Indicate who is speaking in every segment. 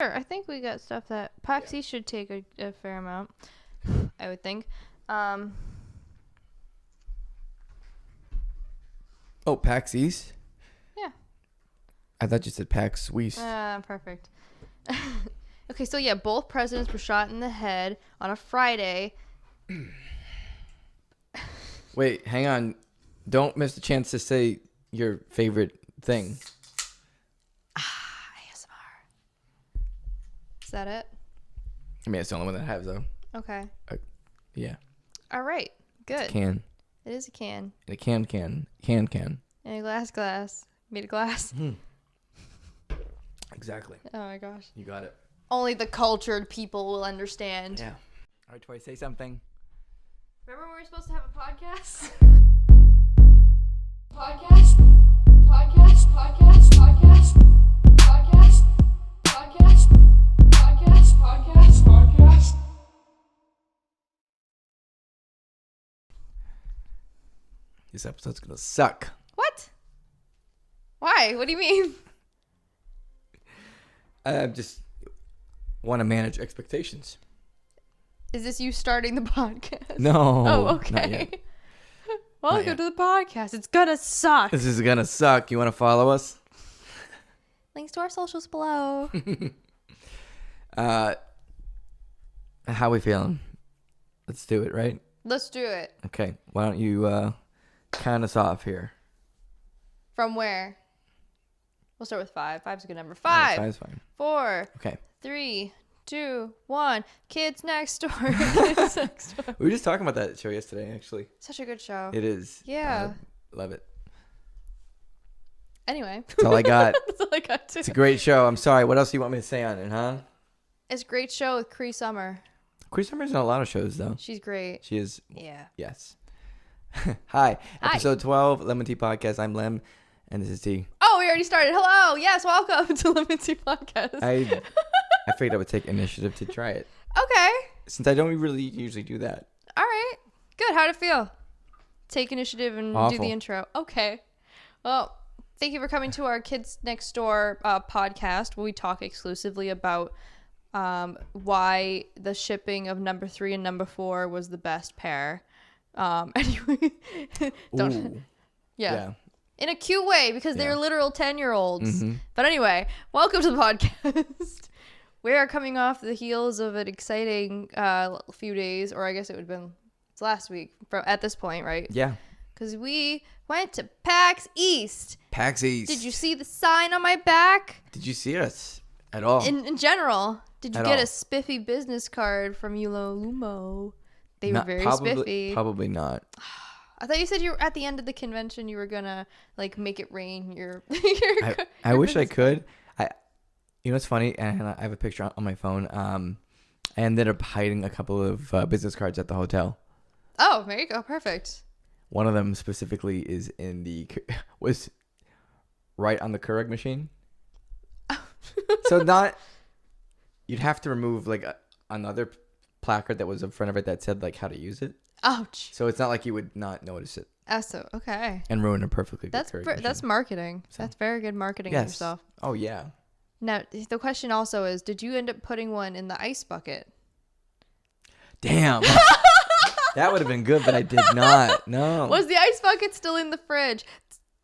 Speaker 1: Sure, I think we got stuff that PAX East should take a fair amount, I would think.
Speaker 2: Oh, PAX East?
Speaker 1: Yeah.
Speaker 2: I thought you said PAX Weast.
Speaker 1: Perfect. Okay, so yeah, both presidents were shot in the head on a Friday.
Speaker 2: Wait, hang on. Don't miss the chance to say your favorite thing.
Speaker 1: ASMR. Is that it?
Speaker 2: I mean, it's the only one that I have, though.
Speaker 1: Okay.
Speaker 2: Yeah.
Speaker 1: All right. Good.
Speaker 2: It's a can.
Speaker 1: It is a can.
Speaker 2: And a can. And
Speaker 1: And a glass. Made of glass.
Speaker 2: Exactly.
Speaker 1: Oh my gosh.
Speaker 2: You got it.
Speaker 1: Only the cultured people will understand.
Speaker 2: Yeah. All right, Tory, say something.
Speaker 1: Remember when we were supposed to have a podcast?
Speaker 2: This episode's gonna suck.
Speaker 1: What? Why? What do you mean?
Speaker 2: I just want to manage expectations.
Speaker 1: Is this you starting the podcast?
Speaker 2: No.
Speaker 1: Oh,
Speaker 2: Not yet.
Speaker 1: okay. Welcome to the podcast. It's gonna suck.
Speaker 2: This is gonna suck. You want to follow us?
Speaker 1: Links to our socials below.
Speaker 2: How we feeling? Let's do it, right?
Speaker 1: Let's do it.
Speaker 2: Okay. Why don't you count us off here?
Speaker 1: From where? We'll start with 5. 5's a good number.
Speaker 2: Yeah,
Speaker 1: 5,
Speaker 2: five's fine.
Speaker 1: 4,
Speaker 2: Okay.
Speaker 1: 3, 2, 1. Kids Next Door. Kids Next Door.
Speaker 2: We were just talking about that show yesterday, actually.
Speaker 1: Such a good show.
Speaker 2: It is.
Speaker 1: Yeah.
Speaker 2: Love it.
Speaker 1: Anyway.
Speaker 2: That's all I got.
Speaker 1: That's all I got too.
Speaker 2: It's a great show. I'm sorry. What else do you want me to say on it, huh?
Speaker 1: It's a great show with Cree Summer.
Speaker 2: Cree Summer's in a lot of shows, though.
Speaker 1: She's great.
Speaker 2: She is.
Speaker 1: Yeah.
Speaker 2: Yes. Hi.
Speaker 1: Hi.
Speaker 2: Episode 12, LEM'n'TEA Podcast. I'm Lem, and this is T.
Speaker 1: Oh, we already started. Hello. Yes, welcome to LEM'n'TEA Podcast.
Speaker 2: I figured I would take initiative to try it.
Speaker 1: Okay.
Speaker 2: Since I don't really usually do that.
Speaker 1: All right. Good. How'd it feel? Take initiative and
Speaker 2: Awful.
Speaker 1: do the intro. Okay. Well, thank you for coming to our Kids Next Door podcast where we talk exclusively about why the shipping of number 3 and number 4 was the best pair. Anyway.
Speaker 2: Ooh.
Speaker 1: Yeah. In a cute way because they're literal 10-year-olds.
Speaker 2: Mm-hmm.
Speaker 1: But anyway, welcome to the podcast. We are coming off the heels of an exciting few days, or I guess it would have been last week at this point, right?
Speaker 2: Yeah.
Speaker 1: Because we went to PAX East.
Speaker 2: PAX East.
Speaker 1: Did you see the sign on my back?
Speaker 2: Did you see us at all?
Speaker 1: In general, did you
Speaker 2: At
Speaker 1: get
Speaker 2: all.
Speaker 1: a spiffy business card from Lumo? They were
Speaker 2: Not-
Speaker 1: very
Speaker 2: probably,
Speaker 1: spiffy.
Speaker 2: Probably not.
Speaker 1: I thought you said you were at the end of the convention. You were gonna like make it rain.
Speaker 2: I wish I could. You know what's funny? And I have a picture on my phone. I ended up hiding a couple of business cards at the hotel.
Speaker 1: Oh, there you go. Perfect.
Speaker 2: One of them specifically is was right on the Keurig machine. So you'd have to remove like another placard that was in front of it that said like how to use it.
Speaker 1: Ouch.
Speaker 2: So it's not like you would not notice it
Speaker 1: Oh, so okay.
Speaker 2: and ruin a perfectly good Keurig machine.
Speaker 1: That's marketing.
Speaker 2: So-
Speaker 1: That's very good marketing of
Speaker 2: Yes.
Speaker 1: yourself.
Speaker 2: Oh yeah.
Speaker 1: Now the question also is, did you end up putting one in the ice bucket?
Speaker 2: Damn. That would have been good, but I did not. No.
Speaker 1: Was the ice bucket still in the fridge?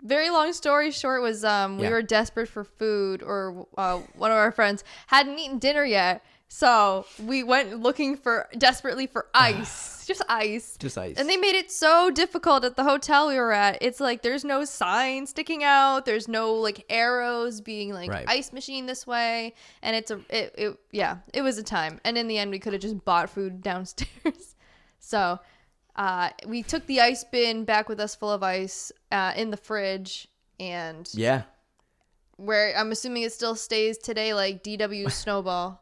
Speaker 1: Very long story short was we were desperate for food, or one of our friends hadn't eaten dinner yet, so we went looking desperately for ice. Just ice.
Speaker 2: Just ice.
Speaker 1: And they made it so difficult at the hotel we were at. It's like there's no sign sticking out. There's no like arrows being like
Speaker 2: Right.
Speaker 1: ice machine this way. And it was a time. And in the end, we could have just bought food downstairs. So we took the ice bin back with us full of ice in the fridge. And
Speaker 2: Yeah.
Speaker 1: where I'm assuming it still stays today, like DW's Snowball.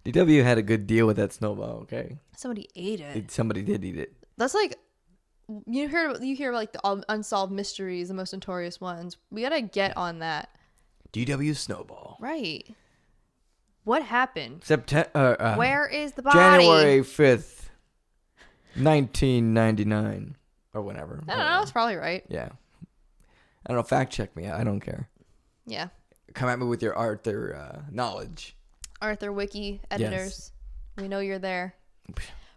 Speaker 2: DW had a good deal with that snowball, okay?
Speaker 1: Somebody ate it.
Speaker 2: Somebody did eat it.
Speaker 1: That's like you hear like the unsolved mysteries, the most notorious ones. We gotta get on that.
Speaker 2: DW snowball.
Speaker 1: Right. What happened?
Speaker 2: September.
Speaker 1: Where is the body?
Speaker 2: January 5th, 1999. Or whenever.
Speaker 1: I don't know. That's probably right.
Speaker 2: Yeah. I don't know. Fact check me. I don't care.
Speaker 1: Yeah.
Speaker 2: Come at me with your Arthur knowledge.
Speaker 1: Arthur Wiki editors. Yes. We know you're there.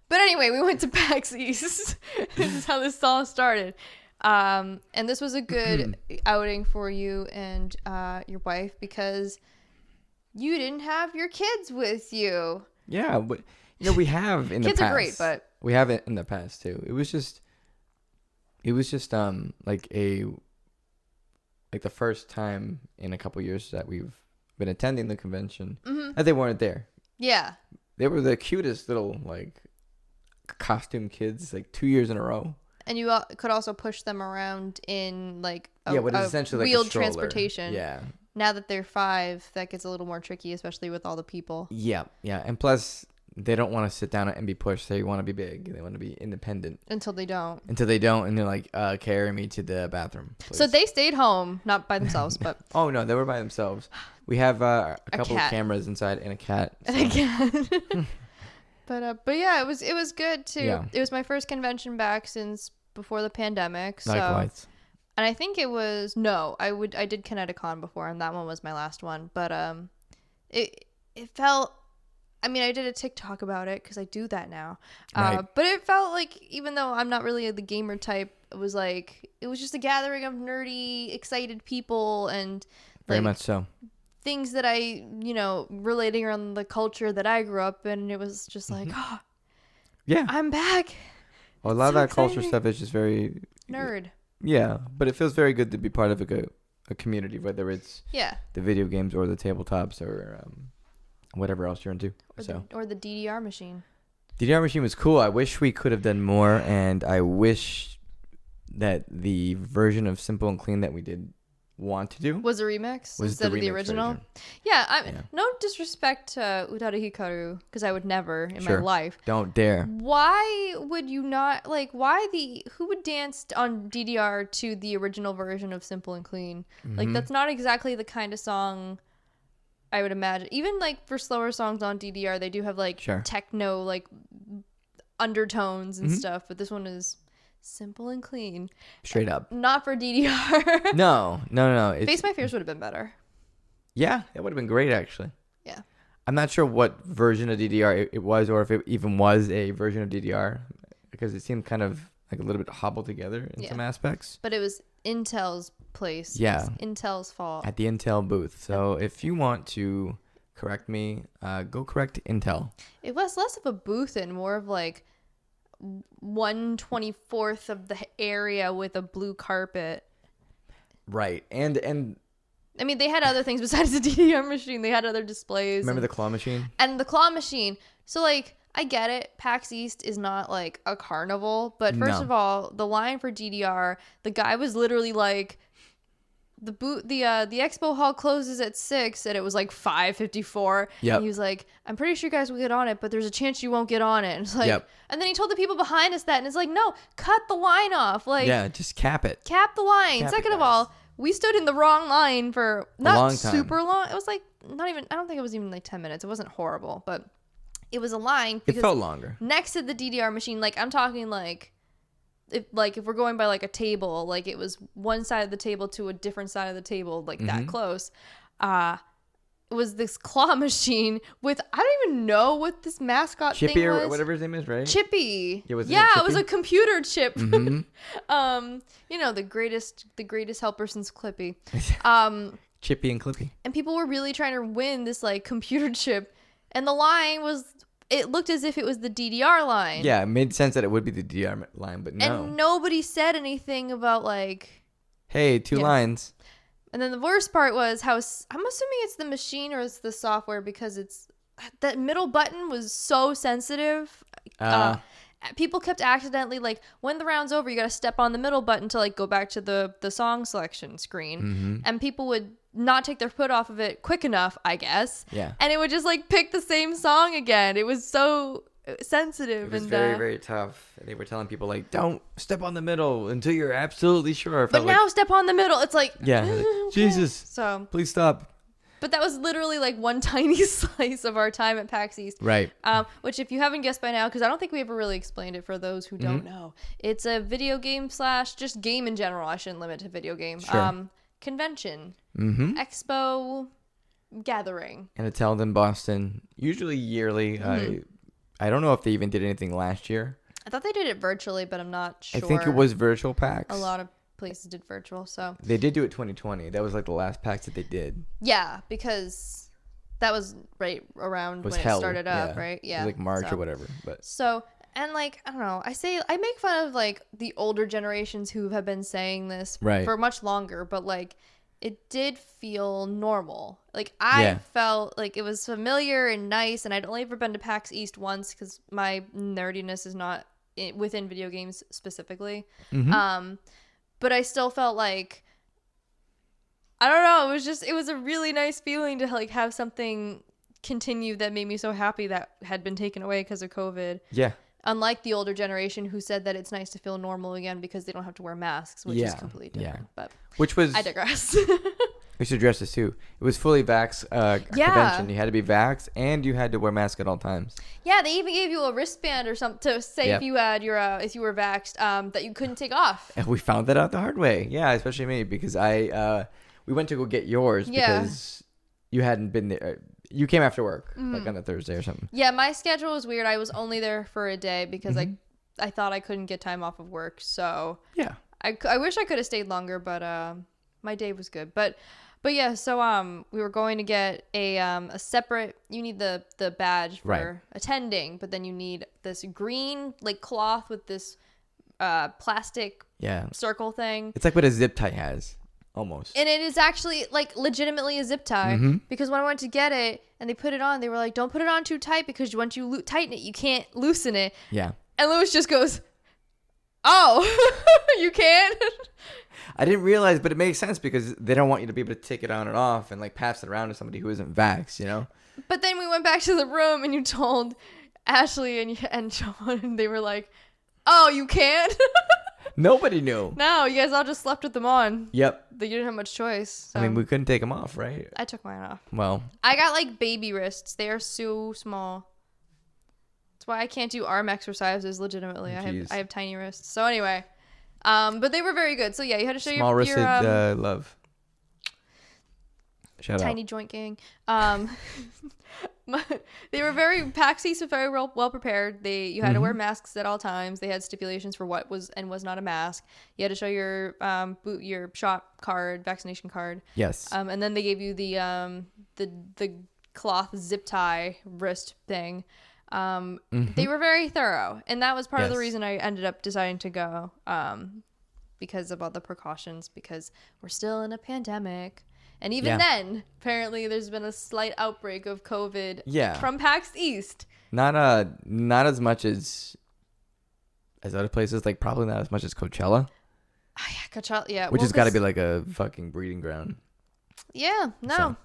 Speaker 1: But anyway, we went to PAX East. This is how this all started. And this was a good outing for you and your wife because you didn't have your kids with you.
Speaker 2: Yeah, but we have in the past.
Speaker 1: Kids are great, but
Speaker 2: we have it in the past too. It was just like the first time in a couple years that we've been attending the convention that they weren't there.
Speaker 1: Yeah.
Speaker 2: They were the cutest little like costume kids, like 2 years in a row.
Speaker 1: And you could also push them around in like
Speaker 2: what is essentially
Speaker 1: wheeled
Speaker 2: like a stroller.
Speaker 1: Transportation.
Speaker 2: Yeah.
Speaker 1: Now that they're 5, that gets a little more tricky, especially with all the people.
Speaker 2: Yeah, and plus they don't want to sit down and be pushed. They want to be big. They want to be independent.
Speaker 1: Until they don't, and
Speaker 2: they're like, carry me to the bathroom, please.
Speaker 1: So they stayed home, not by themselves, but
Speaker 2: oh no, they were by themselves. We have a couple of cameras inside and a cat. So.
Speaker 1: And a cat. But yeah, it was good too.
Speaker 2: Yeah.
Speaker 1: It was my first convention back since before the pandemic. So.
Speaker 2: Likewise.
Speaker 1: And I think it was I did Kineticon before, and that one was my last one. But it felt. I mean, I did a TikTok about it because I do that now.
Speaker 2: Right.
Speaker 1: But it felt like, even though I'm not really the gamer type, it was just a gathering of nerdy, excited people and
Speaker 2: very much so
Speaker 1: things that I, relating around the culture that I grew up in. And it was just like,
Speaker 2: yeah,
Speaker 1: I'm back.
Speaker 2: Well, a lot of that culture stuff is just very
Speaker 1: nerd.
Speaker 2: Yeah, but it feels very good to be part of a community, whether it's the video games or the tabletops or whatever else you're into.
Speaker 1: Or the DDR machine.
Speaker 2: DDR machine was cool. I wish we could have done more, and I wish that the version of Simple and Clean that we did want to do
Speaker 1: was a remix instead of the original.
Speaker 2: Version.
Speaker 1: Yeah, no disrespect to Utada Hikaru, because I would never in my life.
Speaker 2: Don't dare.
Speaker 1: Why would you not who would dance on DDR to the original version of Simple and Clean? Mm-hmm. Like, that's not exactly the kind of song I would imagine. Even like for slower songs on DDR, they do have like techno like undertones and stuff, but this one is simple and clean.
Speaker 2: Straight up.
Speaker 1: Not for DDR.
Speaker 2: No.
Speaker 1: Face My Fears would have been better.
Speaker 2: Yeah, it would have been great actually.
Speaker 1: Yeah.
Speaker 2: I'm not sure what version of DDR it was, or if it even was a version of DDR, because it seemed kind of like a little bit hobbled together in some aspects.
Speaker 1: But it was Intel's place.
Speaker 2: Yeah.
Speaker 1: Intel's fault.
Speaker 2: At the Intel booth. So if you want to correct me, go correct Intel. It
Speaker 1: was less of a booth and more of like 1/24 of the area with a blue carpet.
Speaker 2: Right. And
Speaker 1: I mean, they had other things besides the DDR machine. They had other displays.
Speaker 2: Remember the claw machine?
Speaker 1: And the claw machine. So like, I get it. PAX East is not like a carnival, but first of all, the line for DDR, the guy was literally like, the expo hall closes at 6, and it was like 5:54.
Speaker 2: Yep.
Speaker 1: And he was like, I'm pretty sure you guys will get on it, but there's a chance you won't get on it. And it's like, and then he told the people behind us that, and it's like, no, cut the line off. Like,
Speaker 2: yeah, just cap it.
Speaker 1: Cap the line. Second of all, we stood in the wrong line for not super long. It was like not even. I don't think it was even like 10 minutes. It wasn't horrible, but it was a line.
Speaker 2: It felt longer.
Speaker 1: Next to the DDR machine, like I'm talking like, if we're going by like a table, like it was one side of the table to a different side of the table, like that close. It was this claw machine with, I don't even know what this mascot
Speaker 2: Chippy
Speaker 1: thing was.
Speaker 2: Or whatever his name is, right?
Speaker 1: Chippy.
Speaker 2: Yeah,
Speaker 1: it was a computer chip. The greatest helper since Clippy.
Speaker 2: Chippy and Clippy.
Speaker 1: And people were really trying to win this like computer chip, and the line was, it looked as if it was the DDR line.
Speaker 2: Yeah, it made sense that it would be the DDR line, but no.
Speaker 1: And nobody said anything about like,
Speaker 2: hey, two lines.
Speaker 1: And then the worst part was how, I'm assuming it's the machine or it's the software, because it's, that middle button was so sensitive. People kept accidentally, like, when the round's over, you got to step on the middle button to like go back to the song selection screen. And people would not take their foot off of it quick enough, I guess.
Speaker 2: Yeah.
Speaker 1: And it would just like pick the same song again. It was so sensitive.
Speaker 2: It was very, very tough. They were telling people like, don't step on the middle until you're absolutely sure.
Speaker 1: But now step on the middle. It's like,
Speaker 2: yeah, Jesus,
Speaker 1: so
Speaker 2: please stop.
Speaker 1: But that was literally like one tiny slice of our time at PAX East.
Speaker 2: Right.
Speaker 1: Which, if you haven't guessed by now, because I don't think we ever really explained it for those who don't know, it's a video game / just game in general. I shouldn't limit to video game.
Speaker 2: Sure.
Speaker 1: convention,
Speaker 2: Mm-hmm.
Speaker 1: expo, gathering.
Speaker 2: And it's held in Boston, usually yearly. I don't know if they even did anything last year.
Speaker 1: I thought they did it virtually, but I'm not sure.
Speaker 2: I think it was virtual PAX.
Speaker 1: A lot of places did virtual, so.
Speaker 2: They did do it 2020. That was like the last PAX that they did.
Speaker 1: Yeah, because that was right around when it started up, right? Yeah.
Speaker 2: It was like March or whatever. But
Speaker 1: so, and like, I don't know, I make fun of like the older generations who have been saying this for much longer, but like it did feel normal. Like I felt like it was familiar and nice, and I'd only ever been to PAX East once because my nerdiness is not within video games specifically. But I still felt like, I don't know, it was a really nice feeling to like have something continue that made me so happy that had been taken away because of COVID.
Speaker 2: Yeah.
Speaker 1: Unlike the older generation who said that it's nice to feel normal again because they don't have to wear masks, which is completely different. But I digress.
Speaker 2: We should address this too. It was fully vax convention. You had to be vaxxed and you had to wear a mask at all times. Yeah,
Speaker 1: they even gave you a wristband or something to say if you had if you were vaxxed, that you couldn't take off.
Speaker 2: And we found that out the hard way. Yeah, especially me because we went to go get yours because you hadn't been there. You came after work, like on a Thursday or something.
Speaker 1: Yeah, my schedule was weird. I was only there for a day because I thought I couldn't get time off of work. So
Speaker 2: yeah,
Speaker 1: I wish I could have stayed longer, but my day was good. But yeah, so we were going to get a separate. You need the badge for attending, but then you need this green like cloth with this plastic circle thing.
Speaker 2: It's like what a zip tie has. Almost.
Speaker 1: And it is actually like legitimately a zip tie because when I went to get it and they put it on, they were like, don't put it on too tight because once you tighten it, you can't loosen it.
Speaker 2: Yeah.
Speaker 1: And Lewis just goes, oh, you can't?
Speaker 2: I didn't realize, but it makes sense because they don't want you to be able to take it on and off and like pass it around to somebody who isn't vaxxed, you know?
Speaker 1: But then we went back to the room and you told Ashley and Sean and they were like, oh, you can't?
Speaker 2: Nobody knew.
Speaker 1: No, you guys all just slept with them on.
Speaker 2: Yep.
Speaker 1: You didn't have much choice. So.
Speaker 2: I mean, we couldn't take them off, right?
Speaker 1: I took mine off.
Speaker 2: Well.
Speaker 1: I got like baby wrists. They are so small. That's why I can't do arm exercises legitimately. I have tiny wrists. So anyway, but they were very good. So yeah, you had to show
Speaker 2: small wristed love. Shout out.
Speaker 1: Tiny joint gang. They were PAX East was very well prepared. You had to wear masks at all times. They had stipulations for what was and was not a mask. You had to show your your shot card, vaccination card.
Speaker 2: Yes.
Speaker 1: And then they gave you the cloth zip tie wrist thing. They were very thorough, and that was part of the reason I ended up deciding to go. Because of all the precautions, because we're still in a pandemic. And even then, apparently, there's been a slight outbreak of COVID from PAX East.
Speaker 2: Not as much as other places. Like probably not as much as Coachella.
Speaker 1: Oh, yeah, Coachella. Yeah,
Speaker 2: which has got to be like a fucking breeding ground.
Speaker 1: Yeah. No.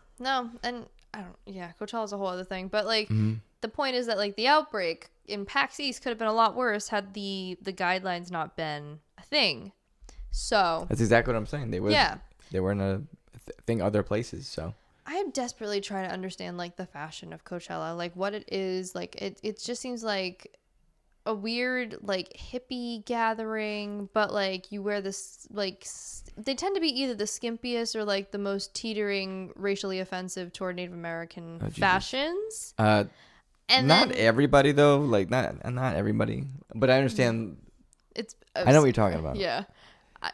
Speaker 1: And I don't. Yeah, Coachella's a whole other thing. But like, the point is that like the outbreak in PAX East could have been a lot worse had the guidelines not been a thing. So
Speaker 2: that's exactly what I'm saying. They weren't a thing other places. So
Speaker 1: I am desperately trying to understand like the fashion of Coachella, like what it is. Like it just seems like a weird like hippie gathering, but like you wear this like they tend to be either the skimpiest or like the most teetering racially offensive toward Native American fashions.
Speaker 2: And not everybody though, like not everybody, but I understand. I know what you're talking about.
Speaker 1: Yeah.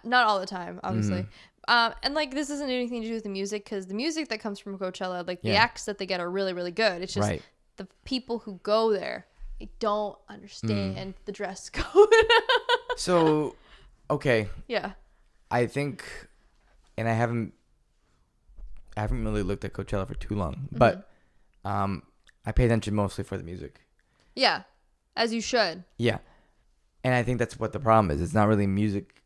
Speaker 1: Not all the time, obviously. And like this isn't anything to do with the music because the music that comes from Coachella, like the acts that they get are really, really good. It's just the people who go there, they don't understand the dress code.
Speaker 2: So, okay.
Speaker 1: Yeah.
Speaker 2: I think, and I haven't really looked at Coachella for too long, but I pay attention mostly for the music.
Speaker 1: Yeah, as you should.
Speaker 2: Yeah, and I think that's what the problem is. It's not really music.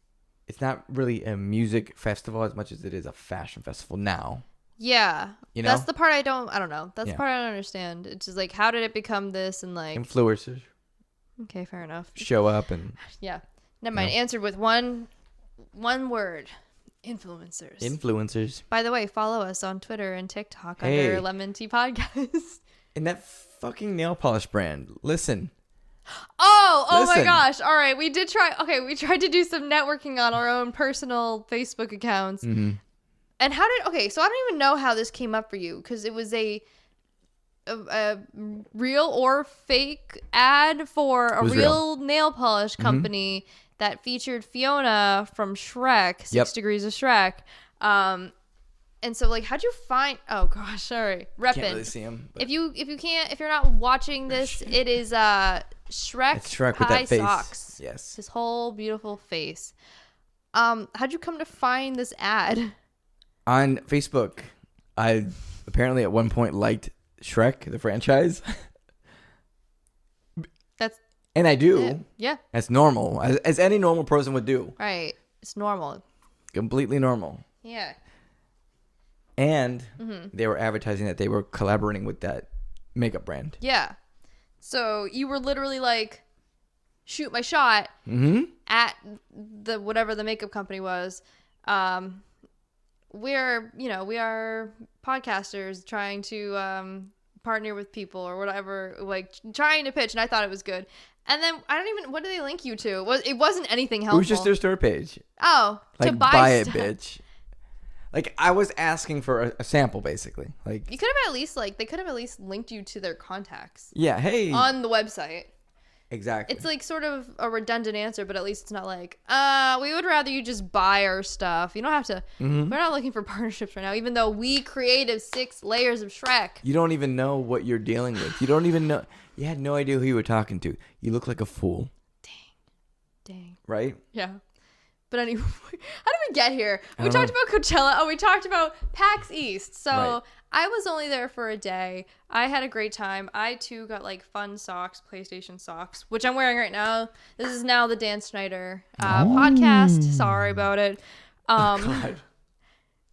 Speaker 2: It's not really a music festival as much as it is a fashion festival now.
Speaker 1: Yeah.
Speaker 2: You know?
Speaker 1: That's the part I don't know. That's the part I don't understand. It's just like, how did it become this? And like...
Speaker 2: influencers.
Speaker 1: Okay, fair enough.
Speaker 2: Show up and...
Speaker 1: Yeah. Never mind. Answered with one word. Influencers.
Speaker 2: Influencers.
Speaker 1: By the way, follow us on Twitter and TikTok under LEM'n'TEA Podcast.
Speaker 2: And that fucking nail polish brand. Listen...
Speaker 1: Oh my gosh. All right. We did try. Okay. We tried to do some networking on our own personal Facebook accounts. And so I don't even know how this came up for you, because it was a real or fake ad for a real nail polish company that featured Fiona from Shrek, 6 Degrees of Shrek. And so, like, how'd you find? Oh gosh, sorry, Reppin'.
Speaker 2: Can't really see him.
Speaker 1: If you're not watching this, it is Shrek.
Speaker 2: It's Shrek with that face.
Speaker 1: Socks.
Speaker 2: Yes.
Speaker 1: His whole beautiful face. How'd you come to find this ad?
Speaker 2: On Facebook, I apparently at one point liked Shrek, the franchise. And I do.
Speaker 1: Yeah.
Speaker 2: That's normal, as any normal person would do.
Speaker 1: Right. It's normal.
Speaker 2: Completely normal.
Speaker 1: Yeah.
Speaker 2: And they were advertising that they were collaborating with that makeup brand.
Speaker 1: Yeah. So you were literally like, shoot my shot at the whatever the makeup company was. We are podcasters trying to partner with people or whatever, like trying to pitch, and I thought it was good. And then what do they link you to? It wasn't anything helpful.
Speaker 2: It was just their store page.
Speaker 1: Oh,
Speaker 2: like,
Speaker 1: to buy
Speaker 2: stuff. It, bitch. Like, I was asking for a sample, basically. Like,
Speaker 1: you could have they could have at least linked you to their contacts.
Speaker 2: Yeah, hey.
Speaker 1: On the website.
Speaker 2: Exactly.
Speaker 1: It's like sort of a redundant answer, but at least it's not like, we would rather you just buy our stuff. You don't have to. We're not looking for partnerships right now, even though we created 6 layers of Shrek.
Speaker 2: You don't even know what you're dealing with. You don't even know. You had no idea who you were talking to. You look like a fool.
Speaker 1: Dang.
Speaker 2: Right?
Speaker 1: Yeah. But anyway, how did we get here? We talked about Coachella. Oh, we talked about PAX East. So right. I was only there for a day. I had a great time. I, too, got, like, fun socks, PlayStation socks, which I'm wearing right now. This is now the Dan Snyder podcast. Sorry about it.
Speaker 2: God.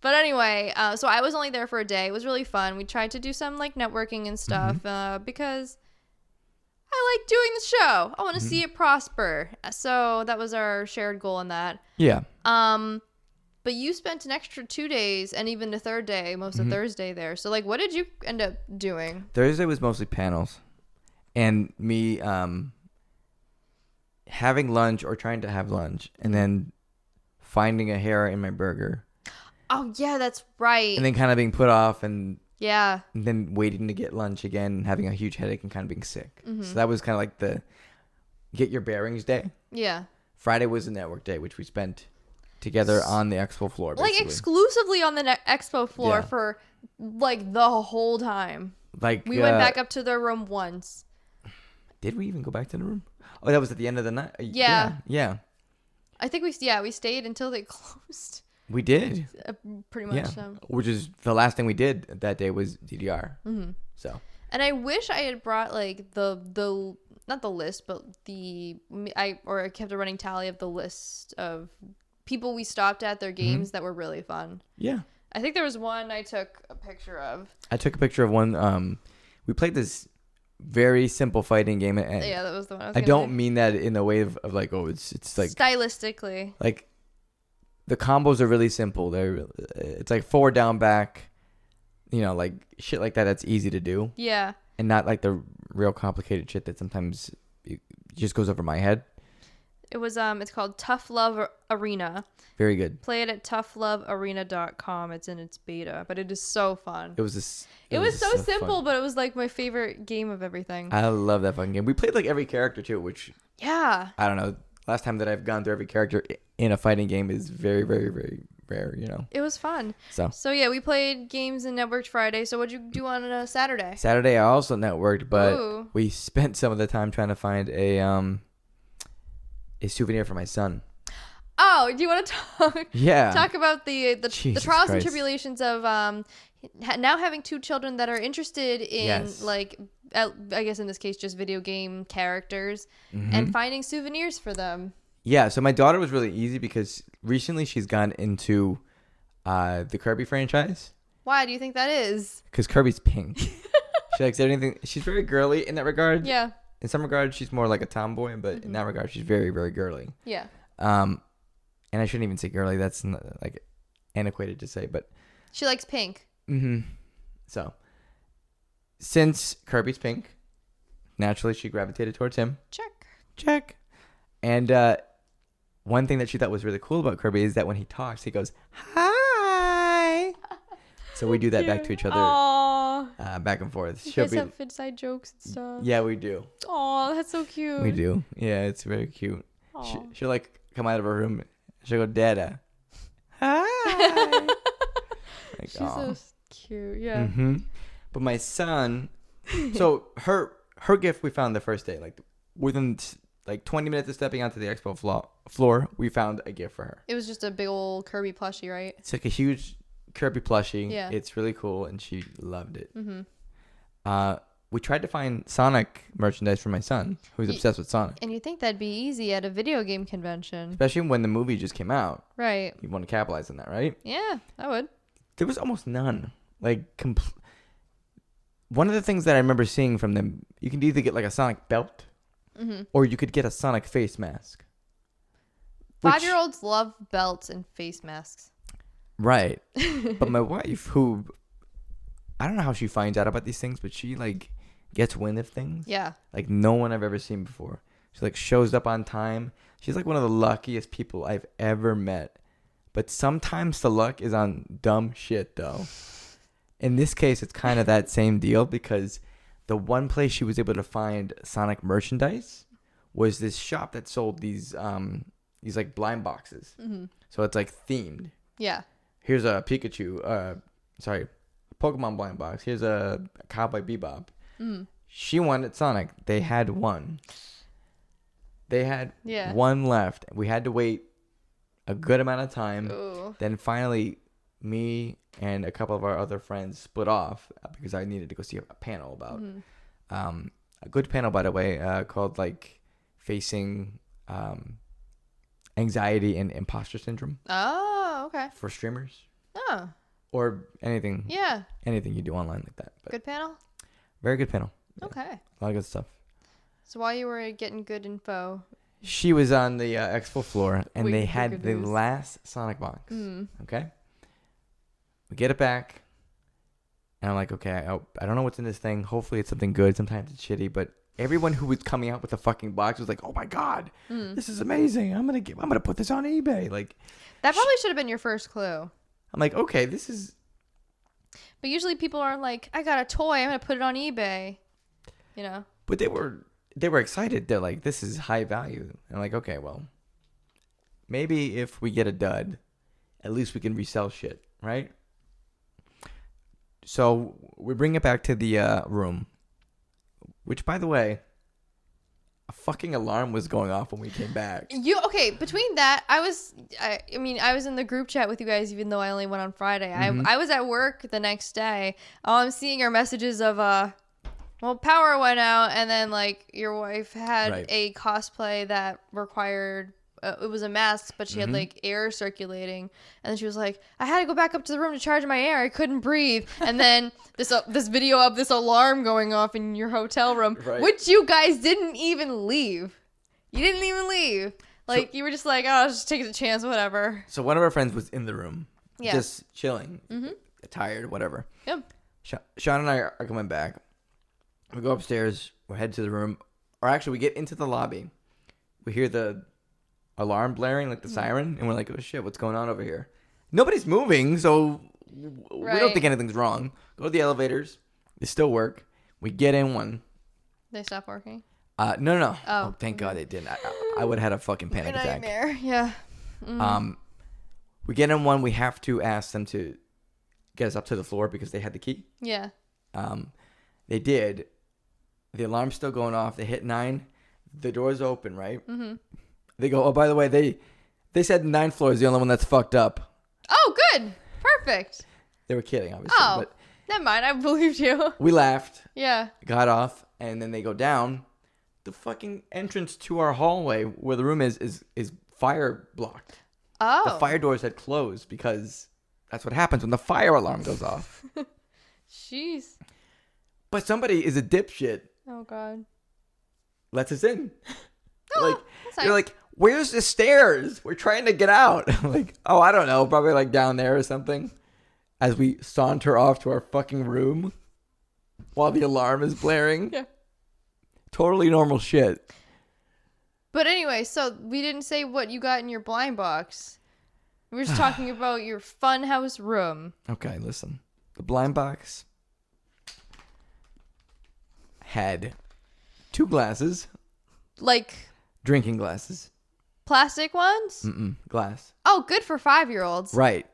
Speaker 1: But anyway, so I was only there for a day. It was really fun. We tried to do some, like, networking and stuff because I like doing the show. I want to see it prosper. So that was our shared goal in that.
Speaker 2: Yeah.
Speaker 1: But you spent an extra 2 days and even the third day, most of Thursday there. So, like, what did you end up doing?
Speaker 2: Thursday was mostly panels. And me having lunch or trying to have lunch and then finding a hair in my burger.
Speaker 1: Oh, yeah, that's right.
Speaker 2: And then kind of being put off and then waiting to get lunch again and having a huge headache and kind of being sick. So that was kind of like the get your bearings day.
Speaker 1: Yeah.
Speaker 2: Friday was the network day, which we spent together on the expo floor, basically.
Speaker 1: Like, exclusively on the expo floor for, like, the whole time.
Speaker 2: Like,
Speaker 1: we went back up to their room once.
Speaker 2: Did we even go back to the room? Oh, that was at the end of the night?
Speaker 1: Yeah.
Speaker 2: I
Speaker 1: think we stayed until they closed.
Speaker 2: We did.
Speaker 1: Pretty much.
Speaker 2: Which is the last thing we did that day was DDR. So. And
Speaker 1: I wish I had brought, like, the not the list, but I kept a running tally of the list of people we stopped at their games that were really fun. Yeah. I think there was one I took a picture of.
Speaker 2: I took a picture of one. We played this very simple fighting game. And
Speaker 1: yeah, that was the one.
Speaker 2: I don't mean that in the way of like, oh, it's like
Speaker 1: stylistically.
Speaker 2: Like, the combos are really simple. It's like forward, down, back. You know, like shit like that. That's easy to do. Yeah. And not like the real complicated shit that sometimes just goes over my head.
Speaker 1: It was it's called Tough Love Arena.
Speaker 2: Very good.
Speaker 1: Play it at toughlovearena.com. It's in its beta, but it is so fun. It was so simple, but it was like my favorite game of everything.
Speaker 2: I love that fucking game. We played like every character too, which I don't know. Last time that I've gone through every character in a fighting game is very, very, very rare, you know.
Speaker 1: It was fun. So yeah, we played games and networked Friday. So what'd you do on a Saturday?
Speaker 2: Saturday I also networked, but we spent some of the time trying to find a souvenir for my son.
Speaker 1: Oh, do you want to talk?
Speaker 2: Yeah.
Speaker 1: Talk about the trials and tribulations of now having 2 children that are interested in like, I guess in this case, just video game characters and finding souvenirs for them.
Speaker 2: Yeah. So my daughter was really easy because recently she's gone into the Kirby franchise.
Speaker 1: Why do you think that is?
Speaker 2: Because Kirby's pink. She likes everything. She's very girly in that regard.
Speaker 1: Yeah.
Speaker 2: In some regards, she's more like a tomboy, but in that regard, she's very, very girly.
Speaker 1: Yeah.
Speaker 2: And I shouldn't even say girly. That's not, like, antiquated to say, but
Speaker 1: she likes pink.
Speaker 2: So, since Kirby's pink, naturally she gravitated towards him. Check. And one thing that she thought was really cool about Kirby is that when he talks, he goes, "Hi." So we do that back to each other, back and forth.
Speaker 1: You guys have inside jokes and stuff.
Speaker 2: Yeah, we do.
Speaker 1: Oh, that's so cute.
Speaker 2: We do. Yeah, it's very cute. She'll like come out of her room. She'll go, Dada. Hi. Like,
Speaker 1: she's so cute. Yeah.
Speaker 2: Mm-hmm. But my son, so her gift we found the first day, like within like 20 minutes of stepping onto the expo floor, we found a gift for her.
Speaker 1: It was just a big old Kirby plushie, right?
Speaker 2: It's like a huge Kirby plushie.
Speaker 1: Yeah.
Speaker 2: It's really cool, and she loved it.
Speaker 1: Mm-hmm.
Speaker 2: We tried to find Sonic merchandise for my son, who's obsessed with Sonic.
Speaker 1: And you think that'd be easy at a video game convention.
Speaker 2: Especially when the movie just came out.
Speaker 1: Right.
Speaker 2: You want to capitalize on that, right?
Speaker 1: Yeah, I would.
Speaker 2: There was almost none. Like, one of the things that I remember seeing from them, you can either get like a Sonic belt, or you could get a Sonic face mask.
Speaker 1: 5-year-olds love belts and face masks.
Speaker 2: Right. But my wife, who, I don't know how she finds out about these things, but she like gets wind of things.
Speaker 1: Yeah.
Speaker 2: Like no one I've ever seen before. She like shows up on time. She's like one of the luckiest people I've ever met. But sometimes the luck is on dumb shit though. In this case, it's kind of that same deal because the one place she was able to find Sonic merchandise was this shop that sold these like blind boxes. Mm-hmm. So it's like themed.
Speaker 1: Yeah.
Speaker 2: Here's a Pikachu, Pokemon blind box. Here's a Cowboy Bebop. Mm. She wanted Sonic. They had one. They had one left. We had to wait a good amount of time. Ooh. Then finally, me and a couple of our other friends split off because I needed to go see a panel about a good panel, by the way, called like facing anxiety and imposter syndrome.
Speaker 1: Oh, okay.
Speaker 2: For streamers.
Speaker 1: Oh.
Speaker 2: Or anything.
Speaker 1: Yeah.
Speaker 2: Anything you do online like that.
Speaker 1: But good panel?
Speaker 2: Very good panel. Yeah.
Speaker 1: Okay.
Speaker 2: A lot of good stuff.
Speaker 1: So while you were getting good info,
Speaker 2: she was on the expo floor, and they had the last Sonic box. Mm. Okay? We get it back, and I'm like, okay, I don't know what's in this thing. Hopefully it's something good. Sometimes it's shitty, but everyone who was coming out with the fucking box was like, oh my God, this is amazing. I'm gonna put this on eBay. Like,
Speaker 1: that probably should have been your first clue.
Speaker 2: I'm like, okay, this is.
Speaker 1: But usually people are like, I got a toy, I'm gonna put it on eBay. You know?
Speaker 2: But they were excited. They're like, this is high value. I'm like, okay, well, maybe if we get a dud, at least we can resell shit, right? So we bring it back to the room, which, by the way, a fucking alarm was going off when we came back.
Speaker 1: Between that, I was in the group chat with you guys, even though I only went on Friday. Mm-hmm. I was at work the next day. I'm seeing our messages of power went out, and then like your wife had a cosplay that required it was a mask, but she had like air circulating, and then she was like, I had to go back up to the room to charge my air, I couldn't breathe. And then this video of this alarm going off in your hotel room, which you guys didn't even leave. You didn't even leave. Like, you were just like, oh, I'll just take the chance, whatever.
Speaker 2: So one of our friends was in the room, just chilling, tired, whatever. Yep. Sean and I are coming back. We go upstairs. We head to the room. Or actually, we get into the lobby. We hear the alarm blaring, like the siren. And we're like, oh, shit, what's going on over here? Nobody's moving, so we don't think anything's wrong. Go to the elevators. They still work. We get in one.
Speaker 1: They stopped working?
Speaker 2: No. Oh, thank God they didn't. I would have had a fucking panic attack.
Speaker 1: Nightmare. Yeah. Mm.
Speaker 2: We get in one. We have to ask them to get us up to the floor because they had the key.
Speaker 1: Yeah.
Speaker 2: They did. The alarm's still going off. They hit 9. The door's open, right? Mm-hmm. They go, oh, by the way, they said 9th floor is the only one that's fucked up.
Speaker 1: Oh, good. Perfect.
Speaker 2: They were kidding, obviously.
Speaker 1: Oh, but never mind. I believed you.
Speaker 2: We laughed.
Speaker 1: Yeah.
Speaker 2: Got off, and then they go down. The fucking entrance to our hallway where the room is fire blocked.
Speaker 1: Oh.
Speaker 2: The fire doors had closed because that's what happens when the fire alarm goes off.
Speaker 1: Jeez.
Speaker 2: But somebody is a dipshit.
Speaker 1: Oh, God.
Speaker 2: Lets us in.
Speaker 1: Oh,
Speaker 2: you're like, where's the stairs? We're trying to get out. I'm like, oh, I don't know. Probably like down there or something. As we saunter off to our fucking room while the alarm is blaring.
Speaker 1: Yeah.
Speaker 2: Totally normal shit.
Speaker 1: But anyway, so we didn't say what you got in your blind box. We were just talking about your funhouse room.
Speaker 2: Okay, listen. the blind box had 2 glasses,
Speaker 1: Like
Speaker 2: drinking glasses.
Speaker 1: plastic ones?
Speaker 2: Glass.
Speaker 1: Oh, good for 5-year-olds.
Speaker 2: Right.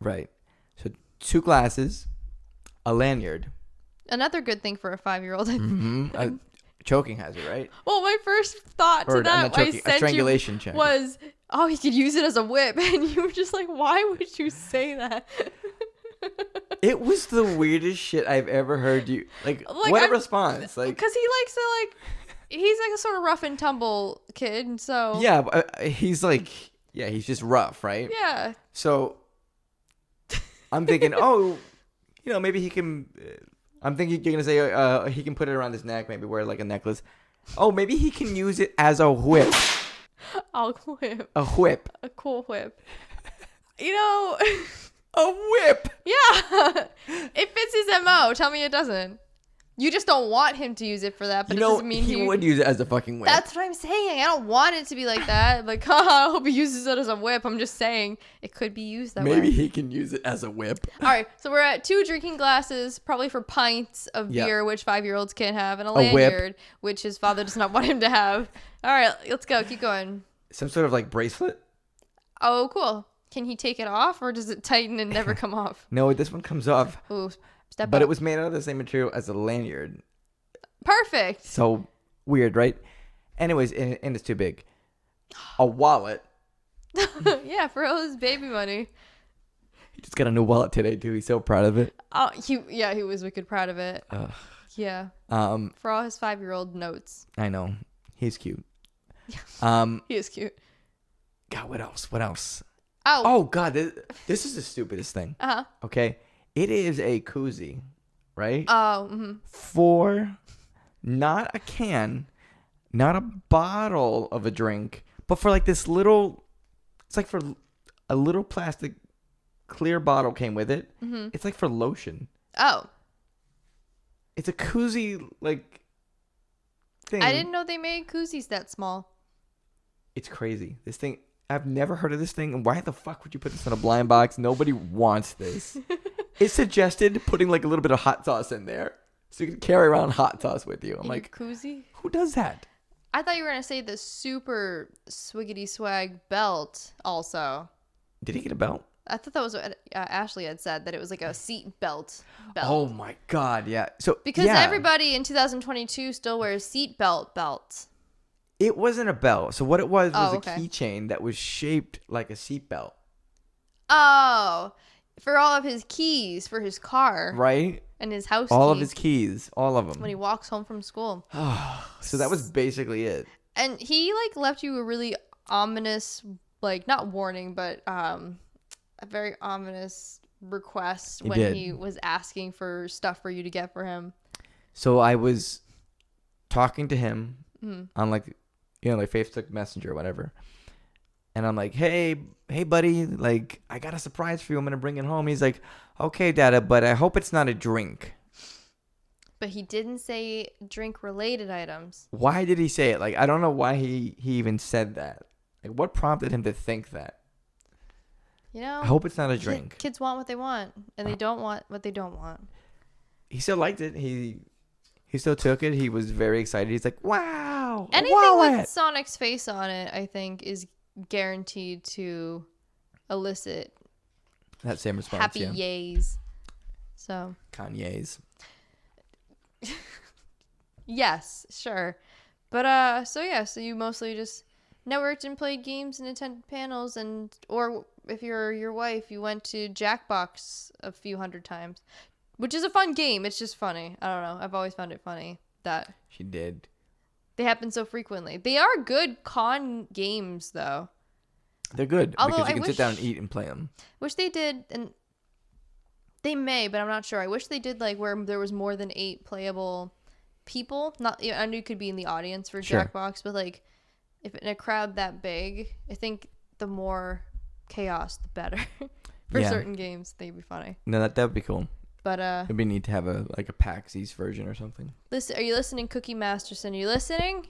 Speaker 2: So 2 glasses, a lanyard.
Speaker 1: Another good thing for a 5-year-old.
Speaker 2: A choking hazard, right?
Speaker 1: Well, my first thought to that I
Speaker 2: a
Speaker 1: sent
Speaker 2: strangulation
Speaker 1: you
Speaker 2: check.
Speaker 1: was, oh, he could use it as a whip. And you were just like, why would you say that?
Speaker 2: It was the weirdest shit I've ever heard you. Like what a response. Like,
Speaker 1: because he likes to, like, he's like a sort of rough and tumble kid. So.
Speaker 2: yeah, but he's like, yeah, he's just rough, right?
Speaker 1: Yeah.
Speaker 2: So I'm thinking, oh, maybe he can. I'm thinking you're gonna say he can put it around his neck, maybe wear like a necklace. Oh, maybe he can use it as a whip.
Speaker 1: I'll whip.
Speaker 2: A whip.
Speaker 1: A cool whip.
Speaker 2: A whip.
Speaker 1: Yeah. It fits his MO. Tell me it doesn't. You just don't want him to use it for that, but it doesn't mean
Speaker 2: he would use it as a fucking whip.
Speaker 1: That's what I'm saying. I don't want it to be like that. Like, I hope he uses it as a whip. I'm just saying it could be used that way.
Speaker 2: Maybe he can use it as a whip.
Speaker 1: All right, so we're at 2 drinking glasses, probably for pints of beer, which 5-year-olds can't have, and a lanyard, which his father does not want him to have. All right, let's go. Keep going.
Speaker 2: Some sort of like bracelet.
Speaker 1: Oh, cool. Can he take it off, or does it tighten and never come off?
Speaker 2: No, this one comes off.
Speaker 1: Ooh, step
Speaker 2: But
Speaker 1: up.
Speaker 2: it was made out of the same material as a lanyard.
Speaker 1: Perfect.
Speaker 2: So weird, right? Anyways, and it's too big. A wallet.
Speaker 1: Yeah, for all his baby money.
Speaker 2: He just got a new wallet today too. He's so proud of it.
Speaker 1: Oh, he was wicked proud of it.
Speaker 2: Ugh.
Speaker 1: Yeah. For all his 5-year-old notes.
Speaker 2: I know. He's cute.
Speaker 1: He is cute.
Speaker 2: God, what else?
Speaker 1: Oh.
Speaker 2: Oh God, this is the stupidest thing. Okay, it is a koozie, right?
Speaker 1: Oh. Mm-hmm.
Speaker 2: For not a can, not a bottle of a drink, but for like this little. It's like for a little plastic clear bottle came with it. Mm-hmm. It's like for lotion.
Speaker 1: Oh.
Speaker 2: It's a koozie like thing.
Speaker 1: I didn't know they made koozies that small.
Speaker 2: It's crazy. This thing, I've never heard of this thing. And why the fuck would you put this in a blind box? Nobody wants this. It suggested putting like a little bit of hot sauce in there. So you can carry around hot sauce with you. I'm like,
Speaker 1: koozie?
Speaker 2: Who does that?
Speaker 1: I thought you were going to say the super swiggity swag belt also.
Speaker 2: Did he get a belt?
Speaker 1: I thought that was what Ashley had said, that it was like a seat belt.
Speaker 2: Oh my God, yeah. So
Speaker 1: because everybody in 2022 still wears seat belts.
Speaker 2: It wasn't a belt. So what it was a
Speaker 1: okay.
Speaker 2: keychain that was shaped like a seat belt.
Speaker 1: Oh, for all of his keys for his car.
Speaker 2: Right?
Speaker 1: And his house
Speaker 2: all
Speaker 1: keys.
Speaker 2: Of his keys. All of them.
Speaker 1: When he walks home from school.
Speaker 2: So that was basically it.
Speaker 1: And he like left you a really ominous, like not warning, but a very ominous request he was asking for stuff for you to get for him.
Speaker 2: So I was talking to him on like Facebook Messenger or whatever. And I'm like, hey buddy, like I got a surprise for you. I'm going to bring it home. He's like, okay, Dada, but I hope it's not a drink.
Speaker 1: But he didn't say drink related items.
Speaker 2: Why did he say it? Like, I don't know why he even said that. Like, what prompted him to think that? I hope it's not a drink.
Speaker 1: Kids want what they want, and they don't want what they don't want.
Speaker 2: He still liked it. He still took it. He was very excited. He's like, wow.
Speaker 1: Anything with Sonic's face on it, I think, is guaranteed to elicit
Speaker 2: that same response.
Speaker 1: Happy yays. So
Speaker 2: Kanye's.
Speaker 1: Yes, sure. But so you mostly just networked and played games and attended panels, or if you're your wife, you went to Jackbox a few hundred times, which is a fun game. It's just funny. I don't know. I've always found it funny that
Speaker 2: she did.
Speaker 1: They happen so frequently. They are good con games, though.
Speaker 2: They're good because you can sit down and eat and play them.
Speaker 1: Wish they did, and they may, but I'm not sure. I wish they did like where there was more than 8 playable people. Not, I knew you could be in the audience for Jackbox, but like if in a crowd that big, I think the more chaos, the better. For certain games, they'd be funny.
Speaker 2: No, that would be cool.
Speaker 1: But
Speaker 2: it'd be neat to have a PAX East version or something.
Speaker 1: Listen, are you listening, Cookie Masterson? Are you listening?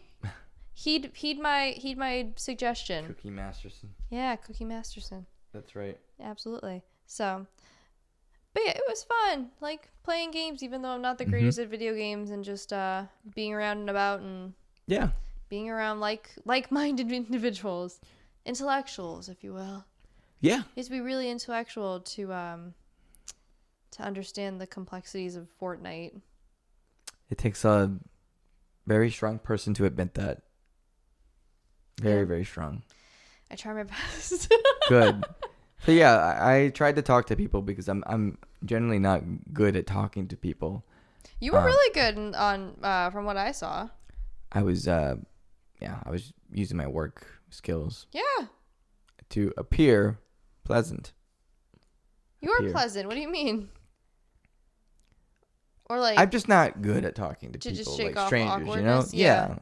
Speaker 1: Heed my suggestion.
Speaker 2: Cookie Masterson.
Speaker 1: Yeah, Cookie Masterson.
Speaker 2: That's right.
Speaker 1: Absolutely. So, But yeah, it was fun. Like playing games, even though I'm not the greatest at video games, and just being around and about and
Speaker 2: Yeah.
Speaker 1: being around like-minded individuals, intellectuals, if you will.
Speaker 2: Yeah.
Speaker 1: You have to be really intellectual to understand the complexities of Fortnite.
Speaker 2: It takes a very strong person to admit that. Very, very strong.
Speaker 1: I try my best.
Speaker 2: Good. So yeah, I tried to talk to people because I'm generally not good at talking to people.
Speaker 1: You were really good from what I saw.
Speaker 2: I was I was using my work skills.
Speaker 1: Yeah.
Speaker 2: To appear pleasant.
Speaker 1: You are pleasant. What do you mean? Or like
Speaker 2: I'm just not good at talking to people,
Speaker 1: just shake
Speaker 2: like
Speaker 1: off
Speaker 2: strangers, you know?
Speaker 1: awkwardness? Yeah.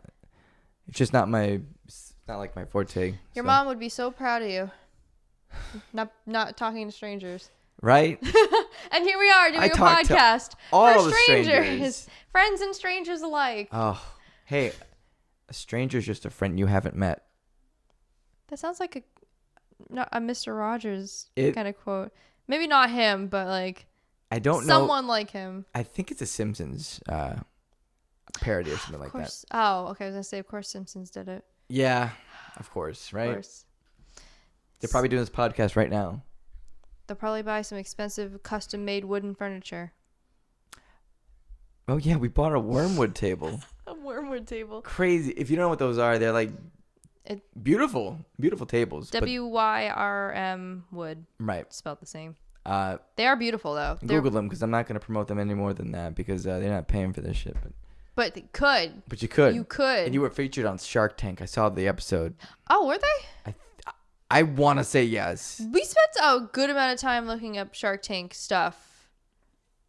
Speaker 2: It's just not like my forte.
Speaker 1: Your mom would be so proud of you. Not talking to strangers.
Speaker 2: Right?
Speaker 1: And here we are doing a podcast
Speaker 2: all
Speaker 1: for
Speaker 2: the
Speaker 1: strangers. Friends and strangers alike.
Speaker 2: Oh, hey, a stranger's just a friend you haven't met.
Speaker 1: That sounds like a Mr. Rogers kind of quote. Maybe not him, but like
Speaker 2: I don't know.
Speaker 1: Someone like him.
Speaker 2: I think it's a Simpsons parody or something like that.
Speaker 1: Oh, okay. I was gonna say, of course, Simpsons did it.
Speaker 2: Yeah, of course, right?
Speaker 1: Of course.
Speaker 2: They're probably doing this podcast right now.
Speaker 1: They'll probably buy some expensive custom-made wooden furniture.
Speaker 2: Oh yeah, we bought a wormwood table.
Speaker 1: A wormwood table.
Speaker 2: Crazy. If you don't know what those are, they're like beautiful tables.
Speaker 1: WYRM wood.
Speaker 2: Right.
Speaker 1: Spelled the same. They are beautiful though.
Speaker 2: Google them because I'm not going to promote them any more than that because they're not paying for this shit.
Speaker 1: But they could.
Speaker 2: But you could.
Speaker 1: You could.
Speaker 2: And you were featured on Shark Tank. I saw the episode.
Speaker 1: Oh, were they?
Speaker 2: I want to say yes.
Speaker 1: We spent a good amount of time looking up Shark Tank stuff.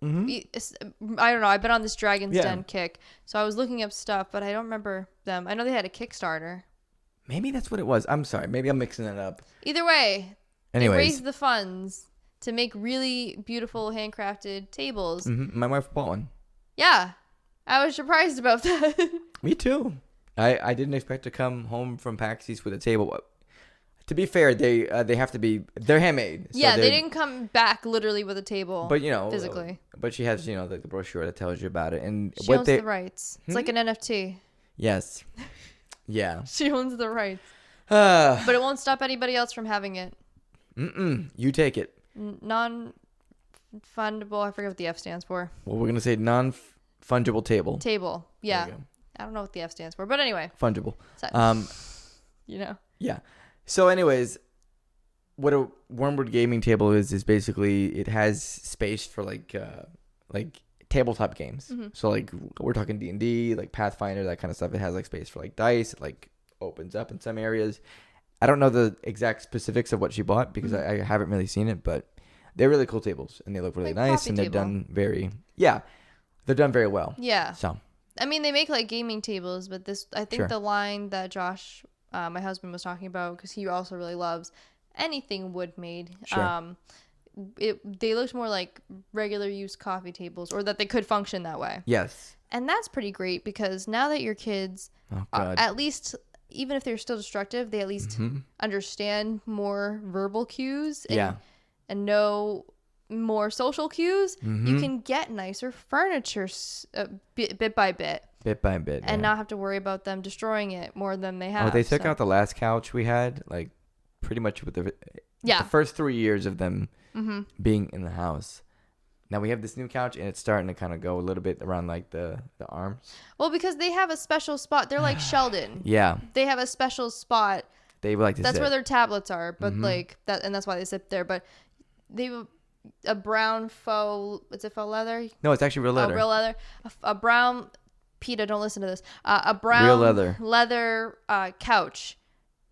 Speaker 1: I don't know. I've been on this Dragon's Den kick. So I was looking up stuff, but I don't remember them. I know they had a Kickstarter.
Speaker 2: Maybe that's what it was. I'm sorry. Maybe I'm mixing it up.
Speaker 1: Either way,
Speaker 2: anyways,
Speaker 1: they raised the funds to make really beautiful handcrafted tables.
Speaker 2: My wife bought one.
Speaker 1: Yeah. I was surprised about that.
Speaker 2: Me too. I didn't expect to come home from PAX East with a table. To be fair, they're handmade. So
Speaker 1: yeah, they didn't come back literally with a table.
Speaker 2: But
Speaker 1: physically.
Speaker 2: But she has the brochure that tells you about it, and
Speaker 1: she owns the rights. It's like an NFT.
Speaker 2: Yes. Yeah.
Speaker 1: She owns the rights. But it won't stop anybody else from having it.
Speaker 2: You take it.
Speaker 1: Non-fungible. I forget what the F stands for.
Speaker 2: Well, we're gonna say non-fungible table.
Speaker 1: Table. Yeah. I don't know what the F stands for, but anyway.
Speaker 2: Fungible.
Speaker 1: Yeah.
Speaker 2: So, anyways, what a Wormwood gaming table is basically it has space for like tabletop games. So like we're talking D&D, like Pathfinder, that kind of stuff. It has like space for like dice. It like opens up in some areas. I don't know the exact specifics of what she bought because I haven't really seen it, but they're really cool tables and they look really nice and they're done very well.
Speaker 1: Yeah.
Speaker 2: So
Speaker 1: I mean, they make like gaming tables, but I think the line that Josh, my husband, was talking about, because he also really loves anything wood made.
Speaker 2: Sure.
Speaker 1: They looked more like regular use coffee tables, or that they could function that way.
Speaker 2: Yes.
Speaker 1: And that's pretty great because now that your kids, at least, even if they're still destructive, they at least understand more verbal cues and know more social cues. You can get nicer furniture bit by bit. And not have to worry about them destroying it more than they have.
Speaker 2: They took out the last couch we had, like pretty much with the first 3 years of them being in the house. Now we have this new couch and it's starting to kind of go a little bit around like the arms.
Speaker 1: Well, because they have a special spot. They're like Sheldon.
Speaker 2: Yeah.
Speaker 1: They have a special spot.
Speaker 2: They like to
Speaker 1: That's
Speaker 2: sit.
Speaker 1: where their tablets are, but like that, and that's why they sit there. But they have a brown faux. Is it faux leather?
Speaker 2: No, it's actually real leather.
Speaker 1: Oh, real leather. A brown. PETA, don't listen to this. A brown
Speaker 2: real
Speaker 1: leather couch.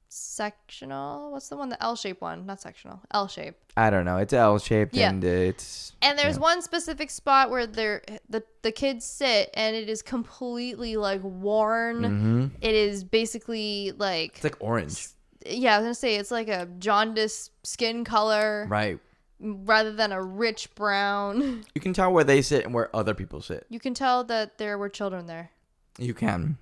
Speaker 1: Sectional. What's the one? The L-shaped one, not sectional. L-shaped.
Speaker 2: I don't know. It's L-shaped and it's.
Speaker 1: And there's one specific spot where the kids sit, and it is completely like worn. It is basically like.
Speaker 2: It's like orange.
Speaker 1: Yeah, I was gonna say it's like a jaundice skin color.
Speaker 2: Right.
Speaker 1: Rather than a rich brown.
Speaker 2: You can tell where they sit and where other people sit.
Speaker 1: You can tell that there were children there.
Speaker 2: You can.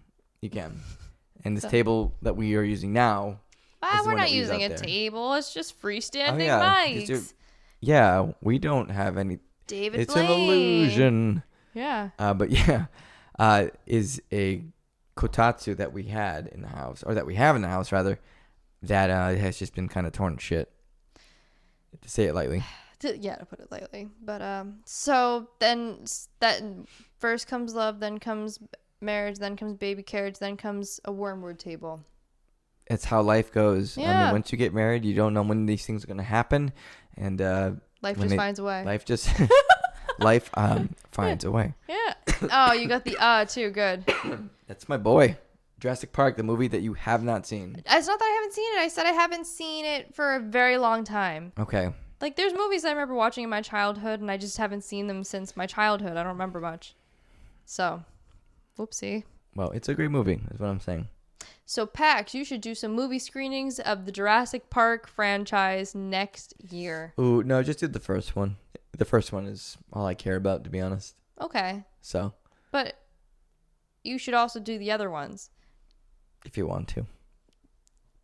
Speaker 2: And this table that we are using now.
Speaker 1: We're not using a table. It's just freestanding mics.
Speaker 2: Yeah, we don't have any.
Speaker 1: David
Speaker 2: It's
Speaker 1: Blaine.
Speaker 2: an illusion.
Speaker 1: Yeah.
Speaker 2: But yeah, is a kotatsu that we had in the house, or that we have in the house rather, that has just been kind of torn to shit, to say it lightly.
Speaker 1: Yeah, to put it lightly. But so then that first comes love, then comes marriage, then comes baby carriage, then comes a wormwood table.
Speaker 2: It's how life goes. I
Speaker 1: Yeah.
Speaker 2: mean, once you get married, you don't know when these things are going to happen, and
Speaker 1: Life just finds a way.
Speaker 2: Life just life finds a way.
Speaker 1: Yeah. Oh, you got the too. Good.
Speaker 2: That's my boy. Jurassic Park, the movie that you have not seen.
Speaker 1: It's not that I haven't seen it. I said I haven't seen it for a very long time.
Speaker 2: Okay.
Speaker 1: Like, there's movies I remember watching in my childhood, and I just haven't seen them since my childhood. I don't remember much. So, whoopsie.
Speaker 2: Well, it's a great movie, is what I'm saying.
Speaker 1: So, PAX, you should do some movie screenings of the Jurassic Park franchise next year.
Speaker 2: Ooh, no, just did the first one. The first one is all I care about, to be honest.
Speaker 1: Okay.
Speaker 2: So,
Speaker 1: But you should also do the other ones
Speaker 2: if you want to.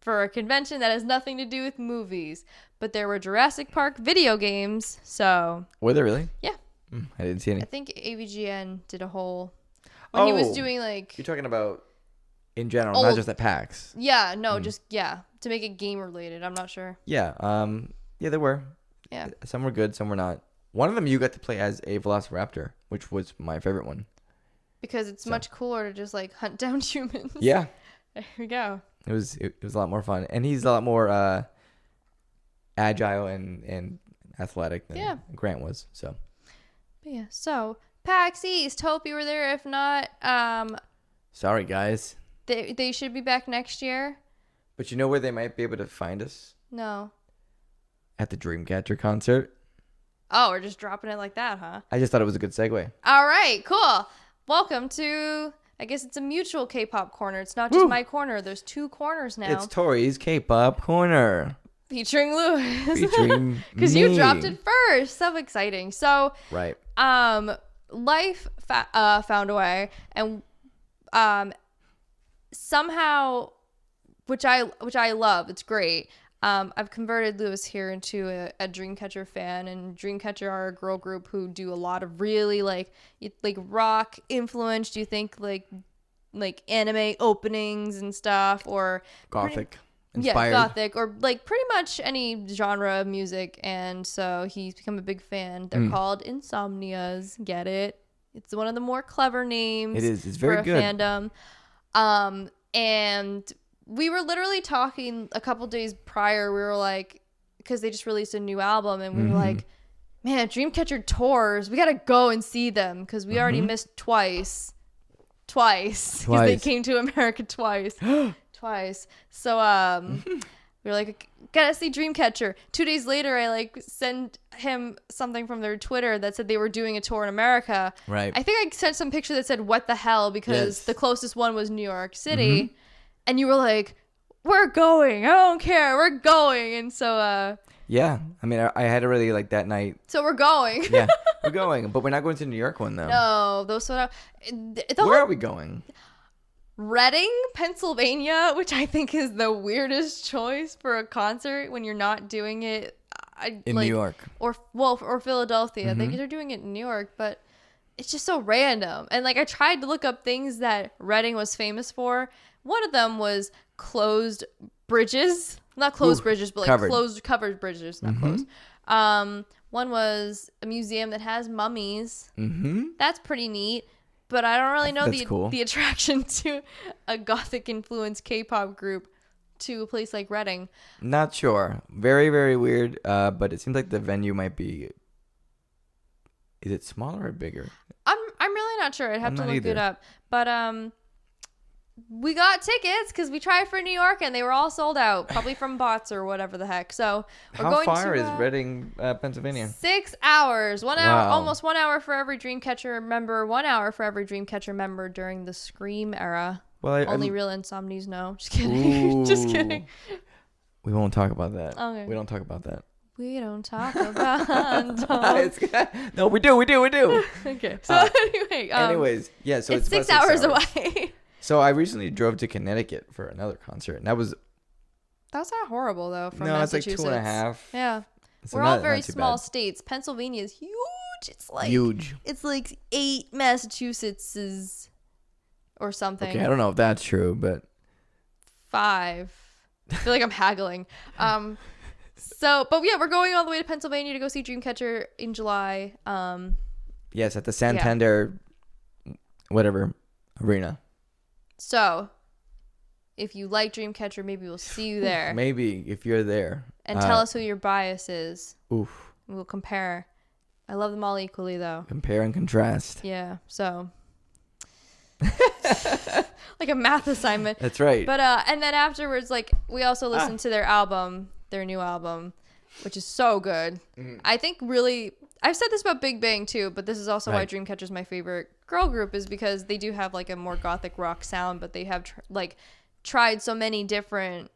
Speaker 1: for a convention that has nothing to do with movies. But there were Jurassic Park video games, so...
Speaker 2: Were there really?
Speaker 1: Yeah.
Speaker 2: I didn't see any.
Speaker 1: I think AVGN did a whole... When he was doing, like...
Speaker 2: You're talking about in general, not just at PAX.
Speaker 1: Yeah, no, just, yeah. To make it game-related, I'm not sure.
Speaker 2: Yeah, yeah, there were.
Speaker 1: Yeah.
Speaker 2: Some were good, some were not. One of them you got to play as a Velociraptor, which was my favorite one.
Speaker 1: Because it's much cooler to just, like, hunt down humans.
Speaker 2: Yeah.
Speaker 1: There we go.
Speaker 2: It was a lot more fun. And he's a lot more agile and athletic than Grant was. So.
Speaker 1: But yeah, so PAX East. Hope you were there. If not,
Speaker 2: Sorry, guys.
Speaker 1: they should be back next year.
Speaker 2: But you know where they might be able to find us?
Speaker 1: No.
Speaker 2: At the Dreamcatcher concert.
Speaker 1: Oh, we're just dropping it like that, huh?
Speaker 2: I just thought it was a good segue.
Speaker 1: All right, cool. Welcome to, I guess it's a mutual K-pop corner. It's not just my corner. There's two corners now.
Speaker 2: It's Tory's K-pop corner.
Speaker 1: Featuring Lewis.
Speaker 2: Featuring
Speaker 1: Because you dropped it first. So exciting. So,
Speaker 2: right.
Speaker 1: life found a way, and somehow, which I love. It's great. I've converted Lewis here into a Dreamcatcher fan, and Dreamcatcher are a girl group who do a lot of really like rock influenced. Do you think like anime openings and stuff, or
Speaker 2: Gothic
Speaker 1: inspired? Yeah, Gothic, or like pretty much any genre of music. And so he's become a big fan. They're called Insomnias. Get it? It's one of the more clever names.
Speaker 2: It is. It's very good.
Speaker 1: Fandom. And we were literally talking a couple days prior. We were like, because they just released a new album, and we were like, man, Dreamcatcher tours. We got to go and see them because we already missed twice. Because they came to America twice. So we were like, gotta see Dreamcatcher. 2 days later, I like sent him something from their Twitter that said they were doing a tour in America.
Speaker 2: Right.
Speaker 1: I think I sent some picture that said what the hell, because the closest one was New York City. And you were like, we're going. I don't care. We're going. And so
Speaker 2: yeah, I mean, I had already like that night.
Speaker 1: So we're going.
Speaker 2: Yeah, we're going, but we're not going to the New York one though.
Speaker 1: No,
Speaker 2: Where are we going?
Speaker 1: Reading, Pennsylvania, which I think is the weirdest choice for a concert when you're not doing it
Speaker 2: in New York
Speaker 1: or Philadelphia. They're doing it in New York, but it's just so random. And like I tried to look up things that Reading was famous for. One of them was closed bridges. Not closed bridges, but like covered bridges, not closed. One was a museum that has mummies. That's pretty neat. But I don't really know the attraction to a Gothic influenced K-pop group to a place like Reading.
Speaker 2: Not sure. Very, very weird. But it seems like the venue might be. Is it smaller or bigger?
Speaker 1: I'm really not sure. I'd have to look it up. But we got tickets because we tried for New York and they were all sold out, probably from bots or whatever the heck. So we're going to.
Speaker 2: How far is Reading, Pennsylvania?
Speaker 1: 6 hours. 1 hour, almost 1 hour for every Dreamcatcher member. 1 hour for every Dreamcatcher member during the Scream era. Well, only real insomnies know. Just kidding. Just kidding.
Speaker 2: We won't talk about that.
Speaker 1: Okay.
Speaker 2: We don't talk about that.
Speaker 1: We don't talk about
Speaker 2: No, we do.
Speaker 1: Okay. So
Speaker 2: anyways, yeah. So
Speaker 1: it's 6 hours away.
Speaker 2: So I recently drove to Connecticut for another concert, and that was
Speaker 1: not horrible though. From
Speaker 2: it's like
Speaker 1: Massachusetts.
Speaker 2: 2.5.
Speaker 1: Yeah,
Speaker 2: So
Speaker 1: we're all very small states. Pennsylvania is huge. It's like
Speaker 2: Huge.
Speaker 1: It's like 8 Massachusettses or something.
Speaker 2: Okay, I don't know if that's true, but
Speaker 1: 5. I feel like I'm haggling. But yeah, we're going all the way to Pennsylvania to go see Dreamcatcher in July.
Speaker 2: yes, at the Santander, whatever, arena.
Speaker 1: So, if you like Dreamcatcher, maybe we'll see you there.
Speaker 2: Maybe if you're there.
Speaker 1: And tell us who your bias is.
Speaker 2: Oof.
Speaker 1: We'll compare. I love them all equally, though.
Speaker 2: Compare and contrast.
Speaker 1: Yeah, so. Like a math assignment.
Speaker 2: That's right.
Speaker 1: But, and then afterwards, like, we also listened to their new album, which is so good. Mm-hmm. I think really, I've said this about Big Bang, too, but this is also why Dreamcatcher's my favorite girl group, is because they do have, like, a more gothic rock sound, but they have, tried so many different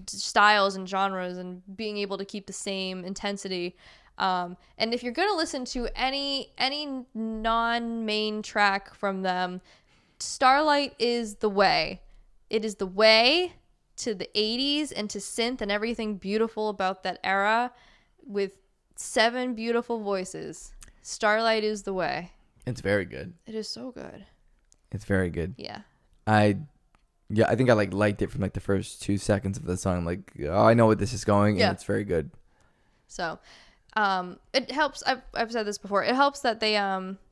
Speaker 1: styles and genres and being able to keep the same intensity. And if you're going to listen to any non-main track from them, Starlight is the way. It is the way to the 80s and to synth and everything beautiful about that era with 7 beautiful voices. Starlight is the way.
Speaker 2: It's very good.
Speaker 1: It is so good.
Speaker 2: It's very good.
Speaker 1: Yeah.
Speaker 2: I think I liked it from the first 2 seconds of the song. Like, oh, I know what this is going, and it's very good.
Speaker 1: So, it helps. I've said this before. It helps that they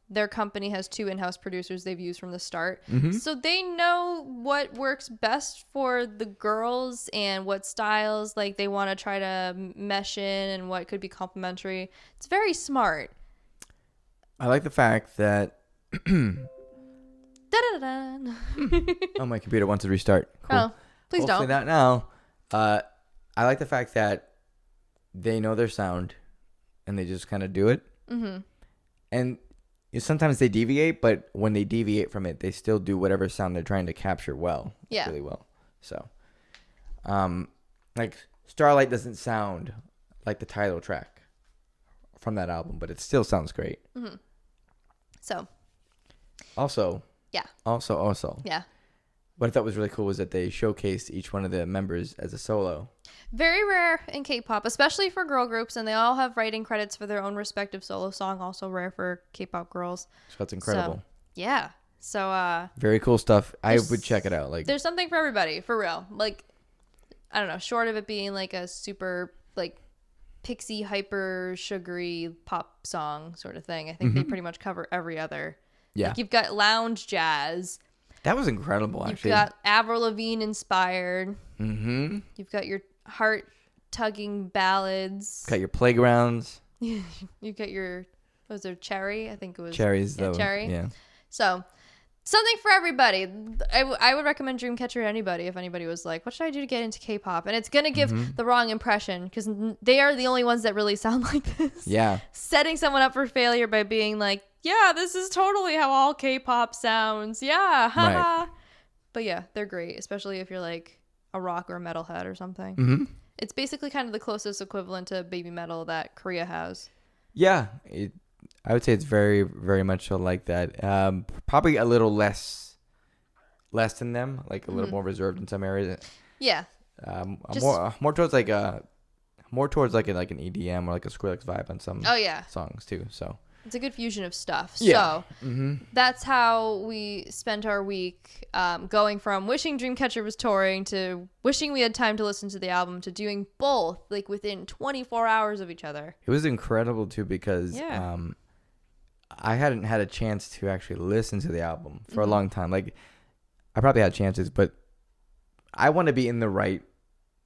Speaker 1: their company has 2 in-house producers they've used from the start, so they know what works best for the girls and what styles they want to try to mesh in and what could be complementary. It's very smart.
Speaker 2: I like the fact that.
Speaker 1: Oh,
Speaker 2: my computer wants to restart. Cool.
Speaker 1: Oh, please
Speaker 2: Hopefully
Speaker 1: don't.
Speaker 2: not now. I like the fact that they know their sound and they just kind of do it. Mm-hmm. And sometimes they deviate, but when they deviate from it, they still do whatever sound they're trying to capture really well. So, Starlight doesn't sound like the title track from that album, but it still sounds great.
Speaker 1: Mm-hmm. So.
Speaker 2: Also.
Speaker 1: Yeah.
Speaker 2: Also.
Speaker 1: Yeah.
Speaker 2: What I thought was really cool was that they showcased each one of the members as a solo.
Speaker 1: Very rare in K-pop, especially for girl groups, and they all have writing credits for their own respective solo song. Also rare for K-pop girls.
Speaker 2: So that's incredible.
Speaker 1: Yeah. So
Speaker 2: very cool stuff. I would check it out.
Speaker 1: There's something for everybody, for real. I don't know, short of it being a super pixie hyper sugary pop song sort of thing. I think they pretty much cover every other.
Speaker 2: Yeah.
Speaker 1: You've got lounge jazz.
Speaker 2: That was incredible, actually.
Speaker 1: You've got Avril Lavigne inspired.
Speaker 2: Mm-hmm.
Speaker 1: You've got your heart-tugging ballads.
Speaker 2: Got your playgrounds.
Speaker 1: You've got your, was there Cherry? I think it was.
Speaker 2: Cherries, though.
Speaker 1: Cherry.
Speaker 2: Yeah.
Speaker 1: So, something for everybody. I would recommend Dreamcatcher to anybody if anybody was like, what should I do to get into K-pop? And it's going to give the wrong impression because they are the only ones that really sound like this.
Speaker 2: Yeah. Setting
Speaker 1: someone up for failure by being like, yeah, this is totally how all K-pop sounds. Yeah, haha. Right. But yeah, they're great, especially if you're a rock or a metalhead or something. Mm-hmm. It's basically kind of the closest equivalent to baby metal that Korea has.
Speaker 2: Yeah, I would say it's very, very much so like that. Probably a little less than them, a little more reserved in some areas.
Speaker 1: Yeah.
Speaker 2: More towards an EDM or a Skrillex vibe on some songs too. So.
Speaker 1: It's a good fusion of stuff.
Speaker 2: Yeah.
Speaker 1: So that's how we spent our week, going from wishing Dreamcatcher was touring to wishing we had time to listen to the album to doing both within 24 hours of each other.
Speaker 2: It was incredible too because I hadn't had a chance to actually listen to the album for a long time. I probably had chances, but I want to be in the right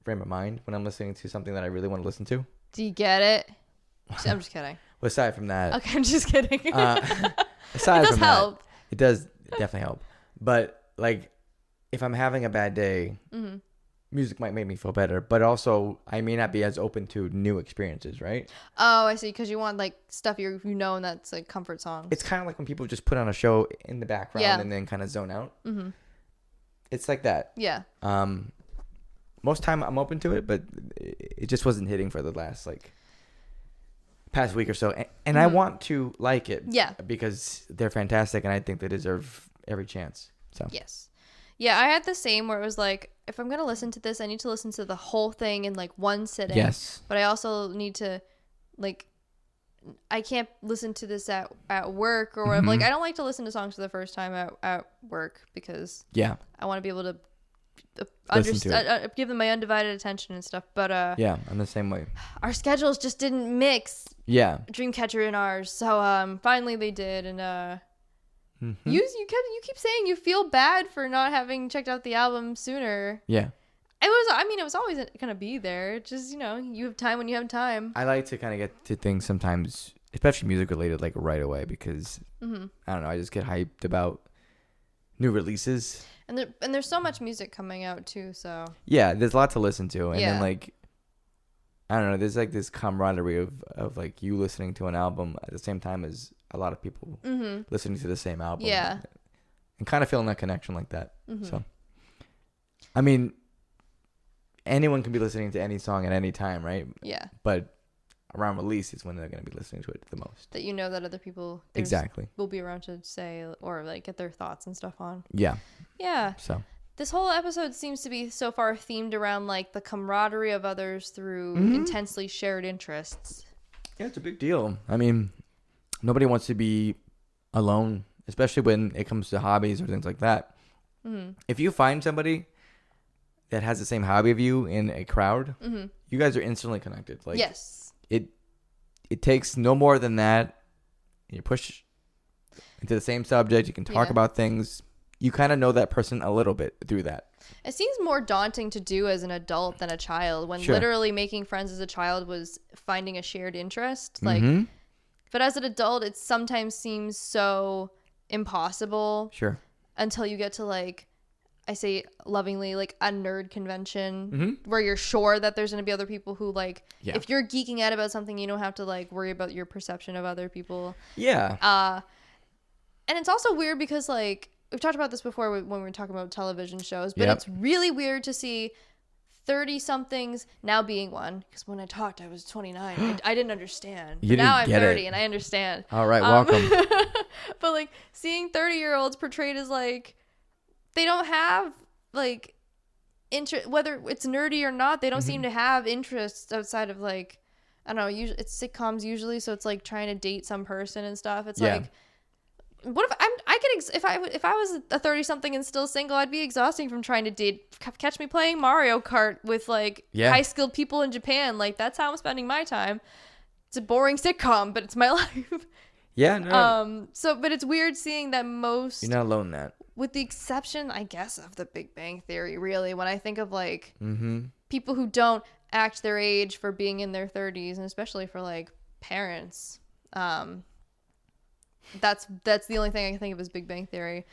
Speaker 2: frame of mind when I'm listening to something that I really want to listen to.
Speaker 1: Do you get it? I'm just kidding.
Speaker 2: Well, aside from that,
Speaker 1: okay, I'm just kidding.
Speaker 2: Aside
Speaker 1: it does
Speaker 2: from
Speaker 1: help.
Speaker 2: That, it does definitely help. But if I'm having a bad day, music might make me feel better. But also, I may not be as open to new experiences, right?
Speaker 1: Oh, I see. Because you want stuff you know, and that's comfort songs.
Speaker 2: It's kind of like when people just put on a show in the background and then kind of zone out. Mm-hmm. It's like that.
Speaker 1: Yeah.
Speaker 2: Most time I'm open to it, but it just wasn't hitting for the last past week or so, and I want to like it, because they're fantastic, and I think they deserve every chance. So
Speaker 1: yes, yeah, I had the same where it was if I'm gonna listen to this, I need to listen to the whole thing in one sitting.
Speaker 2: Yes,
Speaker 1: but I also need to I can't listen to this at work or whatever. Like, I don't like to listen to songs for the first time at work because I want to be able to give them my undivided attention and stuff. But
Speaker 2: yeah, I'm the same way.
Speaker 1: Our schedules just didn't mix.
Speaker 2: Yeah.
Speaker 1: Dreamcatcher and ours. So finally they did, and you keep saying you feel bad for not having checked out the album sooner.
Speaker 2: Yeah.
Speaker 1: It was always gonna be there. Just, you have time when you have time.
Speaker 2: I like to kind of get to things sometimes, especially music related, like right away, because I don't know, I just get hyped about new releases.
Speaker 1: And there's so much music coming out too, so
Speaker 2: yeah, there's a lot to listen to, and then like I don't know, there's like this camaraderie of like you listening to an album at the same time as a lot of people listening to the same album.
Speaker 1: Yeah,
Speaker 2: and kind of feeling that connection like that. So, I mean, anyone can be listening to any song at any time, right?
Speaker 1: Yeah.
Speaker 2: But around release is when they're going to be listening to it the most.
Speaker 1: That that other people will be around to say or like get their thoughts and stuff on.
Speaker 2: Yeah.
Speaker 1: Yeah.
Speaker 2: So
Speaker 1: this whole episode seems to be so far themed around like the camaraderie of others through intensely shared interests.
Speaker 2: Yeah, it's a big deal. I mean, nobody wants to be alone, especially when it comes to hobbies or things like that. If you find somebody that has the same hobby of you in a crowd, you guys are instantly connected. Like,
Speaker 1: yes.
Speaker 2: It takes no more than that. You push into the same subject. You can talk about things. You kind of know that person a little bit through that.
Speaker 1: It seems more daunting to do as an adult than a child, when literally making friends as a child was finding a shared interest. Like, but as an adult, it sometimes seems so impossible.
Speaker 2: Sure.
Speaker 1: Until you get to, like, I say lovingly, like a nerd convention where you're sure that there's going to be other people who, like, if you're geeking out about something, you don't have to, like, worry about your perception of other people.
Speaker 2: Yeah.
Speaker 1: And it's also weird because, like, we've talked about this before when we were talking about television shows, but it's really weird to see 30-somethings now being one. Because when I talked, I was 29. I didn't understand. But now I'm 30 and I understand.
Speaker 2: All right, welcome.
Speaker 1: But, like, seeing 30-year-olds portrayed as, like, they don't have, like, interest, whether it's nerdy or not, they don't seem to have interests outside of, like, I don't know, usually it's sitcoms usually, so it's, like, trying to date some person and stuff. It's like, what if if I was a 30-something and still single, I'd be exhausting from trying to date. Catch me playing Mario Kart with, like, high-skilled people in Japan. Like, that's how I'm spending my time. It's a boring sitcom, but it's my life.
Speaker 2: Yeah, no.
Speaker 1: But it's weird seeing that most...
Speaker 2: You're not alone in that.
Speaker 1: With the exception, I guess, of the Big Bang Theory, really, when I think of, like, people who don't act their age for being in their 30s, and especially for, like, parents. That's the only thing I can think of as Big Bang Theory.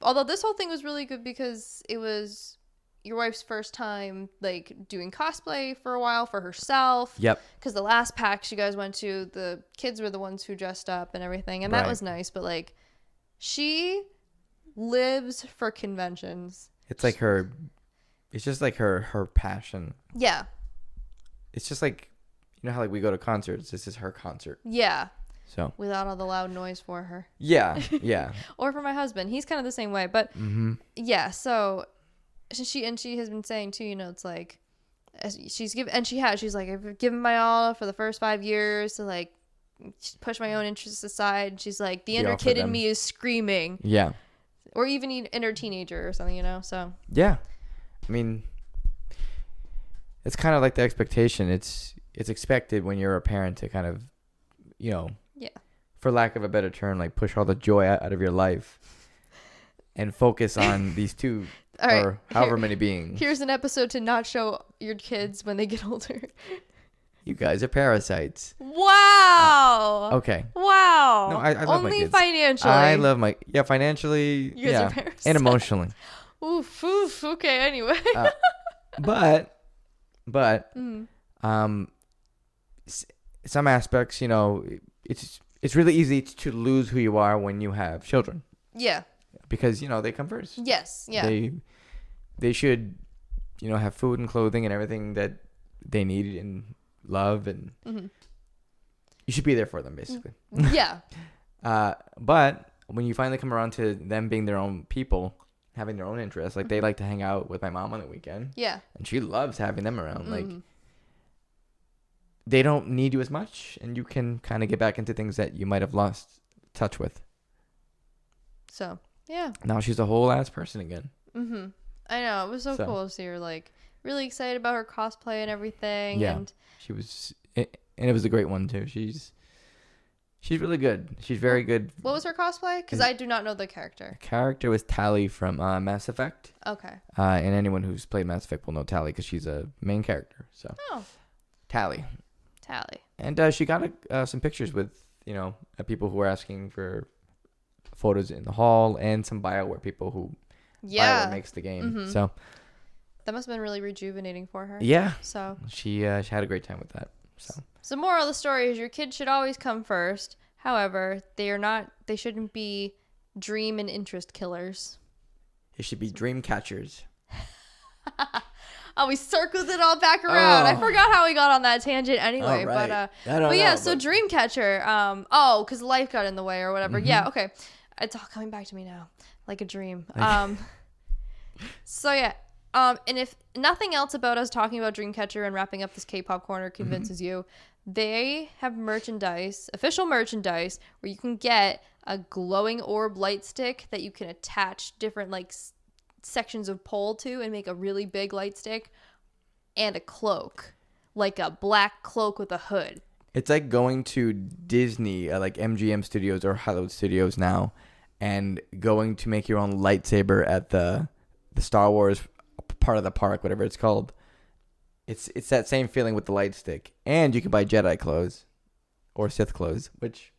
Speaker 1: Although this whole thing was really good because it was your wife's first time, like, doing cosplay for a while for herself.
Speaker 2: Yep.
Speaker 1: Because the last PAX you guys went to, the kids were the ones who dressed up and everything, and that was nice. But, like, she lives for conventions.
Speaker 2: It's like it's just like her passion.
Speaker 1: Yeah.
Speaker 2: It's just like, you know how, like, we go to concerts, this is her concert.
Speaker 1: Yeah.
Speaker 2: So
Speaker 1: without all the loud noise for her.
Speaker 2: Yeah.
Speaker 1: Or for my husband, he's kind of the same way. But yeah, so she has been saying too, it's like, she's like, I've given my all for the first 5 years to, like, push my own interests aside. She's like, the inner kid in me is screaming.
Speaker 2: Yeah.
Speaker 1: Or even inner teenager or something, so.
Speaker 2: Yeah. I mean, it's kind of like the expectation. It's expected when you're a parent to kind of, for lack of a better term, like, push all the joy out of your life and focus on these two or however many beings.
Speaker 1: Here's an episode to not show your kids when they get older.
Speaker 2: You guys are parasites.
Speaker 1: Wow.
Speaker 2: Okay.
Speaker 1: Wow.
Speaker 2: No, I love my kids.
Speaker 1: Only financially.
Speaker 2: I love financially.
Speaker 1: You guys are parasites.
Speaker 2: And emotionally.
Speaker 1: Oof. Okay. Anyway.
Speaker 2: But some aspects, it's really easy to lose who you are when you have children.
Speaker 1: Yeah.
Speaker 2: Because they come first.
Speaker 1: Yes. Yeah.
Speaker 2: They should, have food and clothing and everything that they need and love, and you should be there for them, basically.
Speaker 1: Yeah.
Speaker 2: But when you finally come around to them being their own people, having their own interests, like, they like to hang out with my mom on the weekend.
Speaker 1: Yeah.
Speaker 2: And she loves having them around. Like, they don't need you as much, and you can kind of get back into things that you might have lost touch with.
Speaker 1: So, yeah.
Speaker 2: Now she's a whole ass person again.
Speaker 1: Mm-hmm. I know. It was so cool to see her, like, really excited about her cosplay and everything.
Speaker 2: Yeah.
Speaker 1: And
Speaker 2: She was, and it was a great one, too. She's really good. She's very good.
Speaker 1: What was her cosplay? Because I do not know the character.
Speaker 2: The character was Tally from Mass Effect.
Speaker 1: Okay.
Speaker 2: And anyone who's played Mass Effect will know Tally because she's a main character. So.
Speaker 1: Oh.
Speaker 2: Tally. And she got some pictures with, people who were asking for photos in the hall and some BioWare people who BioWare makes the game.
Speaker 1: Mm-hmm.
Speaker 2: So
Speaker 1: that must have been really rejuvenating for her.
Speaker 2: Yeah.
Speaker 1: So
Speaker 2: she had a great time with that. So
Speaker 1: moral of the story is your kids should always come first. However, they shouldn't be dream and interest killers.
Speaker 2: It should be Dreamcatchers.
Speaker 1: Oh, we circled it all back around. I forgot how we got on that tangent anyway.
Speaker 2: Right.
Speaker 1: So Dreamcatcher. Because life got in the way or whatever.
Speaker 2: Mm-hmm.
Speaker 1: Yeah, okay. It's all coming back to me now, like a dream. So yeah. And if nothing else about us talking about Dreamcatcher and wrapping up this K-pop corner convinces you, they have merchandise, official merchandise, where you can get a glowing orb light stick that you can attach different sections of pole to and make a really big light stick, and a cloak, like a black cloak with a hood.
Speaker 2: It's like going to Disney, like MGM Studios or Hollywood Studios now, and going to make your own lightsaber at the Star Wars part of the park, whatever it's called. It's that same feeling with the light stick, and you can buy Jedi clothes or Sith clothes, which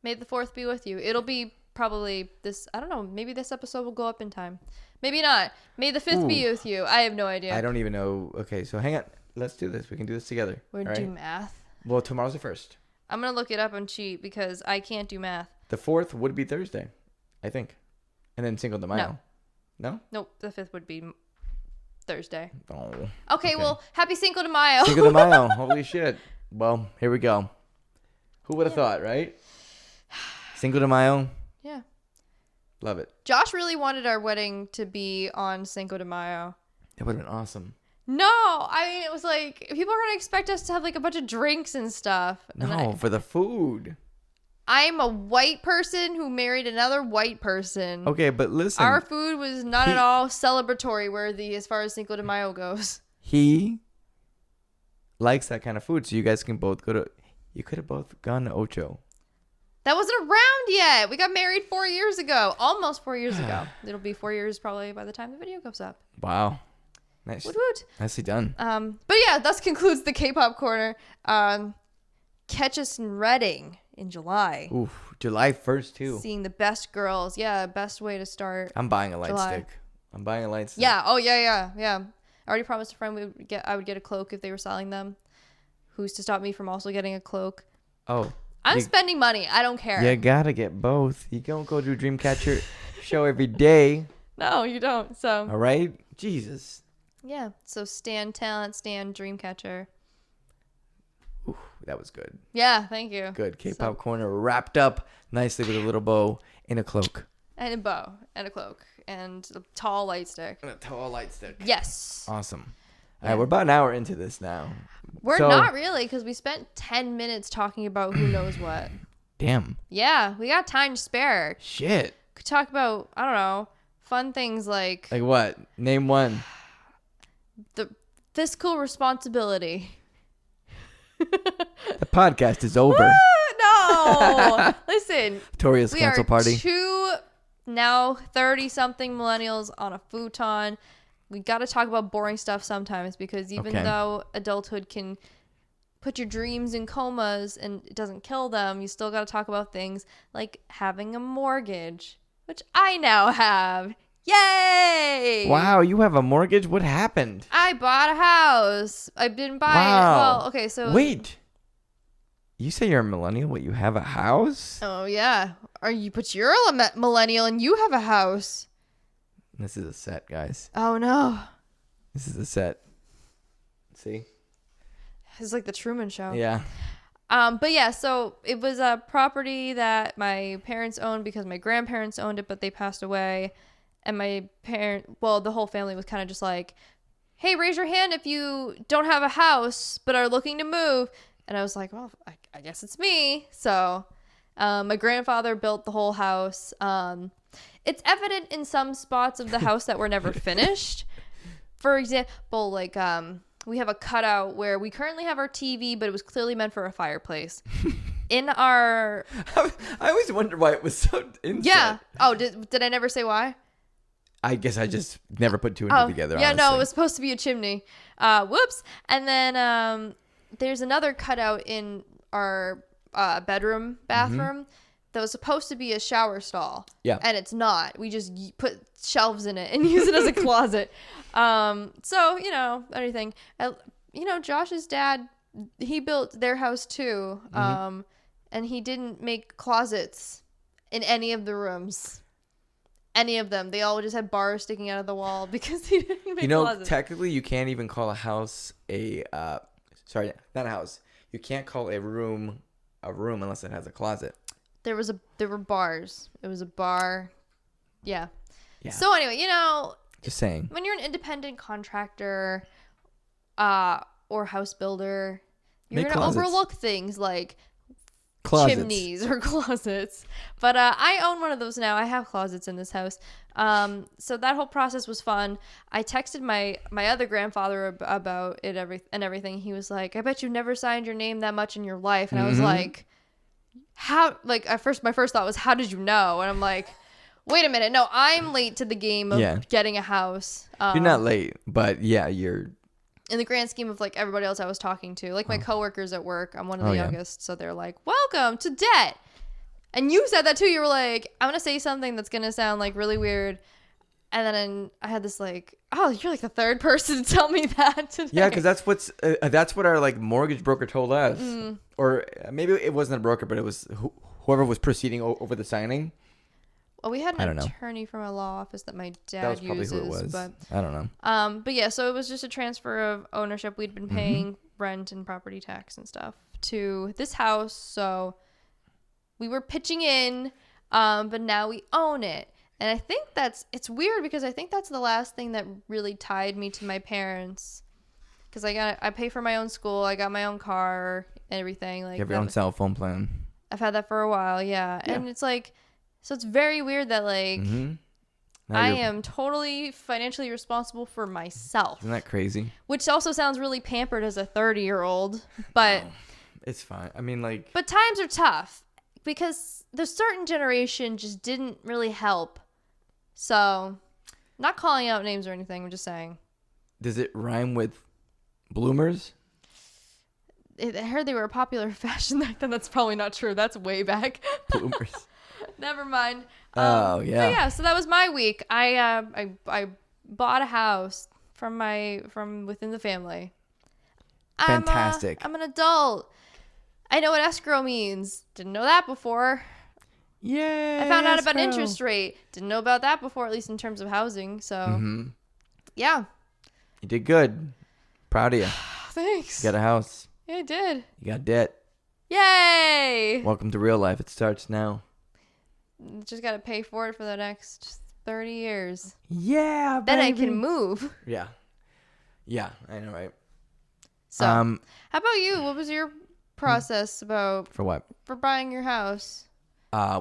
Speaker 1: May the 4th be with you. It'll be probably this. I don't know. Maybe this episode will go up in time. Maybe not. May the 5th be with you. I have no idea.
Speaker 2: I don't even know. Okay, so hang on. Let's do this. We can do this together.
Speaker 1: We're gonna do math.
Speaker 2: Well, tomorrow's the 1st.
Speaker 1: I'm gonna look it up on cheat because I can't do math.
Speaker 2: The 4th would be Thursday, I think, and then Cinco de Mayo. No?
Speaker 1: Nope. The 5th would be Thursday.
Speaker 2: Oh.
Speaker 1: Okay. Well, happy Cinco de Mayo.
Speaker 2: Cinco de Mayo. Holy shit. Well, here we go. Who would have thought, right? Cinco de Mayo.
Speaker 1: Yeah.
Speaker 2: Love it.
Speaker 1: Josh really wanted our wedding to be on Cinco de Mayo.
Speaker 2: It would have been awesome.
Speaker 1: No, I mean, it was like, people are going to expect us to have like a bunch of drinks and stuff.
Speaker 2: No, for the food.
Speaker 1: I'm a white person who married another white person.
Speaker 2: Okay, but listen.
Speaker 1: Our food was not at all celebratory worthy as far as Cinco de Mayo goes.
Speaker 2: He likes that kind of food, so you guys can both go to... You could have both gone to Ocho.
Speaker 1: That wasn't around yet. We got married 4 years ago. Almost 4 years ago. It'll be 4 years probably by the time the video goes up.
Speaker 2: Wow. Nice.
Speaker 1: Woot woot.
Speaker 2: Nicely done.
Speaker 1: But yeah, thus concludes the K-pop corner. Catch us in Reading in July.
Speaker 2: Ooh, July 1st too.
Speaker 1: Seeing the best girls. Yeah, best way to start.
Speaker 2: I'm buying a light
Speaker 1: July.
Speaker 2: stick. I'm buying a light stick.
Speaker 1: Yeah. Oh yeah. I already promised a friend I would get a cloak if they were selling them. Who's to stop me from also getting a cloak?
Speaker 2: Oh.
Speaker 1: I'm spending money. I don't care.
Speaker 2: You gotta get both. You don't go to a Dreamcatcher show every day.
Speaker 1: No, you don't. So.
Speaker 2: All right. Jesus.
Speaker 1: Yeah. So Stan Talent, Stan Dreamcatcher.
Speaker 2: Ooh, that was good.
Speaker 1: Yeah. Thank you.
Speaker 2: Good. K-pop corner wrapped up nicely with a little bow and a cloak.
Speaker 1: And a bow and a cloak and a tall light stick.
Speaker 2: And a tall light stick.
Speaker 1: Yes.
Speaker 2: Awesome. All right, we're about an hour into this now.
Speaker 1: We're not really, because we spent 10 minutes talking about who knows what.
Speaker 2: Damn.
Speaker 1: Yeah, we got time to spare.
Speaker 2: Shit.
Speaker 1: Could talk about, I don't know, fun things like...
Speaker 2: Like what? Name one.
Speaker 1: The fiscal responsibility.
Speaker 2: The podcast is over.
Speaker 1: No! Listen.
Speaker 2: Tori's cancel party.
Speaker 1: We are 2 now 30-something millennials on a futon. We got to talk about boring stuff sometimes, because even though adulthood can put your dreams in comas and it doesn't kill them, you still got to talk about things like having a mortgage, which I now have. Yay!
Speaker 2: Wow, you have a mortgage? What happened?
Speaker 1: I bought a house. I've been buying
Speaker 2: Wow.
Speaker 1: Well, okay, so...
Speaker 2: Wait. You say you're a millennial, but you have a house?
Speaker 1: Oh, yeah. But you're a millennial and you have a house.
Speaker 2: This is a set, guys.
Speaker 1: Oh, no.
Speaker 2: This is a set. See?
Speaker 1: It's like the Truman Show.
Speaker 2: Yeah.
Speaker 1: But yeah, so it was a property that my parents owned because my grandparents owned it, but they passed away. And my the whole family was kind of just like, hey, raise your hand if you don't have a house but are looking to move. And I was like, well, I guess it's me. So my grandfather built the whole house. It's evident in some spots of the house that were never finished. For example, like we have a cutout where we currently have our TV, but it was clearly meant for a fireplace. In our...
Speaker 2: I always wonder why it was so inside.
Speaker 1: Yeah. Oh, did I never say why?
Speaker 2: I guess I just never put two and two together,
Speaker 1: yeah,
Speaker 2: honestly.
Speaker 1: no, it was supposed to be a chimney. Whoops. And then there's another cutout in our bathroom that was supposed to be a shower stall.
Speaker 2: Yeah.
Speaker 1: And it's not. We just put shelves in it and use it as a closet. So, everything. Josh's dad, he built their house too. And he didn't make closets in any of the rooms. Any of them. They all just had bars sticking out of the wall because he didn't make closets.
Speaker 2: Technically you can't even call a house sorry, not a house. You can't call a room unless it has a closet.
Speaker 1: There were bars. It was a bar. Yeah. So anyway,
Speaker 2: just saying.
Speaker 1: When you're an independent contractor or house builder, you're going to overlook things like
Speaker 2: closets.
Speaker 1: Chimneys or closets. But I own one of those now. I have closets in this house. So that whole process was fun. I texted my other grandfather about it and everything. He was like, I bet you've never signed your name that much in your life. And I was like, how? Like, my first thought was, how did you know? And I'm like, wait a minute. No, I'm late to the game of getting a house.
Speaker 2: You're not late, but yeah, you're...
Speaker 1: In the grand scheme of like everybody else I was talking to, like my coworkers at work, I'm one of the youngest, so they're like, welcome to debt. And you said that too. You were like, I'm going to say something that's going to sound like really weird. And then I had this like, oh, you're like the third person to tell me that today.
Speaker 2: Yeah, because that's what our like mortgage broker told us. Or maybe it wasn't a broker, but it was whoever was proceeding over the signing.
Speaker 1: Well, we had an attorney from a law office that my dad uses. That was probably who it was. But
Speaker 2: I don't know.
Speaker 1: But yeah, so it was just a transfer of ownership. We'd been paying rent and property tax and stuff to this house. So we were pitching in, but now we own it. And I think it's weird because I think that's the last thing that really tied me to my parents. Because I pay for my own school. I got my own car and everything. Like,
Speaker 2: you have your own cell phone plan.
Speaker 1: I've had that for a while, yeah. And it's like... So it's very weird that, like, I am totally financially responsible for myself.
Speaker 2: Isn't that crazy?
Speaker 1: Which also sounds really pampered as a 30-year-old, but...
Speaker 2: It's fine. I mean, like...
Speaker 1: But times are tough because the certain generation just didn't really help. So, not calling out names or anything, I'm just saying.
Speaker 2: Does it rhyme with bloomers?
Speaker 1: I heard they were a popular fashion back then. That's probably not true. That's way back.
Speaker 2: Bloomers.
Speaker 1: Never mind.
Speaker 2: Oh yeah.
Speaker 1: But yeah, so that was my week. I bought a house from within the family.
Speaker 2: Fantastic.
Speaker 1: I'm an adult. I know what escrow means. Didn't know that before.
Speaker 2: Yeah.
Speaker 1: I found out about interest rate. Didn't know about that before, at least in terms of housing. So yeah.
Speaker 2: You did good. Proud of you.
Speaker 1: Thanks.
Speaker 2: You got a house.
Speaker 1: Yeah, I did.
Speaker 2: You got debt.
Speaker 1: Yay!
Speaker 2: Welcome to real life. It starts now.
Speaker 1: Just got to pay for it for the next 30 years.
Speaker 2: Yeah,
Speaker 1: then I can move.
Speaker 2: Yeah. Yeah, I know, right?
Speaker 1: So, how about you? What was your process about...
Speaker 2: For what?
Speaker 1: For buying your house.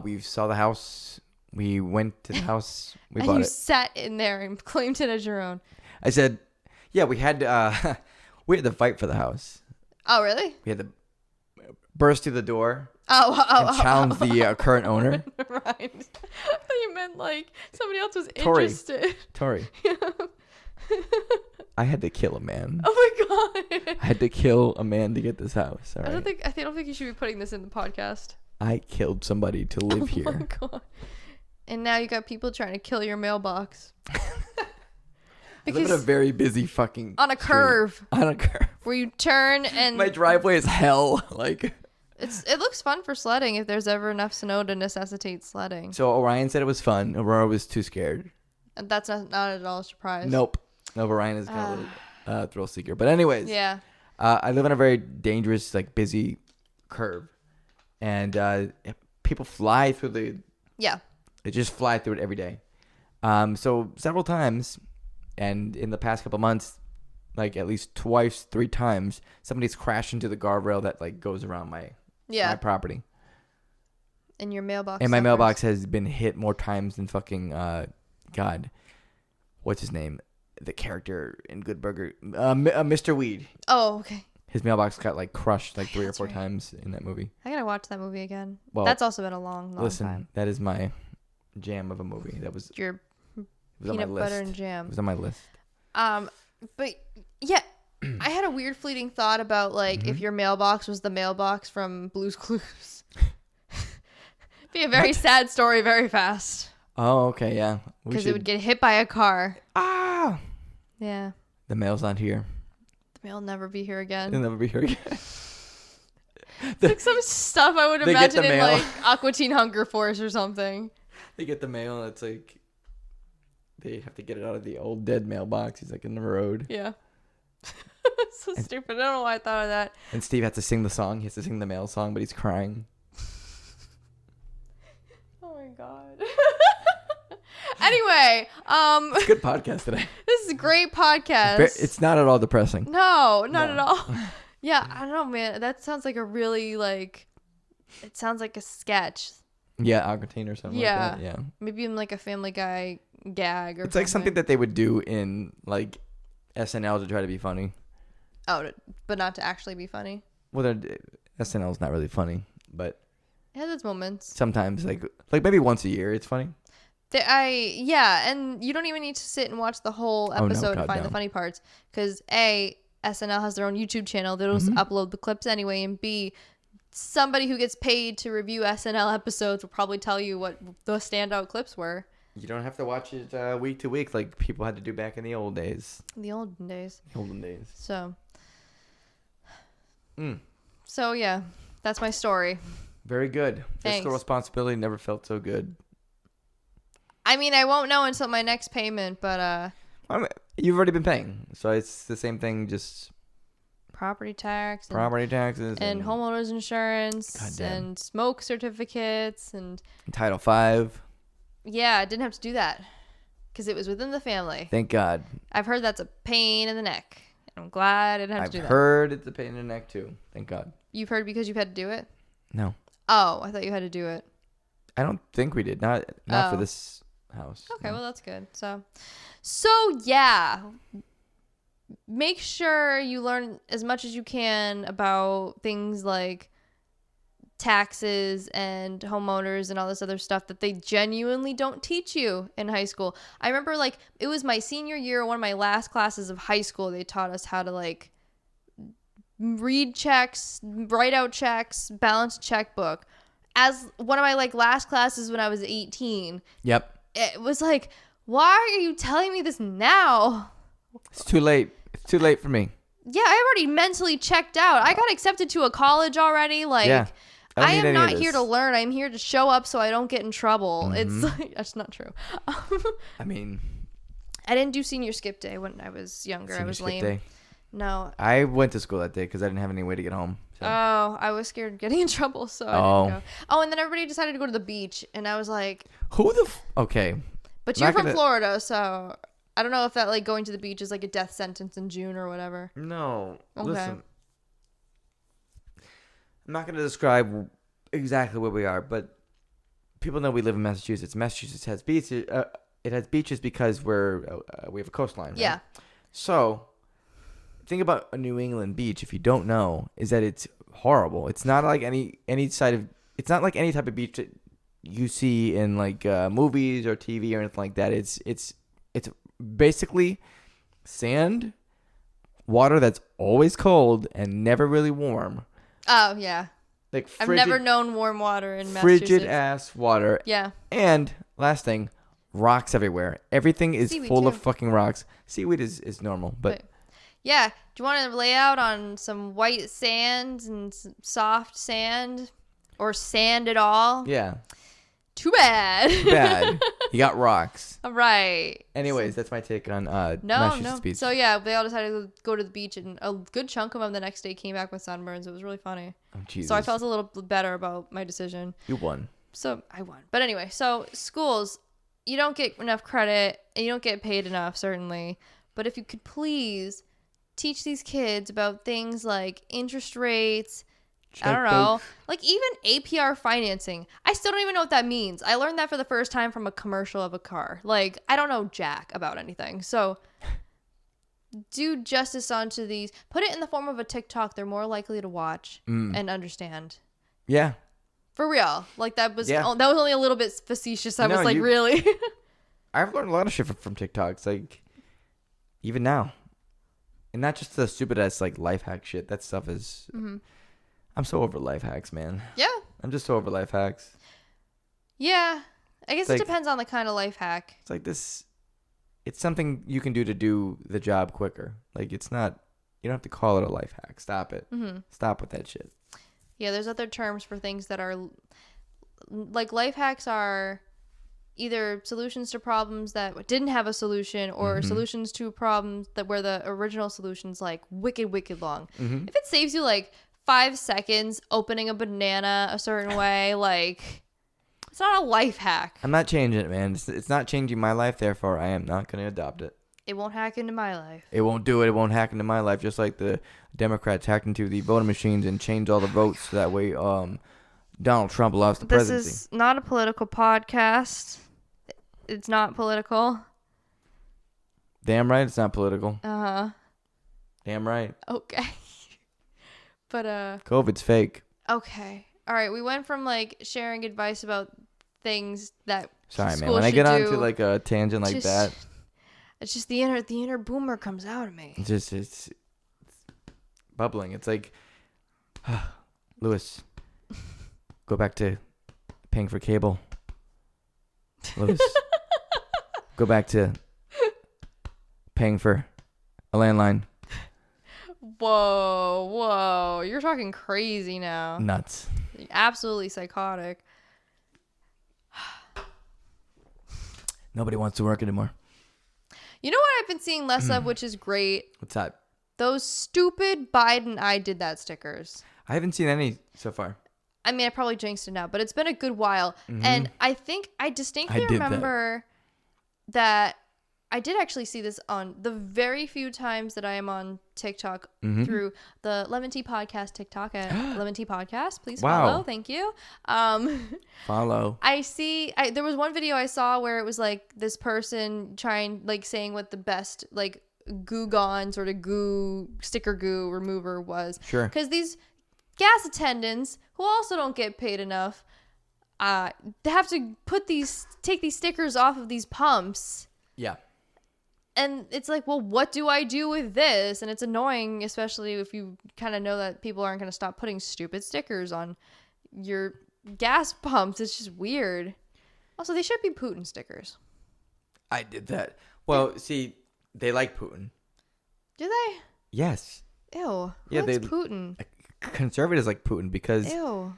Speaker 2: We saw the house. We went to the house. We bought it.
Speaker 1: And you sat in there and claimed it as your own.
Speaker 2: I said, yeah, we had to fight for the house.
Speaker 1: Oh, really?
Speaker 2: We had to burst through the door.
Speaker 1: And
Speaker 2: challenge the current owner.
Speaker 1: Right. I thought you meant like somebody else was interested.
Speaker 2: Tory. I had to kill a man.
Speaker 1: Oh my god.
Speaker 2: I had to kill a man to get this house. All right?
Speaker 1: I don't think you should be putting this in the podcast.
Speaker 2: I killed somebody to live here.
Speaker 1: Oh my god. And now you got people trying to kill your mailbox.
Speaker 2: I live in a very busy fucking
Speaker 1: on a curve.
Speaker 2: Street. On a curve.
Speaker 1: Where you turn and
Speaker 2: my driveway is hell. Like
Speaker 1: it looks fun for sledding if there's ever enough snow to necessitate sledding.
Speaker 2: So Orion said it was fun. Aurora was too scared.
Speaker 1: And that's not at all a surprise.
Speaker 2: Nope. No, Orion is kind of a thrill seeker. But anyways.
Speaker 1: Yeah.
Speaker 2: I live in a very dangerous, like busy curve. And people fly through the...
Speaker 1: Yeah.
Speaker 2: They just fly through it every day. So several times, and in the past couple months, like at least twice, 3 times, somebody's crashed into the guardrail that like goes around my property.
Speaker 1: And your mailbox.
Speaker 2: And my mailbox has been hit more times than fucking God. What's his name? The character in Good Burger, Mr. Weed.
Speaker 1: Oh, okay.
Speaker 2: His mailbox got like crushed like 3 or 4
Speaker 1: right.
Speaker 2: times in that movie.
Speaker 1: I gotta watch that movie again.
Speaker 2: Well,
Speaker 1: that's also been a long time.
Speaker 2: That is my jam of a movie. That was
Speaker 1: Your
Speaker 2: was
Speaker 1: peanut butter and jam.
Speaker 2: It was on my list.
Speaker 1: But yeah, I had a weird fleeting thought about like if your mailbox was the mailbox from Blue's Clues. Be a very sad story very fast.
Speaker 2: Oh, okay, yeah.
Speaker 1: Because it would get hit by a car.
Speaker 2: Ah.
Speaker 1: Yeah.
Speaker 2: The mail's not here.
Speaker 1: The mail will never be here again.
Speaker 2: It'll never be here again.
Speaker 1: It's like some stuff I would imagine in like Aqua Teen Hunger Force or something.
Speaker 2: They get the mail and it's like they have to get it out of the old dead mailbox. He's like in the road.
Speaker 1: Yeah. So stupid. I don't know why I thought of that.
Speaker 2: And Steve has to sing the song. He has to sing the mail song, but he's crying.
Speaker 1: Oh my god. Anyway,
Speaker 2: it's a good podcast today.
Speaker 1: This is a great podcast.
Speaker 2: It's not at all depressing.
Speaker 1: No, not at all. Yeah, I don't know, man. That sounds like a really like. It sounds like a sketch.
Speaker 2: Yeah, Aqua Teen or something.
Speaker 1: Yeah,
Speaker 2: like that. Yeah.
Speaker 1: Maybe in like a Family Guy gag or.
Speaker 2: It's like something that they would do in like SNL to try to be funny.
Speaker 1: Oh, but not to actually be funny.
Speaker 2: Well, SNL is not really funny, but
Speaker 1: it has its moments.
Speaker 2: Sometimes, like maybe once a year, it's funny.
Speaker 1: And you don't even need to sit and watch the whole episode to find the funny parts, because A, SNL has their own YouTube channel. They'll just upload the clips anyway, and B, somebody who gets paid to review SNL episodes will probably tell you what the standout clips were.
Speaker 2: You don't have to watch it week to week like people had to do back in the old days.
Speaker 1: The olden days. So yeah, that's my story.
Speaker 2: Very good.
Speaker 1: Thanks.
Speaker 2: Fiscal responsibility never felt so good.
Speaker 1: I mean, I won't know until my next payment, but
Speaker 2: you've already been paying, so it's the same thing. Just
Speaker 1: property taxes,
Speaker 2: and
Speaker 1: homeowners insurance, and smoke certificates, and
Speaker 2: Title V.
Speaker 1: Yeah, I didn't have to do that because it was within the family.
Speaker 2: Thank God.
Speaker 1: I've heard that's a pain in the neck. I'm glad I didn't have to do that.
Speaker 2: I've heard it's a pain in the neck too. Thank God.
Speaker 1: You've heard because you've had to do it?
Speaker 2: No.
Speaker 1: Oh, I thought you had to do it.
Speaker 2: I don't think we did. Not for this house.
Speaker 1: Okay, well that's good. So yeah. Make sure you learn as much as you can about things like taxes and homeowners and all this other stuff that they genuinely don't teach you in high school. I remember like it was my senior year, one of my last classes of high school, they taught us how to like read checks, write out checks, balance a checkbook. As one of my like last classes when I was 18.
Speaker 2: Yep.
Speaker 1: It was like, why are you telling me this now?
Speaker 2: It's too late. It's too late for me.
Speaker 1: Yeah, I already mentally checked out. I got accepted to a college already. Like, yeah. I am not here to learn. I'm here to show up so I don't get in trouble. It's like, that's not true.
Speaker 2: I mean,
Speaker 1: I didn't do senior skip day when I was younger. I was lame. Day. No.
Speaker 2: I went to school that day because I didn't have any way to get home. So.
Speaker 1: Oh, I was scared of getting in trouble, so I didn't go. Oh, and then everybody decided to go to the beach, and I was like,
Speaker 2: who the okay.
Speaker 1: But you're from Florida, so I don't know if that like going to the beach is like a death sentence in June or whatever.
Speaker 2: No. Okay. Listen. I'm not going to describe exactly where we are, but people know we live in Massachusetts. Massachusetts has beaches. It has beaches because we have a coastline. Right?
Speaker 1: Yeah.
Speaker 2: So, think about a New England beach. If you don't know, is that it's horrible. It's not like any side of. It's not like any type of beach that you see in like movies or TV or anything like that. It's basically sand, water that's always cold and never really warm.
Speaker 1: Oh, yeah.
Speaker 2: Like
Speaker 1: I've never known warm water in Massachusetts.
Speaker 2: Frigid ass water.
Speaker 1: Yeah.
Speaker 2: And last thing, rocks everywhere. Everything is seaweed full of fucking rocks. Seaweed is normal, but
Speaker 1: yeah. Do you want to lay out on some white sand and soft sand or sand at all?
Speaker 2: Yeah.
Speaker 1: Too bad.
Speaker 2: Too bad. You got rocks.
Speaker 1: All right.
Speaker 2: Anyways, that's my take on Massachusetts beach.
Speaker 1: So yeah, they all decided to go to the beach, and a good chunk of them the next day came back with sunburns. It was really funny.
Speaker 2: Oh, Jesus.
Speaker 1: So I felt a little better about my decision.
Speaker 2: You won.
Speaker 1: So I won. But anyway, so schools, you don't get enough credit, and you don't get paid enough, certainly. But if you could please teach these kids about things like interest rates. I don't know. Like even APR financing. I still don't even know what that means. I learned that for the first time from a commercial of a car. Like, I don't know jack about anything. So do justice onto these. Put it in the form of a TikTok they're more likely to watch and understand.
Speaker 2: Yeah.
Speaker 1: For real. Like that was only a little bit facetious. I was like, really?
Speaker 2: I've learned a lot of shit from TikToks. Like even now. And not just the stupid ass like life hack shit. That stuff is I'm so over life hacks, man.
Speaker 1: Yeah.
Speaker 2: I'm just so over life hacks.
Speaker 1: Yeah. I guess
Speaker 2: it
Speaker 1: depends on the kind of life hack.
Speaker 2: It's like this. It's something you can do to do the job quicker. Like it's not. You don't have to call it a life hack. Stop it. Stop with that shit.
Speaker 1: Yeah, there's other terms for things that are like life hacks are either solutions to problems that didn't have a solution or solutions to problems that where the original solution's like wicked long. If it saves you like 5 seconds opening a banana a certain way, like it's not a life hack.
Speaker 2: I'm not changing it, man. It's not changing my life, therefore I am not going to adopt it.
Speaker 1: It won't hack into my life.
Speaker 2: It won't do it. It won't hack into my life, just like the Democrats hacked into the voting machines and changed all the votes so that way Donald Trump lost the presidency.
Speaker 1: This is not a political podcast. It's not political.
Speaker 2: Damn right it's not political.
Speaker 1: Uh-huh.
Speaker 2: Damn right.
Speaker 1: Okay. But
Speaker 2: COVID's fake.
Speaker 1: Okay. All right, we went from like sharing advice about things that
Speaker 2: Sorry, man. When I get onto like a tangent like that,
Speaker 1: it's just the inner boomer comes out of me.
Speaker 2: It's bubbling. It's like Lewis, go back to paying for cable. Lewis, go back to paying for a landline.
Speaker 1: Whoa. You're talking crazy now.
Speaker 2: Nuts.
Speaker 1: Absolutely psychotic.
Speaker 2: Nobody wants to work anymore.
Speaker 1: You know what I've been seeing less of, which is great?
Speaker 2: What's that? Those
Speaker 1: stupid Biden I did that stickers.
Speaker 2: I haven't seen any so far.
Speaker 1: I mean, I probably jinxed it now, but it's been a good while. And I think I distinctly remember that I did actually see this on the very few times that I am on TikTok through the LEM'n'TEA podcast TikTok at LEM'n'TEA podcast. Please follow. Thank you.
Speaker 2: Follow.
Speaker 1: There was one video I saw where it was like this person saying what the best like goo gone sort of sticker goo remover was.
Speaker 2: Sure.
Speaker 1: Because these gas attendants who also don't get paid enough, they have to take these stickers off of these pumps.
Speaker 2: Yeah.
Speaker 1: And it's like, well, what do I do with this? And it's annoying, especially if you kind of know that people aren't going to stop putting stupid stickers on your gas pumps. It's just weird. Also, they should be Putin stickers.
Speaker 2: I did that. Well, see, they like Putin.
Speaker 1: Do they?
Speaker 2: Yes.
Speaker 1: Ew. Who likes Putin?
Speaker 2: Conservatives like Putin because
Speaker 1: Ew.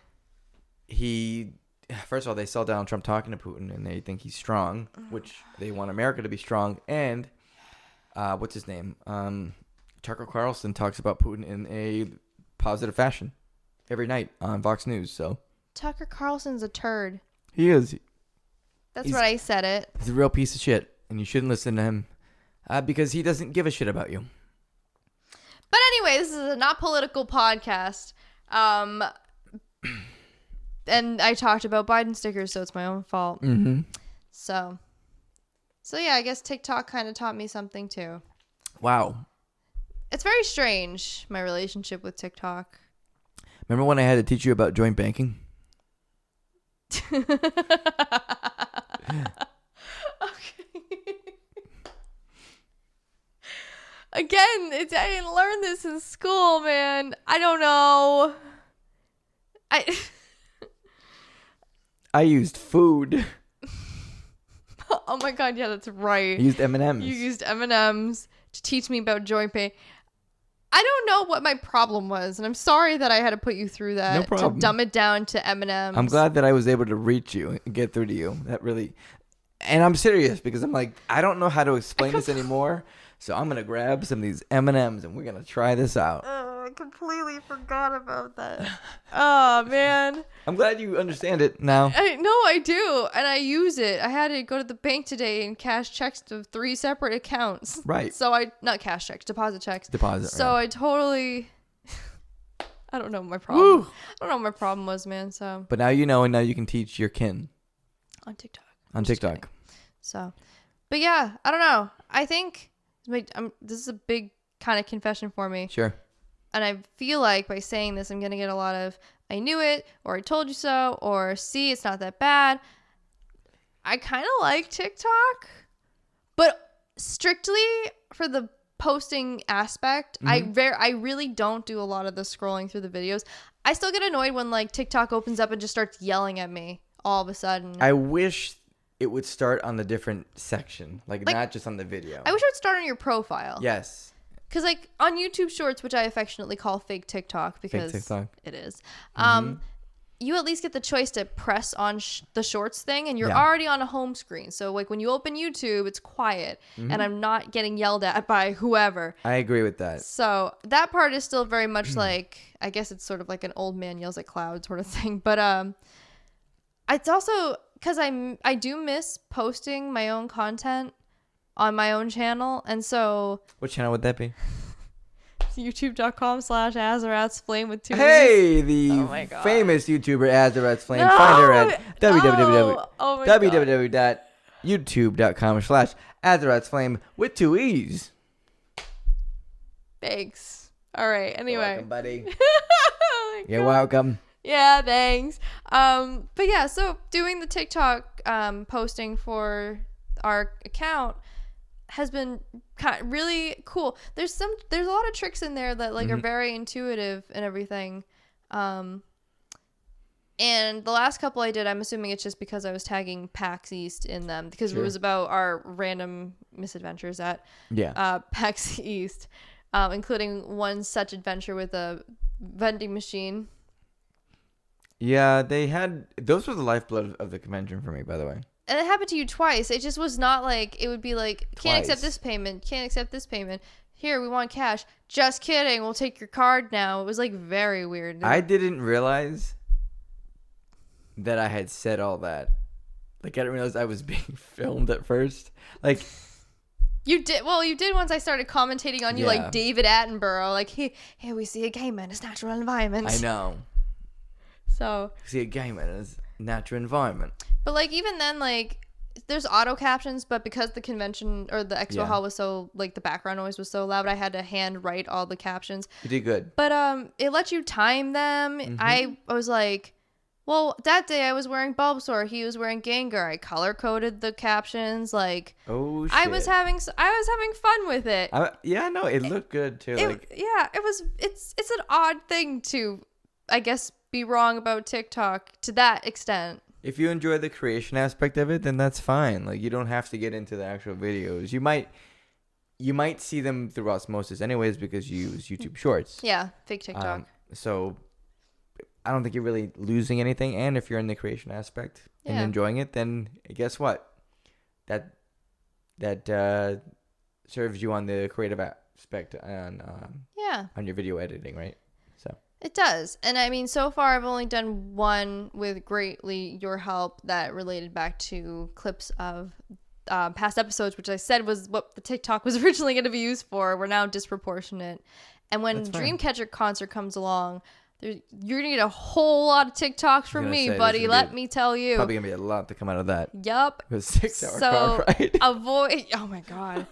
Speaker 2: First of all, they saw Donald Trump talking to Putin and they think he's strong, which they want America to be strong. And what's his name? Tucker Carlson talks about Putin in a positive fashion every night on Fox News. So
Speaker 1: Tucker Carlson's a turd.
Speaker 2: He is.
Speaker 1: That's what I said it.
Speaker 2: He's a real piece of shit, and you shouldn't listen to him because he doesn't give a shit about you.
Speaker 1: But anyway, this is a not political podcast. And I talked about Biden stickers, so it's my own fault.
Speaker 2: Mm-hmm.
Speaker 1: So yeah, I guess TikTok kind of taught me something too.
Speaker 2: Wow.
Speaker 1: It's very strange, my relationship with TikTok.
Speaker 2: Remember when I had to teach you about joint banking?
Speaker 1: Okay. Again, I didn't learn this in school, man. I don't know.
Speaker 2: I used food.
Speaker 1: Oh my god, yeah, that's right.
Speaker 2: I used M&Ms.
Speaker 1: You used M&Ms to teach me about joint pain. I don't know what my problem was, and I'm sorry that I had to put you through that.
Speaker 2: No problem.
Speaker 1: To dumb it down to M&Ms.
Speaker 2: I'm glad that I was able to reach you and get through to you. That really... And I'm serious because I'm like, I don't know how to explain this anymore, so I'm going to grab some of these M&Ms and we're going to try this out.
Speaker 1: Oh, completely forgot about that. Oh, man.
Speaker 2: I'm glad you understand it now.
Speaker 1: I do. And I use it. I had to go to the bank today and cash checks to 3 separate accounts.
Speaker 2: Right.
Speaker 1: So not cash checks, deposit checks. So
Speaker 2: right.
Speaker 1: I totally... I don't know what my problem.
Speaker 2: Woo!
Speaker 1: I don't know what my problem was, man. So.
Speaker 2: But now you know, and now you can teach your kin
Speaker 1: On TikTok.
Speaker 2: on TikTok.
Speaker 1: So, but yeah, I don't know. I think this is a big kind of confession for me.
Speaker 2: Sure.
Speaker 1: And I feel like by saying this, I'm gonna get a lot of "I knew it" or "I told you so" or "See, it's not that bad." I kind of like TikTok, but strictly for the posting aspect, I really don't do a lot of the scrolling through the videos. I still get annoyed when like TikTok opens up and just starts yelling at me all of a sudden.
Speaker 2: I wish it would start on the different section, like not just on the video.
Speaker 1: I wish it would start on your profile.
Speaker 2: Yes.
Speaker 1: Because like on YouTube Shorts, which I affectionately call fake TikTok because it is, you at least get the choice to press on the Shorts thing, and you're already on a home screen. So like when you open YouTube, it's quiet, and I'm not getting yelled at by whoever.
Speaker 2: I agree with that.
Speaker 1: So that part is still very much like, I guess it's sort of like an old man yells at cloud sort of thing. But it's also because I do miss posting my own content on my own channel, and so
Speaker 2: what channel would that be?
Speaker 1: youtube.com/azarathsflame with 2
Speaker 2: Hey, the famous YouTuber Azarath's Flame.
Speaker 1: No!
Speaker 2: Find her at
Speaker 1: www.
Speaker 2: www.youtube.com/azarathsflame with 2 E's.
Speaker 1: Thanks. All right. Anyway.
Speaker 2: You're welcome, buddy.
Speaker 1: Oh
Speaker 2: You're welcome.
Speaker 1: Yeah, thanks. But yeah, so doing the TikTok posting for our account has been really cool. There's a lot of tricks in there that like are very intuitive and everything. And the last couple I did, I'm assuming it's just because I was tagging PAX East in them because it was about our random misadventures at PAX East, including one such adventure with a vending machine.
Speaker 2: Yeah, those were the lifeblood of the convention for me, by the way.
Speaker 1: And it happened to you twice. It just was not like, it would be like, can't accept this payment, can't accept this payment. Here, we want cash. Just kidding, we'll take your card now. It was like very weird.
Speaker 2: I didn't realize that I had said all that. Like, I didn't realize I was being filmed at first. Like,
Speaker 1: you did once I started commentating on you like David Attenborough. Like, here we see a gamer in his natural environment.
Speaker 2: I know.
Speaker 1: So.
Speaker 2: See a gamer in his natural environment.
Speaker 1: But like even then, like there's auto captions, but because the convention or the expo hall was so like the background noise was so loud, I had to hand write all the captions.
Speaker 2: You did good.
Speaker 1: But it let you time them. I was like, well, that day I was wearing Bulbasaur, he was wearing Gengar. I color coded the captions. Like,
Speaker 2: oh shit.
Speaker 1: I was having fun with it.
Speaker 2: No, it looked good too.
Speaker 1: It's an odd thing to, I guess, be wrong about TikTok to that extent.
Speaker 2: If you enjoy the creation aspect of it, then that's fine. Like, you don't have to get into the actual videos. You might see them through osmosis anyways because you use YouTube Shorts.
Speaker 1: Yeah, fake TikTok.
Speaker 2: So I don't think you're really losing anything. And if you're in the creation aspect and enjoying it, then guess what? That serves you on the creative aspect on your video editing, right?
Speaker 1: It does. And I mean, so far I've only done one with greatly your help that related back to clips of past episodes, which I said was what the TikTok was originally going to be used for. We're now disproportionate. And when Dreamcatcher concert comes along, you're going to get a whole lot of TikToks from me, buddy. Let me tell you.
Speaker 2: Probably going to be a lot to come out of that.
Speaker 1: Yup.
Speaker 2: It was 6-hour car ride.
Speaker 1: Oh my God.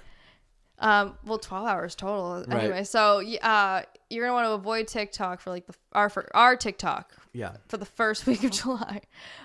Speaker 1: 12 hours total. Right. Anyway, so you're gonna want to avoid TikTok for like our TikTok.
Speaker 2: Yeah.
Speaker 1: For the first week of July.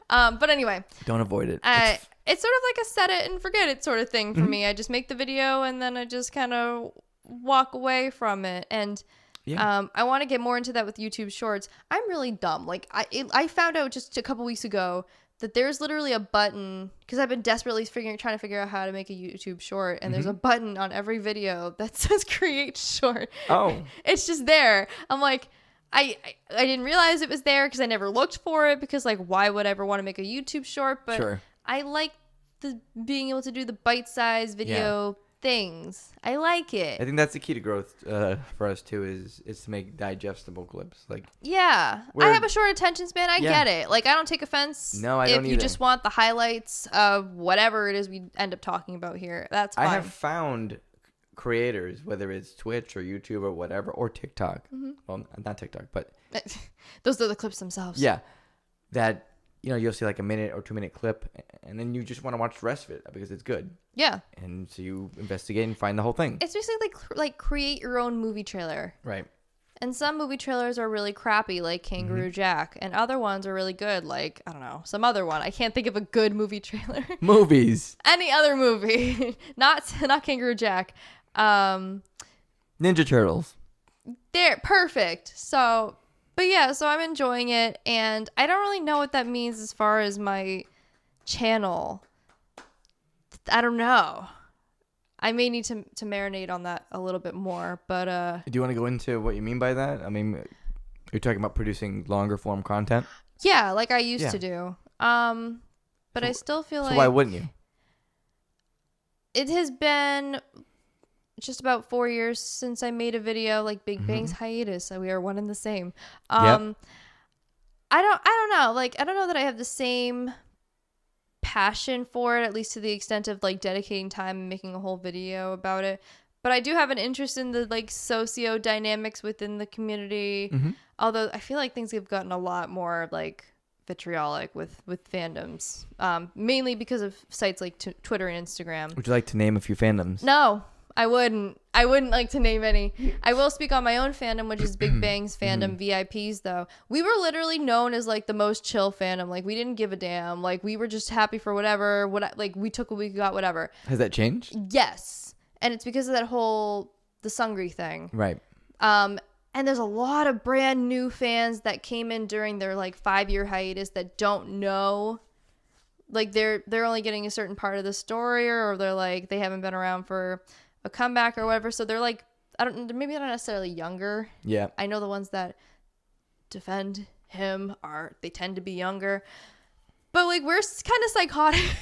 Speaker 1: But anyway.
Speaker 2: Don't avoid it.
Speaker 1: It's sort of like a set it and forget it sort of thing for me. I just make the video and then I just kind of walk away from it. And I want to get more into that with YouTube Shorts. I'm really dumb. Like I found out just a couple weeks ago that there's literally a button, because I've been desperately trying to figure out how to make a YouTube short, and there's a button on every video that says create short.
Speaker 2: Oh.
Speaker 1: It's just there. I'm like, I didn't realize it was there because I never looked for it, because like why would I ever want to make a YouTube short? But I like the being able to do the bite-sized video things. I like it.
Speaker 2: I think that's the key to growth for us too. Is to make digestible clips. Like
Speaker 1: yeah, I have a short attention span. I get it. Like I don't take offense.
Speaker 2: No, I don't
Speaker 1: if
Speaker 2: either.
Speaker 1: you just want the highlights of whatever it is we end up talking about here. That's fine.
Speaker 2: I have found creators, whether it's Twitch or YouTube or whatever, or TikTok. Well, not TikTok, but
Speaker 1: those are the clips themselves.
Speaker 2: Yeah, that you'll see like a minute or 2 minute clip, and then you just want to watch the rest of it because it's good.
Speaker 1: Yeah.
Speaker 2: And so you investigate and find the whole thing.
Speaker 1: It's basically like create your own movie trailer.
Speaker 2: Right.
Speaker 1: And some movie trailers are really crappy, like Kangaroo Jack, and other ones are really good, like I don't know, some other one. I can't think of a good movie trailer.
Speaker 2: Movies.
Speaker 1: Any other movie, not Kangaroo Jack.
Speaker 2: Ninja Turtles.
Speaker 1: They're perfect. So, but yeah, so I'm enjoying it, and I don't really know what that means as far as my channel. I don't know. I may need to marinate on that a little bit more, but
Speaker 2: do you want to go into what you mean by that? I mean, you're talking about producing longer form content?
Speaker 1: Yeah, like I used to do. But I still feel like
Speaker 2: why wouldn't you?
Speaker 1: It has been just about 4 years since I made a video like Big Bang's hiatus, so we are one and the same.
Speaker 2: Yep.
Speaker 1: I don't know. Like I don't know that I have the same passion for it, at least to the extent of like dedicating time and making a whole video about it. But I do have an interest in the like socio dynamics within the community. Although I feel like things have gotten a lot more like vitriolic with fandoms, mainly because of sites like Twitter and Instagram.
Speaker 2: Would you like to name a few fandoms?
Speaker 1: No, I wouldn't like to name any. I will speak on my own fandom, which is Big Bang's fandom. VIPs, though, we were literally known as like the most chill fandom. Like we didn't give a damn. Like we were just happy for whatever. Like we took what we got, whatever.
Speaker 2: Has that changed?
Speaker 1: Yes, and it's because of that whole the Sungri thing.
Speaker 2: Right.
Speaker 1: And there's a lot of brand new fans that came in during their like 5-year hiatus that don't know. Like they're only getting a certain part of the story, or they're like they haven't been around for a comeback or whatever, so they're like maybe they're not necessarily younger.
Speaker 2: Yeah,
Speaker 1: I know the ones that defend him they tend to be younger, but like we're kind of psychotic.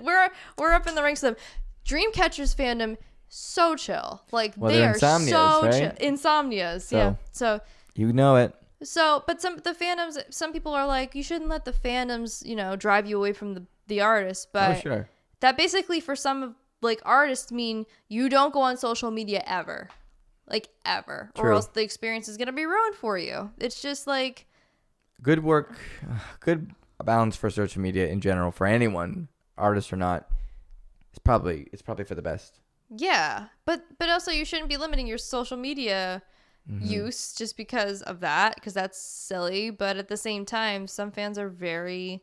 Speaker 1: we're up in the ranks of Dreamcatcher's fandom, so chill. Like they are so chill. Insomnias, yeah. So
Speaker 2: you know it.
Speaker 1: So, but the fandoms, some people are like, you shouldn't let the fandoms, drive you away from the artist. But
Speaker 2: sure.
Speaker 1: That basically for some of like artists mean you don't go on social media ever, like ever,
Speaker 2: True.
Speaker 1: Or else the experience is gonna be ruined for you. It's just like
Speaker 2: good work, good balance for social media in general for anyone, artist or not. It's probably for the best.
Speaker 1: Yeah, but also you shouldn't be limiting your social media use just because of that, because that's silly. But at the same time, some fans are very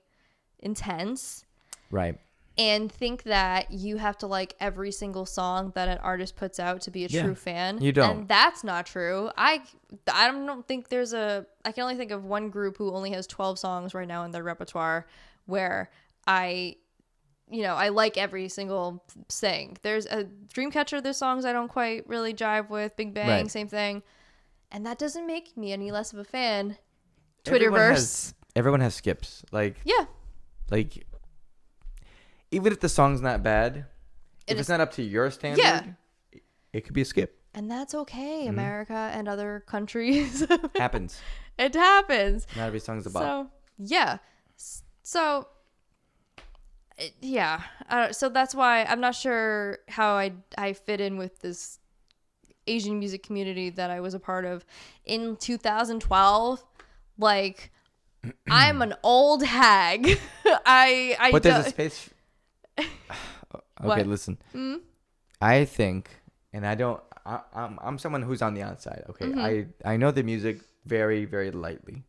Speaker 1: intense,
Speaker 2: right?
Speaker 1: And think that you have to like every single song that an artist puts out to be a true fan.
Speaker 2: You don't.
Speaker 1: And that's not true. I don't think I can only think of one group who only has 12 songs right now in their repertoire where I like every single thing. There's a Dreamcatcher, there's songs I don't quite really jive with. Big Bang, right. Same thing. And that doesn't make me any less of a fan. Twitterverse.
Speaker 2: Everyone has skips. Like, yeah. Like, even if the song's not bad, if it's not up to your standard, it could be a skip.
Speaker 1: And that's okay, America and other countries.
Speaker 2: Happens.
Speaker 1: It happens.
Speaker 2: Not every song's a bop.
Speaker 1: So, yeah. So, yeah. So that's why I'm not sure how I fit in with this Asian music community that I was a part of in 2012. Like, I'm an old hag.
Speaker 2: But there's a space. Okay, listen.
Speaker 1: Mm-hmm.
Speaker 2: I think, and I'm someone who's on the outside. Okay, mm-hmm. I know the music very, very lightly.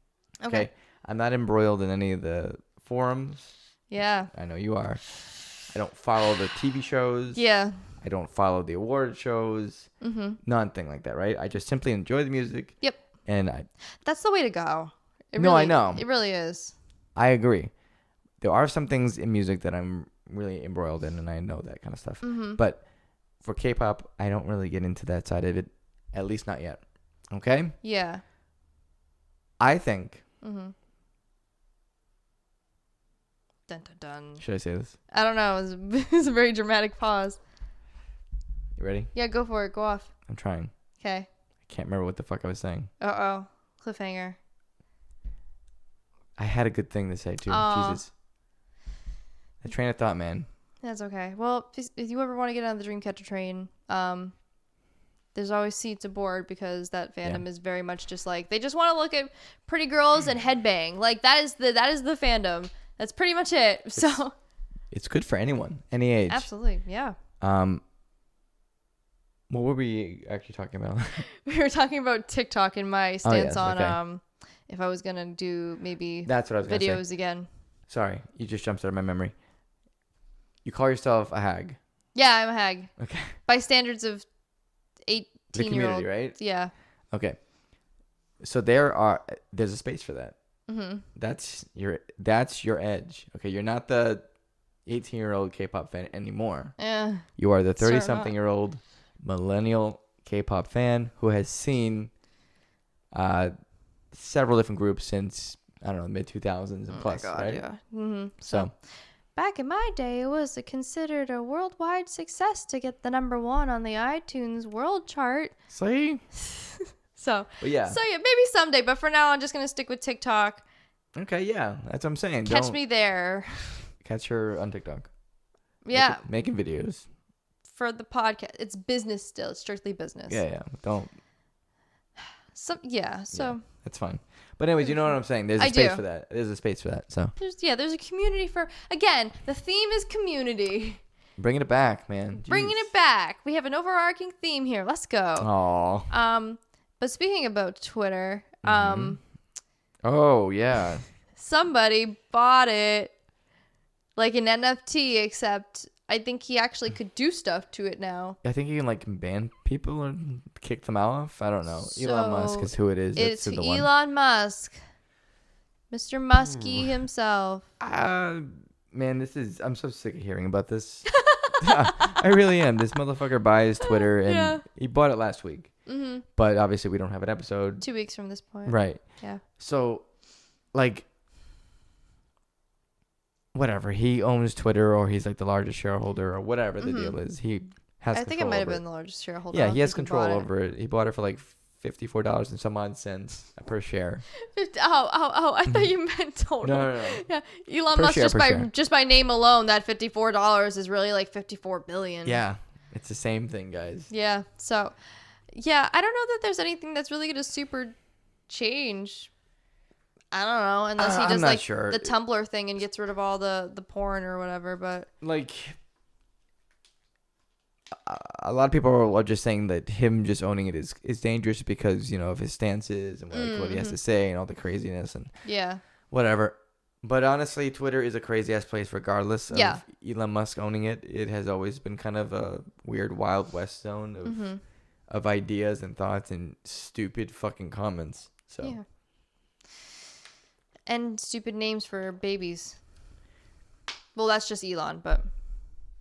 Speaker 2: Okay, I'm not embroiled in any of the forums.
Speaker 1: Yeah,
Speaker 2: I know you are. I don't follow the TV shows.
Speaker 1: Yeah,
Speaker 2: I don't follow the award shows.
Speaker 1: Mm-hmm.
Speaker 2: Nothing like that, right? I just simply enjoy the music.
Speaker 1: Yep.
Speaker 2: And
Speaker 1: that's the way to go.
Speaker 2: I know.
Speaker 1: It really is.
Speaker 2: I agree. There are some things in music that I'm really embroiled in, and I know that kind of stuff.
Speaker 1: Mm-hmm.
Speaker 2: But for K-pop, I don't really get into that side of it, at least not yet. Okay?
Speaker 1: Yeah.
Speaker 2: I think.
Speaker 1: Mm-hmm. Dun, dun, dun.
Speaker 2: Should I say this?
Speaker 1: I don't know. It was a very dramatic pause.
Speaker 2: You ready?
Speaker 1: Yeah, go for it. Go off.
Speaker 2: I'm trying.
Speaker 1: Okay.
Speaker 2: I can't remember what the fuck I was saying.
Speaker 1: Uh-oh. Cliffhanger.
Speaker 2: I had a good thing to say too.
Speaker 1: Aw.
Speaker 2: Jesus. The train of thought, man.
Speaker 1: That's okay. Well, if you ever want to get on the Dreamcatcher train, there's always seats aboard because that fandom is very much just like they just want to look at pretty girls and headbang. Like that is the fandom. That's pretty much it. So
Speaker 2: it's good for anyone, any age.
Speaker 1: absolutely, yeah.
Speaker 2: What were we actually talking about?
Speaker 1: We were talking about TikTok and my stance on
Speaker 2: okay.
Speaker 1: If I was gonna do maybe
Speaker 2: That's what I was gonna
Speaker 1: videos
Speaker 2: say.
Speaker 1: again.
Speaker 2: Sorry, you just jumped out of my memory. You call yourself a hag.
Speaker 1: Yeah, I'm a hag.
Speaker 2: Okay.
Speaker 1: By standards of 18-year-old.
Speaker 2: The community, right?
Speaker 1: Yeah.
Speaker 2: Okay. So there's a space for that.
Speaker 1: Mm-hmm.
Speaker 2: That's your edge. Okay, you're not the 18-year-old K-pop fan anymore.
Speaker 1: Yeah.
Speaker 2: You are the 30-something-year-old millennial K-pop fan who has seen several different groups since, I don't know, mid 2000s and plus,
Speaker 1: my God,
Speaker 2: right?
Speaker 1: Yeah. Mm-hmm.
Speaker 2: So
Speaker 1: back in my day, it was considered a worldwide success to get the #1 on the iTunes World Chart.
Speaker 2: see?
Speaker 1: So
Speaker 2: yeah,
Speaker 1: maybe someday, but for now, I'm just gonna stick with TikTok.
Speaker 2: Okay, yeah, that's what I'm saying.
Speaker 1: Catch me there.
Speaker 2: Catch her on TikTok.
Speaker 1: Yeah,
Speaker 2: making videos
Speaker 1: for the podcast. It's business still. It's strictly business.
Speaker 2: Yeah. Don't.
Speaker 1: So
Speaker 2: that's fine. But anyways, you know what I'm saying. There's a space for that. There's a space for that. So
Speaker 1: there's a community for. Again, the theme is community.
Speaker 2: Bringing it back, man. Jeez.
Speaker 1: Bringing it back. We have an overarching theme here. Let's go.
Speaker 2: Aww.
Speaker 1: But speaking about Twitter,
Speaker 2: oh yeah.
Speaker 1: Somebody bought it like an NFT, except I think he actually could do stuff to it now.
Speaker 2: I think you can like ban people or kick them off. I don't know.
Speaker 1: So
Speaker 2: Elon Musk is who it is.
Speaker 1: It's Elon Musk. Mr. Muskie himself.
Speaker 2: Man, I'm so sick of hearing about this. I really am. This motherfucker buys Twitter and he bought it last week.
Speaker 1: Mm-hmm.
Speaker 2: But obviously we don't have an episode.
Speaker 1: 2 weeks from this point.
Speaker 2: Right.
Speaker 1: Yeah.
Speaker 2: So, like, whatever. He owns Twitter or he's like the largest shareholder or whatever the deal is. He has
Speaker 1: I think it might have been the largest shareholder.
Speaker 2: Yeah, he has control over it. He bought it for like $54 and some odd cents per share.
Speaker 1: I thought you meant total.
Speaker 2: No.
Speaker 1: Yeah, Elon Musk just by name alone, that $54 is really like 54 billion.
Speaker 2: Yeah, it's the same thing, guys.
Speaker 1: Yeah. So, yeah, I don't know that there's anything that's really gonna super change. I don't know, unless he does like the Tumblr thing and gets rid of all the porn or whatever. But
Speaker 2: like, a lot of people are just saying that him just owning it is dangerous because, you know, of his stances and what he has to say and all the craziness and whatever. But honestly, Twitter is a crazy ass place regardless of Elon Musk owning it. It has always been kind of a weird Wild West zone of ideas and thoughts and stupid fucking comments. So
Speaker 1: yeah. And stupid names for babies. Well, that's just Elon, but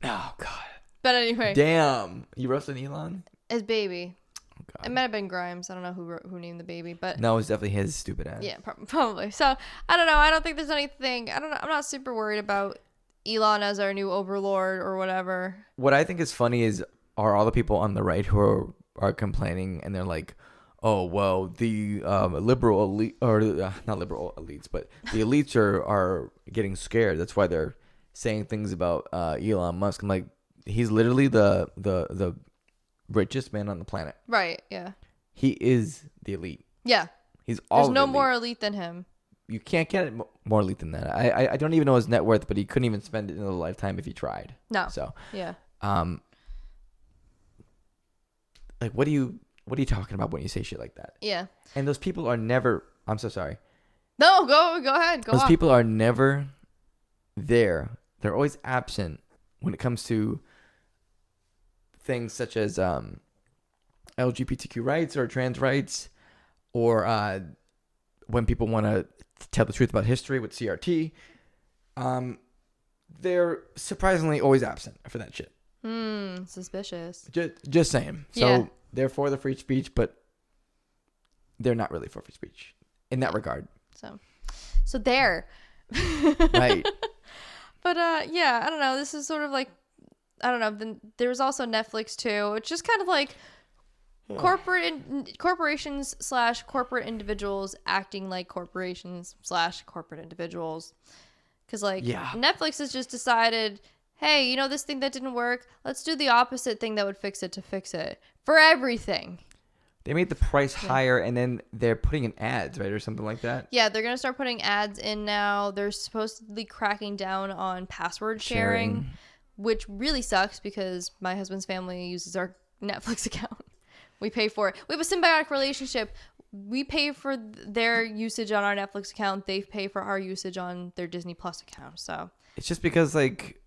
Speaker 2: oh god.
Speaker 1: But anyway.
Speaker 2: Damn. You roasted Elon?
Speaker 1: His baby.
Speaker 2: Oh, God.
Speaker 1: It might have been Grimes. I don't know who named the baby, but
Speaker 2: no, it's definitely his stupid ass.
Speaker 1: Yeah, probably. So I don't know. I don't think there's anything. I don't know. I'm not super worried about Elon as our new overlord or whatever.
Speaker 2: What I think is funny are all the people on the right who are complaining and they're like, oh well, the liberal elite or not liberal elites, but the elites are getting scared. That's why they're saying things about Elon Musk. I'm like, he's literally the richest man on the planet.
Speaker 1: Right, yeah.
Speaker 2: He is the elite.
Speaker 1: Yeah.
Speaker 2: He's all
Speaker 1: There's no more elite than him.
Speaker 2: You can't get more elite than that. I don't even know his net worth, but he couldn't even spend it in a lifetime if he tried.
Speaker 1: No.
Speaker 2: So,
Speaker 1: yeah.
Speaker 2: Like, what are you talking about when you say shit like that?
Speaker 1: Yeah.
Speaker 2: And those people are never, I'm so sorry.
Speaker 1: No, go ahead.
Speaker 2: Those people are never there. They're always absent when it comes to things such as LGBTQ rights or trans rights, or when people want to tell the truth about history with CRT. They're surprisingly always absent for that shit.
Speaker 1: Suspicious.
Speaker 2: Just saying. So they're for the free speech, but they're not really for free speech in that regard.
Speaker 1: So there.
Speaker 2: Right.
Speaker 1: But yeah, I don't know. This is sort of like I don't know. Then there was also Netflix too. It's just kind of like corporations / corporate individuals acting like corporations / corporate individuals. Because like Netflix has just decided, hey, you know this thing that didn't work? Let's do the opposite thing that would fix it to fix it for everything.
Speaker 2: They made the price higher, and then they're putting in ads, right, or something like that.
Speaker 1: Yeah, they're gonna start putting ads in now. They're supposedly cracking down on password sharing. Which really sucks because my husband's family uses our Netflix account. We pay for it. We have a symbiotic relationship. We pay for their usage on our Netflix account. They pay for our usage on their Disney Plus account. So
Speaker 2: it's just because like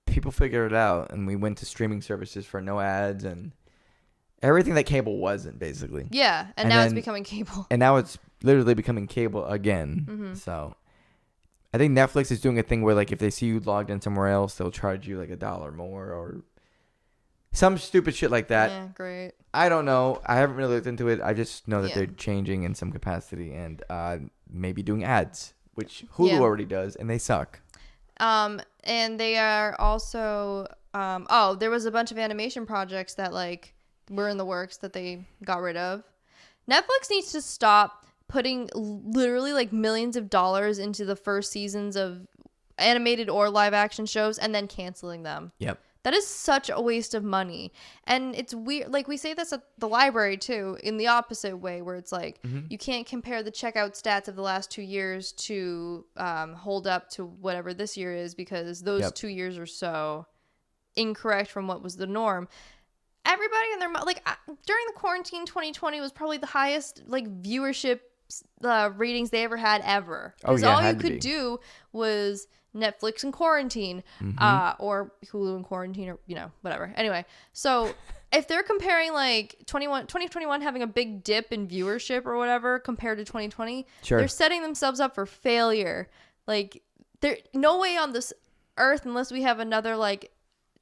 Speaker 2: people figured it out, and we went to streaming services for no ads and everything that cable wasn't, basically.
Speaker 1: Yeah, and now it's becoming cable.
Speaker 2: And now it's literally becoming cable again. Mm-hmm. So I think Netflix is doing a thing where, like, if they see you logged in somewhere else, they'll charge you, like, $1 more or some stupid shit like that.
Speaker 1: Yeah, great.
Speaker 2: I don't know. I haven't really looked into it. I just know that they're changing in some capacity and maybe doing ads, which Hulu already does, and they suck.
Speaker 1: And they are also... there was a bunch of animation projects that, like, were in the works that they got rid of. Netflix needs to stop putting literally like millions of dollars into the first seasons of animated or live action shows and then canceling them.
Speaker 2: Yep.
Speaker 1: That is such a waste of money. And it's weird. Like we say this at the library too, in the opposite way, where it's like you can't compare the checkout stats of the last 2 years to hold up to whatever this year is because those 2 years are so incorrect from what was the norm. Everybody and their like during the quarantine 2020 was probably the highest like viewership ratings they ever had ever. Because all you could do was Netflix in quarantine, or Hulu in quarantine, or whatever. Anyway, so if they're comparing like 2021 having a big dip in viewership or whatever compared to 2020, they're setting themselves up for failure. Like there no way on this earth, unless we have another like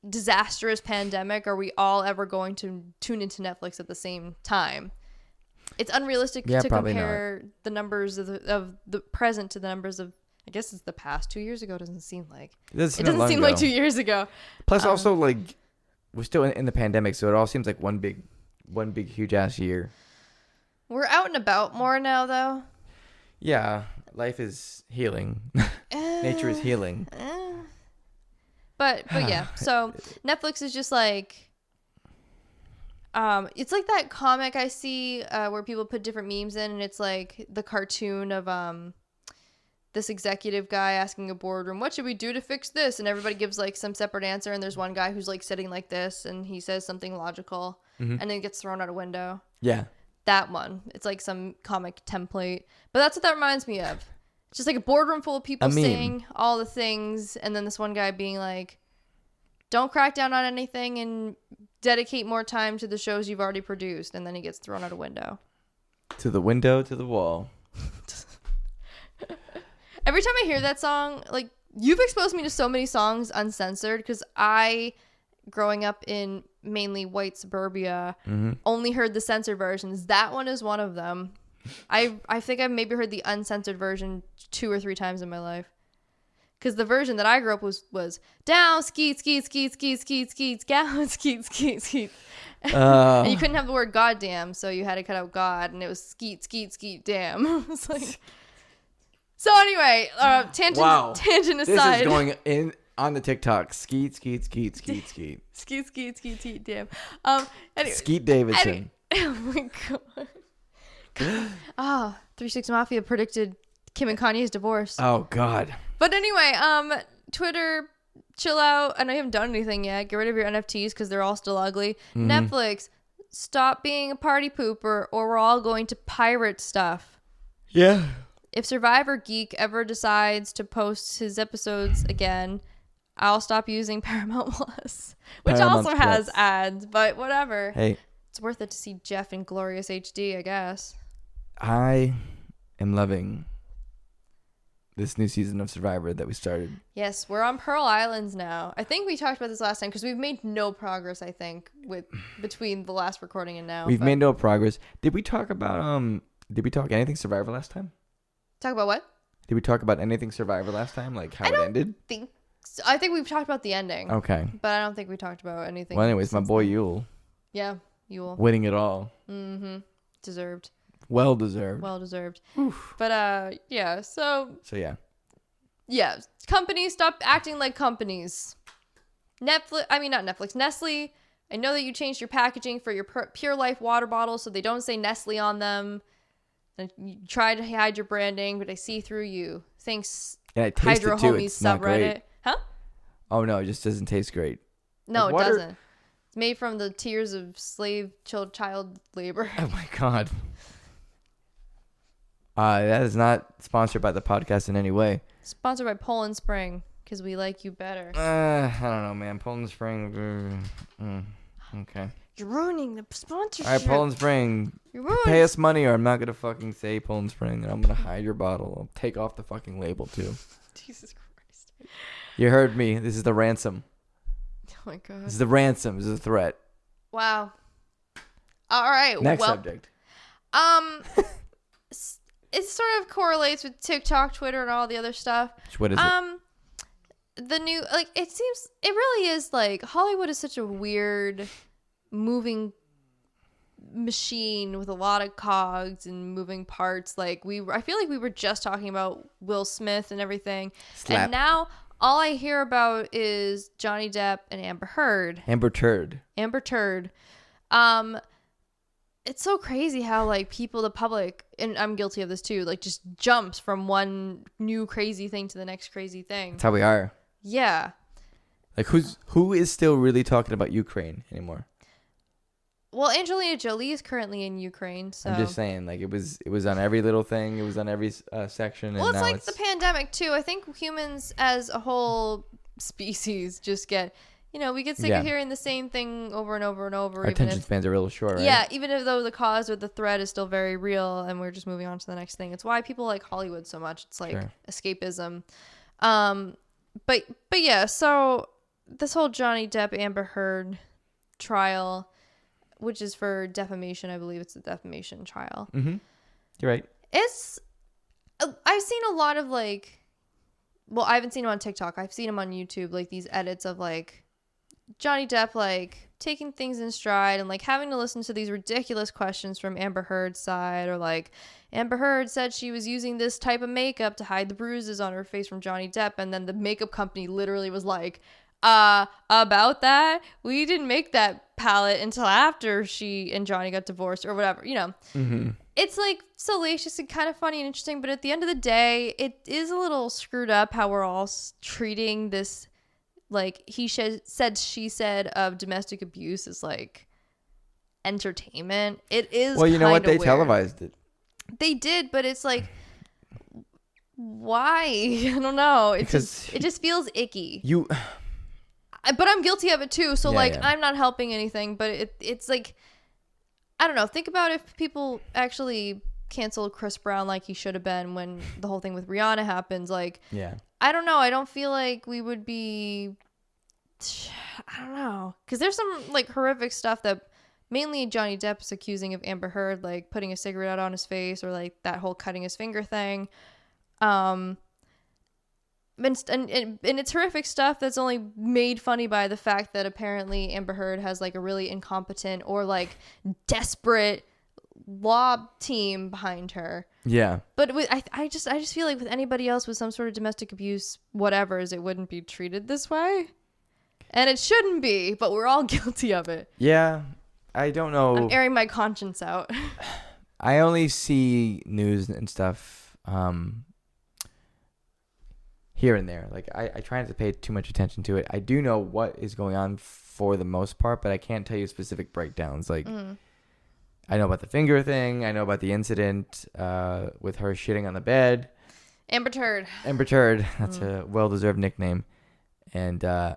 Speaker 1: disastrous pandemic, are we all ever going to tune into Netflix at the same time. It's unrealistic to compare the numbers of the present to the numbers of, I guess it's the past. 2 years ago doesn't seem like it doesn't seem like 2 years ago.
Speaker 2: Plus also like we're still in the pandemic, so it all seems like one big huge ass year. We're
Speaker 1: out and about more now though.
Speaker 2: Yeah, life is healing. Nature is healing.
Speaker 1: But yeah, so Netflix is just like it's like that comic I see where people put different memes in, and it's like the cartoon of this executive guy asking a boardroom, what should we do to fix this? And everybody gives like some separate answer, and there's one guy who's like sitting like this, and he says something logical, and then gets thrown out a window.
Speaker 2: Yeah.
Speaker 1: That one. It's like some comic template. But that's what that reminds me of. It's just like a boardroom full of people saying all the things, and then this one guy being like, don't crack down on anything and dedicate more time to the shows you've already produced, and then he gets thrown out a window.
Speaker 2: To the window, to the wall.
Speaker 1: Every time I hear that song, like, you've exposed me to so many songs uncensored, because I, growing up in mainly white suburbia, only heard the censored versions. That one is one of them. I think I've maybe heard the uncensored version 2 or 3 times in my life. Because the version that I grew up was down, skeet, skeet, skeet, skeet, skeet, skeet, down, skeet, skeet, skeet. And you couldn't have the word goddamn, so you had to cut out God, and it was skeet, skeet, skeet, damn. It's like... So anyway, tangent aside.
Speaker 2: This is going in on the TikTok. Skeet, skeet, skeet, skeet, skeet.
Speaker 1: Skeet, skeet, skeet, skeet, damn. Anyway,
Speaker 2: Skeet Davidson.
Speaker 1: Oh my god. 3 6 Mafia predicted Kim and Kanye's divorce.
Speaker 2: Oh god.
Speaker 1: But anyway, Twitter, chill out. I know you haven't done anything yet. Get rid of your NFTs because they're all still ugly. Netflix, stop being a party pooper, or we're all going to pirate stuff.
Speaker 2: Yeah.
Speaker 1: If Survivor Geek ever decides to post his episodes again, I'll stop using Paramount Plus, which also has ads, but whatever.
Speaker 2: Hey.
Speaker 1: It's worth it to see Jeff in glorious HD, I guess.
Speaker 2: I am loving this new season of Survivor that we started.
Speaker 1: Yes, we're on Pearl Islands now. I think we talked about this last time because we've made no progress, I think, between the last recording and now.
Speaker 2: We've made no progress. Did we talk anything Survivor last time?
Speaker 1: Talk about what?
Speaker 2: Did we talk about anything Survivor last time? Like how it ended?
Speaker 1: Think I think we've talked about the ending.
Speaker 2: Okay.
Speaker 1: But I don't think we talked about anything.
Speaker 2: Well, anyways, my boy Yule.
Speaker 1: Yeah, Yule.
Speaker 2: Winning it all.
Speaker 1: Mm-hmm. Deserved.
Speaker 2: Well deserved.
Speaker 1: Well deserved.
Speaker 2: Oof.
Speaker 1: But yeah. So
Speaker 2: yeah.
Speaker 1: Yeah, companies stop acting like companies. Not Netflix. Nestle. I know that you changed your packaging for your Pure Life water bottles so they don't say Nestle on them. And you try to hide your branding, but I see through you. Thanks,
Speaker 2: And I taste
Speaker 1: Hydro
Speaker 2: it too.
Speaker 1: Homies
Speaker 2: It's not
Speaker 1: subreddit.
Speaker 2: great.
Speaker 1: Huh?
Speaker 2: Oh no, it just doesn't taste great.
Speaker 1: No,
Speaker 2: Like
Speaker 1: it
Speaker 2: water-
Speaker 1: doesn't. It's made from the tears of slave child labor.
Speaker 2: Oh my god. That is not sponsored by the podcast in any way.
Speaker 1: Sponsored by Poland Spring, because we like you better.
Speaker 2: I don't know, man. Poland Spring. Okay.
Speaker 1: You're ruining the sponsorship.
Speaker 2: All right, Poland Spring.
Speaker 1: You're ruining.
Speaker 2: Pay us money, or I'm not gonna fucking say Poland Spring, and I'm gonna hide your bottle. I'll take off the fucking label too.
Speaker 1: Jesus Christ.
Speaker 2: You heard me. This is the ransom.
Speaker 1: Oh my god.
Speaker 2: This is the ransom. This is a threat.
Speaker 1: Wow. All right.
Speaker 2: Next
Speaker 1: well,
Speaker 2: subject.
Speaker 1: It sort of correlates with TikTok, Twitter, and all the other stuff.
Speaker 2: What is it?
Speaker 1: The new, like, it really is, like, Hollywood is such a weird moving machine with a lot of cogs and moving parts. Like, I feel like we were just talking about Will Smith and everything.
Speaker 2: Slap.
Speaker 1: And now all I hear about is Johnny Depp and Amber Heard.
Speaker 2: Amber Turd.
Speaker 1: It's so crazy how, like, the public, and I'm guilty of this too, like, just jumps from one new crazy thing to the next crazy thing.
Speaker 2: That's how we are.
Speaker 1: Yeah.
Speaker 2: Like, who is still really talking about Ukraine anymore?
Speaker 1: Well, Angelina Jolie is currently in Ukraine, so.
Speaker 2: I'm just saying, like, it was on every little thing. It was on every section.
Speaker 1: Well,
Speaker 2: and
Speaker 1: it's
Speaker 2: now
Speaker 1: like the pandemic too. I think humans as a whole species just get, we get sick of hearing the same thing over and over and over.
Speaker 2: Our attention spans are real short, right?
Speaker 1: Yeah, even though the cause or the threat is still very real, and we're just moving on to the next thing. It's why people like Hollywood so much. It's like escapism. But yeah, so this whole Johnny Depp Amber Heard trial, which is for defamation, I believe it's a defamation trial.
Speaker 2: Mm-hmm. You're right.
Speaker 1: I've seen a lot of I haven't seen him on TikTok. I've seen him on YouTube, like these edits of like Johnny Depp like taking things in stride and like having to listen to these ridiculous questions from Amber Heard's side, or like Amber Heard said she was using this type of makeup to hide the bruises on her face from Johnny Depp, and then the makeup company literally was like, about that, we didn't make that palette until after she and Johnny got divorced or whatever,
Speaker 2: Mm-hmm.
Speaker 1: It's like salacious and kind of funny and interesting, but at the end of the day, it is a little screwed up how we're all treating this, like said she said of domestic abuse as like entertainment. It is.
Speaker 2: Well, you know what? They
Speaker 1: weird.
Speaker 2: televised it.
Speaker 1: They did, but it's like, why? I don't know. It just feels icky. But I'm guilty of it too. So I'm not helping anything. But it's like, I don't know. Think about if people actually canceled Chris Brown like he should have been when the whole thing with Rihanna happens. Like, I don't know. I don't feel like we would be. I don't know, because there's some like horrific stuff that mainly Johnny Depp is accusing of Amber Heard, like putting a cigarette out on his face, or like that whole cutting his finger thing. And it's horrific stuff that's only made funny by the fact that apparently Amber Heard has like a really incompetent or like desperate law team behind her. Yeah. But I just feel like with anybody else with some sort of domestic abuse, whatever's, it wouldn't be treated this way. And it shouldn't be, but we're all guilty of it.
Speaker 2: Yeah. I don't know.
Speaker 1: I'm airing my conscience out.
Speaker 2: I only see news and stuff here and there. Like, I try not to pay too much attention to it. I do know what is going on for the most part, but I can't tell you specific breakdowns. Like, I know about the finger thing. I know about the incident with her shitting on the bed.
Speaker 1: Amber Turd.
Speaker 2: That's a well-deserved nickname. And I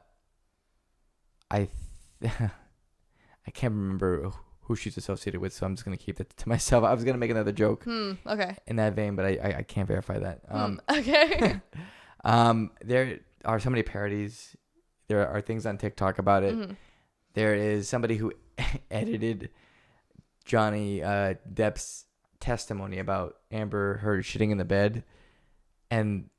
Speaker 2: can't remember who she's associated with, so I'm just going to keep it to myself. I was going to make another joke
Speaker 1: okay.
Speaker 2: in that vein, but I can't verify that.
Speaker 1: Okay.
Speaker 2: There are so many parodies. There are things on TikTok about it. Mm-hmm. There is somebody who edited Johnny Depp's testimony about Amber Heard shitting in the bed, and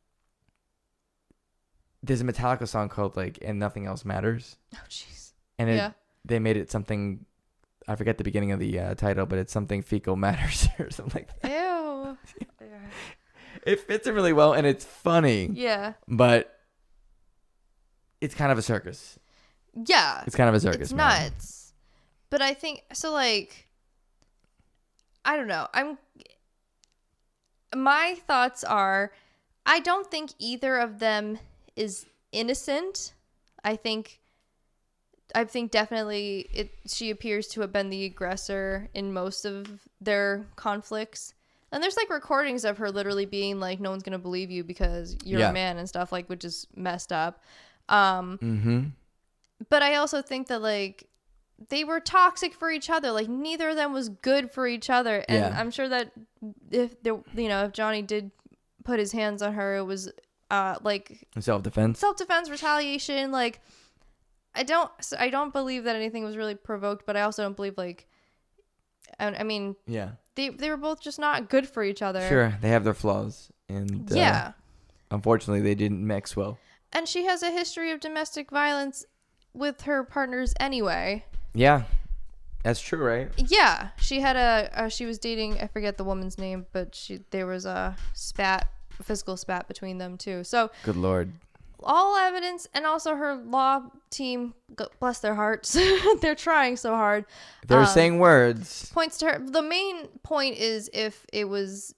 Speaker 2: there's a Metallica song called like "And Nothing Else Matters,"
Speaker 1: Oh, jeez.
Speaker 2: and they made it something. I forget the beginning of the title, but it's something fecal matters or something like that.
Speaker 1: Ew.
Speaker 2: It fits it really well, and it's funny.
Speaker 1: Yeah.
Speaker 2: But it's kind of a circus.
Speaker 1: Yeah.
Speaker 2: It's kind of a circus.
Speaker 1: It's nuts. But I think so. Like, I don't know. My thoughts are, I don't think either of them is innocent. I think definitely she appears to have been the aggressor in most of their conflicts. And there's like recordings of her literally being like, no one's going to believe you because you're a man and stuff, like, which is messed up. But I also think that like they were toxic for each other. Like neither of them was good for each other. And I'm sure that if Johnny did put his hands on her, it was like self-defense, retaliation. Like I don't believe that anything was really provoked, but I also don't believe like, I mean, they were both just not good for each other.
Speaker 2: Sure, they have their flaws, and unfortunately, they didn't mix well.
Speaker 1: And she has a history of domestic violence with her partners anyway.
Speaker 2: Yeah, that's true, right?
Speaker 1: Yeah, she had she was dating, I forget the woman's name, but there was a physical spat between them too. So
Speaker 2: good Lord.
Speaker 1: All evidence, and also her law team, bless their hearts, they're trying so hard.
Speaker 2: They're saying words.
Speaker 1: Points to her. The main point is if it was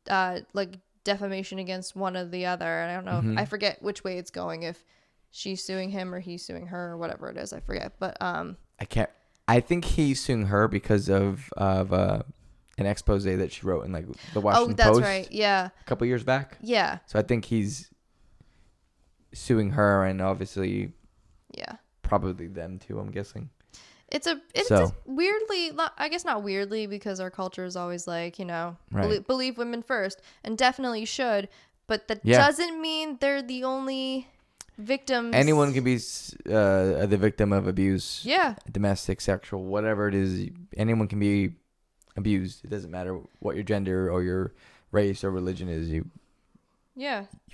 Speaker 1: like defamation against one or the other. And I don't know. I forget which way it's going. If she's suing him or he's suing her or whatever it is. I forget. But
Speaker 2: I think he's suing her because of an expose that she wrote in like the Washington Post.
Speaker 1: Oh, that's right. Yeah.
Speaker 2: A couple years back.
Speaker 1: Yeah.
Speaker 2: So I think he's suing her, and obviously probably them too, I'm guessing. It's just
Speaker 1: weirdly, I guess not weirdly, because our culture is always like, believe women first, and definitely should, but that doesn't mean they're the only victims.
Speaker 2: Anyone can be the victim of abuse, domestic, sexual, whatever it is. Anyone can be abused. It doesn't matter what your gender or your race or religion is. You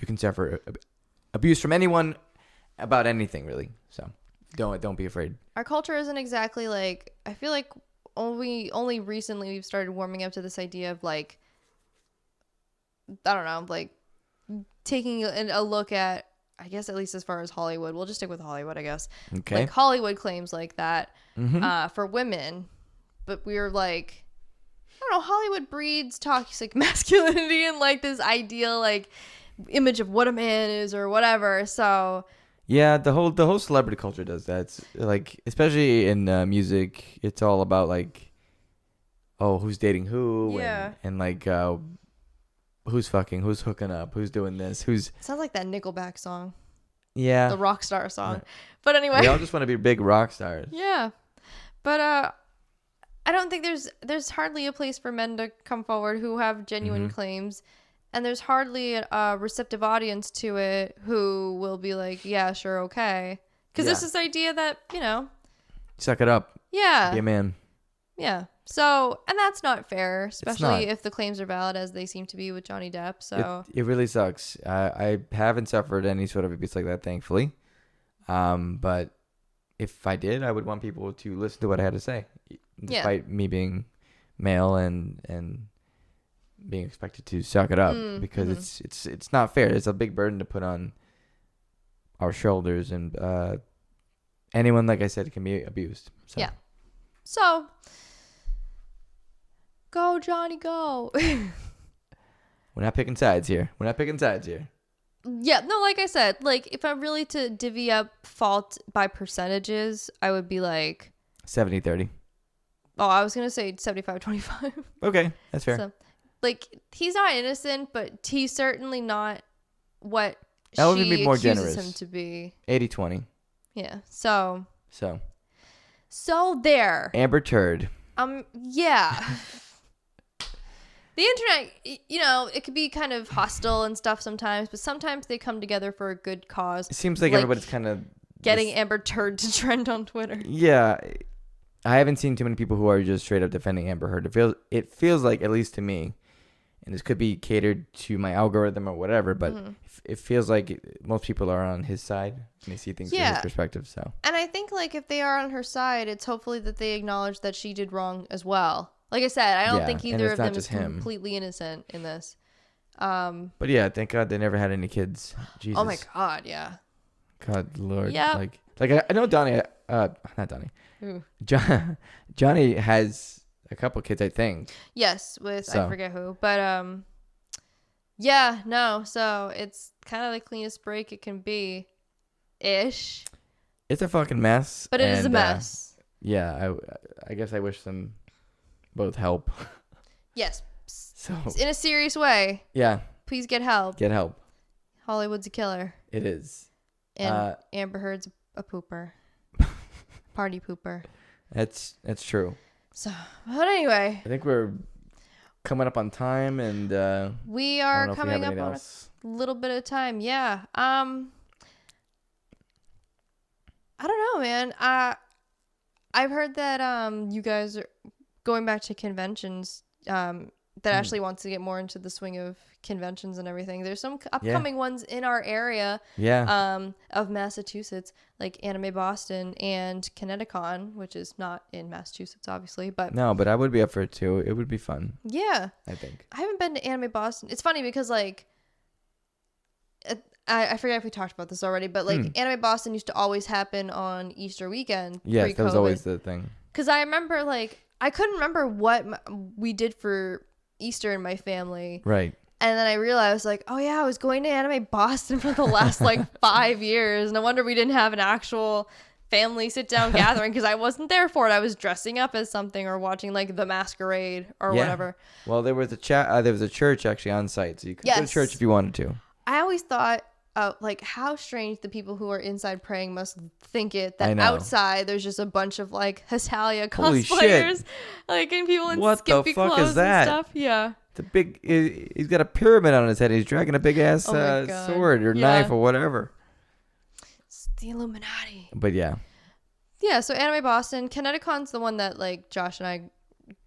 Speaker 2: can suffer abuse from anyone about anything, really. So don't be afraid.
Speaker 1: Our culture isn't exactly like, I feel like only recently we've started warming up to this idea of like, I don't know, like taking a look at, I guess at least as far as Hollywood, we'll just stick with Hollywood, I guess.
Speaker 2: Okay.
Speaker 1: Like Hollywood claims like that for women, but we're like, I don't know, Hollywood breeds toxic masculinity and like this ideal like image of what a man is or whatever. So
Speaker 2: yeah, the whole celebrity culture does that. It's like, especially in music, it's all about like, oh, who's dating who, and like who's fucking, who's hooking up, who's doing this, who's.
Speaker 1: It sounds like that Nickelback song.
Speaker 2: Yeah.
Speaker 1: The rock star song. But anyway,
Speaker 2: we all just want to be big rock stars.
Speaker 1: Yeah, but I don't think there's hardly a place for men to come forward who have genuine claims. And there's hardly a receptive audience to it who will be like, yeah, sure, okay. Because there's this idea that,
Speaker 2: suck it up.
Speaker 1: Yeah.
Speaker 2: Be a man.
Speaker 1: Yeah. So, and that's not fair, especially if the claims are valid as they seem to be with Johnny Depp. So
Speaker 2: it really sucks. I haven't suffered any sort of abuse like that, thankfully. But if I did, I would want people to listen to what I had to say, despite me being male and being expected to suck it up, because it's not fair. It's a big burden to put on our shoulders, and anyone, like I said, can be abused. So.
Speaker 1: Yeah. So go, Johnny, go.
Speaker 2: We're not picking sides here.
Speaker 1: Yeah, no, like I said, like if I'm really to divvy up fault by percentages, I would be like
Speaker 2: 70-30.
Speaker 1: Oh, I was gonna say 75-25.
Speaker 2: Okay, that's fair.
Speaker 1: So, like, he's not innocent, but he's certainly not what
Speaker 2: that would
Speaker 1: she
Speaker 2: be more
Speaker 1: accuses
Speaker 2: generous.
Speaker 1: him to be.
Speaker 2: 80-20.
Speaker 1: Yeah. So there.
Speaker 2: Amber Turd.
Speaker 1: Yeah. The internet, it could be kind of hostile and stuff sometimes, but sometimes they come together for a good cause.
Speaker 2: It seems like everybody's kind of
Speaker 1: getting Amber Turd to trend on Twitter.
Speaker 2: Yeah. I haven't seen too many people who are just straight up defending Amber Heard. It feels like, at least to me, and this could be catered to my algorithm or whatever, but it feels like most people are on his side and they see things from his perspective. So,
Speaker 1: and I think like if they are on her side, it's hopefully that they acknowledge that she did wrong as well. Like I said, I don't think either of them is completely innocent in this.
Speaker 2: But yeah, thank God they never had any kids. Jesus.
Speaker 1: Oh my God, yeah.
Speaker 2: God, Lord.
Speaker 1: Yeah.
Speaker 2: Like I know Donnie. Not Donnie.
Speaker 1: Ooh.
Speaker 2: Johnny has a couple kids, I think.
Speaker 1: Yes, with I forget who, but yeah, no. So it's kind of the cleanest break it can be, ish.
Speaker 2: It's a fucking mess.
Speaker 1: But it is a mess.
Speaker 2: Yeah, I guess I wish them both help.
Speaker 1: Yes.
Speaker 2: So
Speaker 1: in a serious way.
Speaker 2: Yeah.
Speaker 1: Please get help.
Speaker 2: Get help.
Speaker 1: Hollywood's a killer.
Speaker 2: It is.
Speaker 1: And Amber Heard's a pooper. Party pooper.
Speaker 2: That's true.
Speaker 1: So, but anyway.
Speaker 2: I think we're coming up on time, and
Speaker 1: we are coming up on a little bit of time. Yeah. I don't know, man. I've heard that you guys are going back to conventions. That Ashley wants to get more into the swing of conventions and everything. There's some upcoming ones in our area of Massachusetts, like Anime Boston and Kineticon, which is not in Massachusetts, obviously. But
Speaker 2: I would be up for it too. It would be fun.
Speaker 1: Yeah.
Speaker 2: I think.
Speaker 1: I haven't been to Anime Boston. It's funny because, like, I forget if we talked about this already, but, like, Anime Boston used to always happen on Easter weekend.
Speaker 2: Yes, that was always the thing.
Speaker 1: Because I remember, like, I couldn't remember what we did for Easter in my family.
Speaker 2: Right.
Speaker 1: And then I realized, like, oh yeah, I was going to Anime Boston for the last like 5 years. No wonder we didn't have an actual family sit down gathering because I wasn't there for it. I was dressing up as something or watching like the masquerade or whatever. Well,
Speaker 2: there was a church actually on site, so you could go to church if you wanted to.
Speaker 1: I always thought, like, how strange the people who are inside praying must think it that outside there's just a bunch of like Hetalia cosplayers, like, and people in skimpy clothes and stuff. Yeah.
Speaker 2: He's got a pyramid on his head. He's dragging a big ass sword or knife or whatever.
Speaker 1: It's the Illuminati.
Speaker 2: But yeah.
Speaker 1: Yeah, so Anime Boston, Kineticon's the one that like Josh and I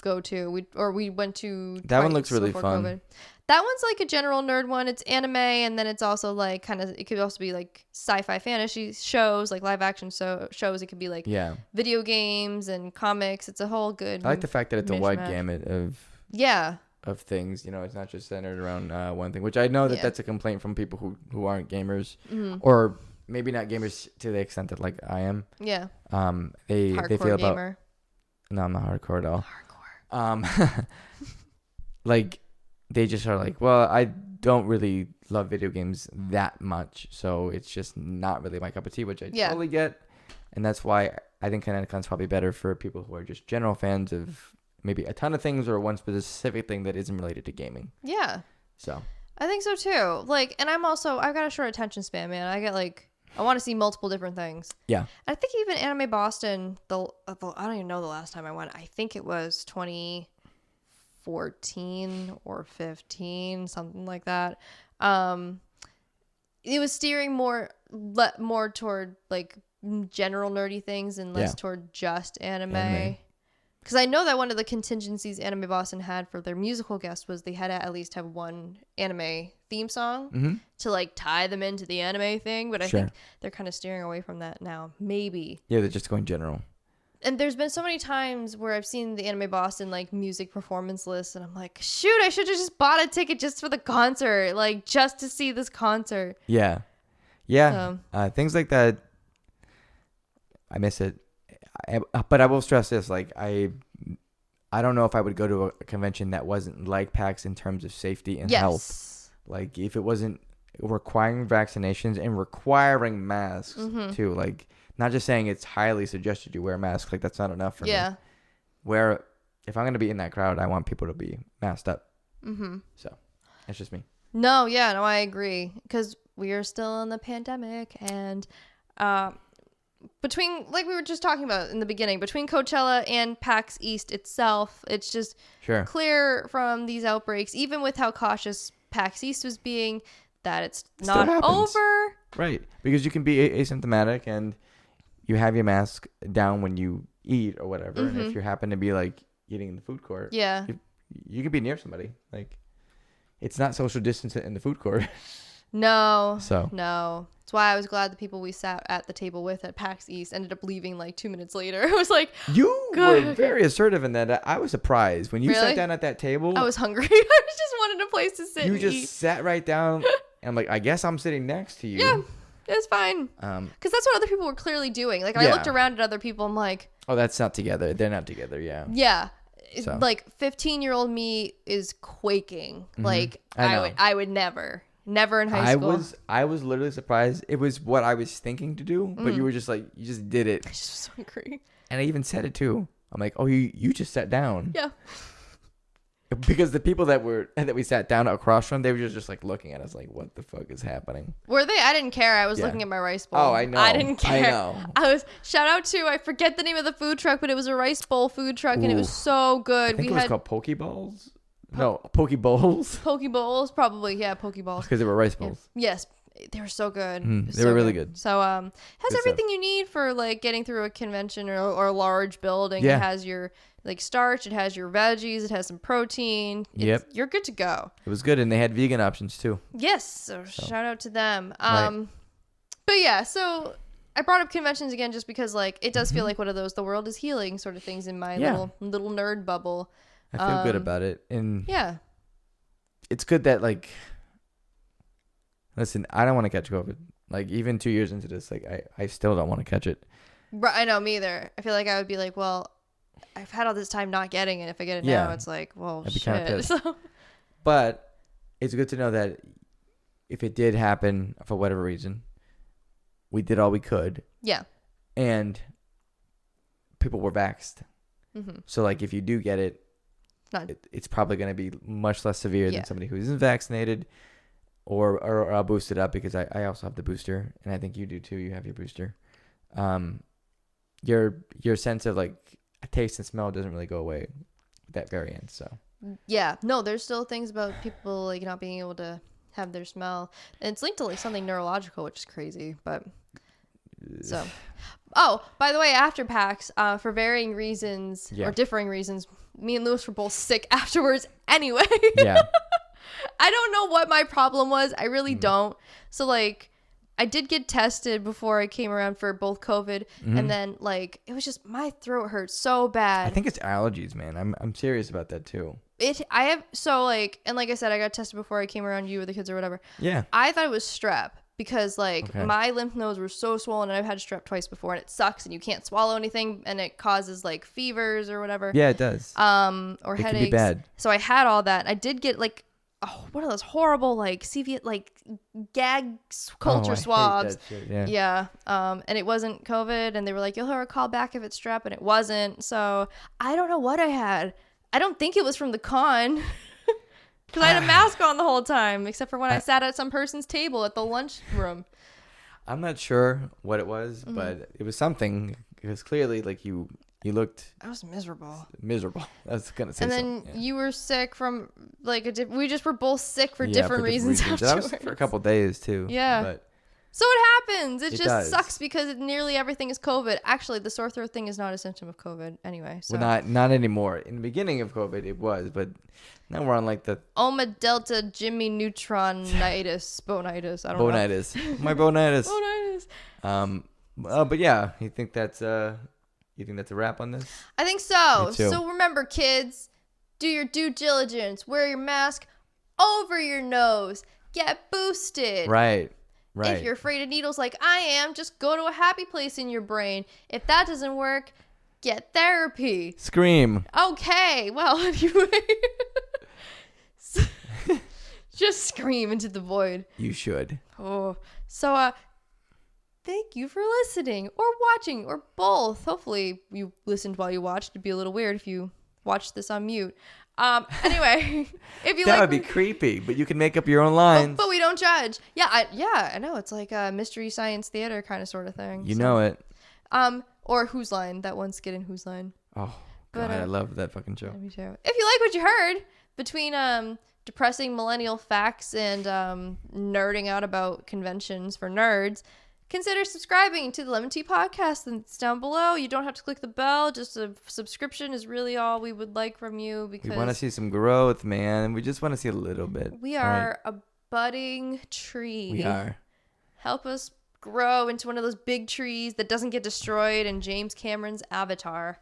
Speaker 1: go to. We went to.
Speaker 2: That one looks really fun.
Speaker 1: COVID. That one's like a general nerd one. It's anime, and then it's also like kind of. It could also be like sci-fi fantasy shows, like live action shows. It could be like video games and comics. It's a whole good.
Speaker 2: I like the fact that it's a wide gamut of.
Speaker 1: Yeah.
Speaker 2: Of things, you know, it's not just centered around one thing, which I know that that's a complaint from people who aren't gamers, or maybe not gamers to the extent that like I am.
Speaker 1: Yeah.
Speaker 2: They feel about.
Speaker 1: Gamer.
Speaker 2: No, I'm not hardcore at all. Hardcore. Like they just are like, well, I don't really love video games that much, so it's just not really my cup of tea, which I totally get, and that's why I think Kineticon's probably better for people who are just general fans of. Maybe a ton of things or one specific thing that isn't related to gaming.
Speaker 1: Yeah.
Speaker 2: So. I think
Speaker 1: so too. Like, and I've got a short attention span, man. I want to see multiple different things.
Speaker 2: Yeah.
Speaker 1: I think even Anime Boston, I don't even know the last time I went. I think it was 2014 or 15, something like that. It was steering more toward like general nerdy things and less toward just anime. Because I know that one of the contingencies Anime Boston had for their musical guests was they had to at least have one anime theme song to like tie them into the anime thing. But I think they're kind of steering away from that now. Maybe.
Speaker 2: Yeah, they're just going general.
Speaker 1: And there's been so many times where I've seen the Anime Boston like music performance list and I'm like, shoot, I should have just bought a ticket just for the concert, like just to see this concert.
Speaker 2: Yeah. Yeah. Things like that. I miss it. But I will stress this, like I don't know if I would go to a convention that wasn't like PAX in terms of safety and health. Like if it wasn't requiring vaccinations and requiring masks too, like not just saying it's highly suggested you wear a mask, like that's not enough for me. Where if I'm going to be in that crowd, I want people to be masked up. So that's just me.
Speaker 1: No, I agree because we are still in the pandemic and between, like we were just talking about in the beginning, between Coachella and PAX East itself, it's just clear from these outbreaks, even with how cautious PAX East was being, that it's not over.
Speaker 2: Right. Because you can be asymptomatic and you have your mask down when you eat or whatever. And if you happen to be like eating in the food court, you can be near somebody. Like, it's not social distancing in the food court.
Speaker 1: No.
Speaker 2: So.
Speaker 1: No. That's why I was glad the people we sat at the table with at PAX East ended up leaving like 2 minutes later. I was like,
Speaker 2: you were very assertive in that. I was surprised when you
Speaker 1: Really?
Speaker 2: sat down at that table.
Speaker 1: I was hungry. I just wanted a place to sit
Speaker 2: You
Speaker 1: and
Speaker 2: just
Speaker 1: eat.
Speaker 2: sat right down. And I'm like, I guess I'm sitting next to you.
Speaker 1: Yeah, it's fine. Because that's what other people were clearly doing. Like, I looked around at other people. I'm like,
Speaker 2: oh, that's not together. They're not together. Yeah.
Speaker 1: Yeah.
Speaker 2: So.
Speaker 1: Like 15-year-old me is quaking.
Speaker 2: Mm-hmm.
Speaker 1: Like
Speaker 2: I
Speaker 1: would never in high school.
Speaker 2: I was literally surprised. It was what I was thinking to do, but you were just like, you just did it.
Speaker 1: I just was so hungry.
Speaker 2: And I even said it too. I'm like, oh, you just sat down.
Speaker 1: Yeah.
Speaker 2: Because the people that we sat down across from, they were just like looking at us like, what the fuck is happening?
Speaker 1: Were they? I didn't care. I was looking at my rice bowl.
Speaker 2: Oh, I know.
Speaker 1: I didn't care.
Speaker 2: I know.
Speaker 1: Shout out to, I forget the name of the food truck, but it was a rice bowl food truck, and it was so good.
Speaker 2: I think it was called Pokeballs. No, Pokebowls.
Speaker 1: Pokeballs, probably. Yeah, Pokeballs.
Speaker 2: Because they were rice bowls.
Speaker 1: Yeah. Yes. They were so good.
Speaker 2: They were really good.
Speaker 1: So, has
Speaker 2: Good
Speaker 1: everything you need for like getting through a convention or a large building.
Speaker 2: Yeah.
Speaker 1: It has your like starch, it has your veggies, it has some protein.
Speaker 2: Yep.
Speaker 1: You're good to go.
Speaker 2: It was good, and they had vegan options too.
Speaker 1: Yes. So shout out to them.
Speaker 2: Right.
Speaker 1: But yeah, so I brought up conventions again just because like it does feel like one of those the world is healing sort of things in my little nerd bubble.
Speaker 2: I feel good about it, and
Speaker 1: yeah,
Speaker 2: it's good that like. Listen, I don't want to catch COVID. Like, even 2 years into this, like, I still don't want to catch it.
Speaker 1: I know, me either. I feel like I would be like, well, I've had all this time not getting it. If I get it now, it's like, well,
Speaker 2: I'd be kind of
Speaker 1: shit.
Speaker 2: pissed. But it's good to know that if it did happen for whatever reason, we did all we could.
Speaker 1: Yeah.
Speaker 2: And people were vaxxed.
Speaker 1: Mm-hmm.
Speaker 2: So, like, if you do get it, it's probably going to be much less severe than somebody who isn't vaccinated. Or I'll boost it up because I also have the booster, and I think you do too. You have your booster. Your sense of like a taste and smell doesn't really go away with that variant. So
Speaker 1: yeah, no, there's still things about people like not being able to have their smell, and it's linked to like something neurological, which is crazy. But so, oh, by the way, after PAX, for varying reasons or differing reasons, me and Lewis were both sick afterwards. Anyway.
Speaker 2: Yeah.
Speaker 1: I don't know what my problem was. I really don't. So, like, I did get tested before I came around for both COVID. And then, like, it was just, my throat hurt so bad.
Speaker 2: I think it's allergies, man. I'm serious about that, too.
Speaker 1: And like I said, I got tested before I came around you or the kids or whatever.
Speaker 2: Yeah.
Speaker 1: I thought it was strep because, like, my lymph nodes were so swollen, and I've had strep twice before, and it sucks, and you can't swallow anything, and it causes, like, fevers or whatever.
Speaker 2: Yeah, it does.
Speaker 1: Or
Speaker 2: it
Speaker 1: headaches.
Speaker 2: Can be bad.
Speaker 1: So I had all that. I did get, like, one of those horrible like CV like gag culture swabs. Yeah. And it wasn't COVID, and they were like, you'll hear a call back if it's strep, and it wasn't. So I don't know what I had. I don't think it was from the con because I had a mask on the whole time, except for when I sat at some person's table at the lunchroom.
Speaker 2: I'm not sure what it was, but it was something because clearly like you looked.
Speaker 1: I was miserable.
Speaker 2: I was gonna say.
Speaker 1: And then you were sick from like we just were both sick for different reasons.
Speaker 2: That was for a couple days too.
Speaker 1: Yeah.
Speaker 2: But
Speaker 1: so it happens. It just sucks because nearly everything is COVID. Actually, the sore throat thing is not a symptom of COVID anyway. So.
Speaker 2: Well, not anymore. In the beginning of COVID, it was, but now we're on like the
Speaker 1: Oma Delta Jimmy Neutronitis, bonitis. I don't know.
Speaker 2: Bonitis. My bonitis.
Speaker 1: Bonitis.
Speaker 2: But yeah, you think that's a wrap on this?
Speaker 1: I think so.
Speaker 2: Me too.
Speaker 1: So remember, kids, do your due diligence. Wear your mask over your nose. Get boosted.
Speaker 2: Right.
Speaker 1: If you're afraid of needles like I am, just go to a happy place in your brain. If that doesn't work, get therapy.
Speaker 2: Scream.
Speaker 1: Okay. Well, anyway. Just scream into the void.
Speaker 2: You should.
Speaker 1: Oh. So, thank you for listening or watching or both. Hopefully you listened while you watched. It'd be a little weird if you watched this on mute. Anyway, if you
Speaker 2: that would be creepy, but you can make up your own lines.
Speaker 1: But we don't judge. Yeah, I know. It's like a mystery science theater kind of sort of thing.
Speaker 2: You know it.
Speaker 1: Or Whose Line? That one skit in Whose Line?
Speaker 2: Oh God, I love that fucking show.
Speaker 1: Me too. If you like what you heard between depressing millennial facts and nerding out about conventions for nerds, consider subscribing to the Lemon Tea podcast. And it's down below. You don't have to click the bell. Just a subscription is really all we would like from you, because
Speaker 2: we want to see some growth, man. We just want to see a little bit.
Speaker 1: we are a budding tree.
Speaker 2: We are.
Speaker 1: Help us grow into one of those big trees that doesn't get destroyed in James Cameron's Avatar.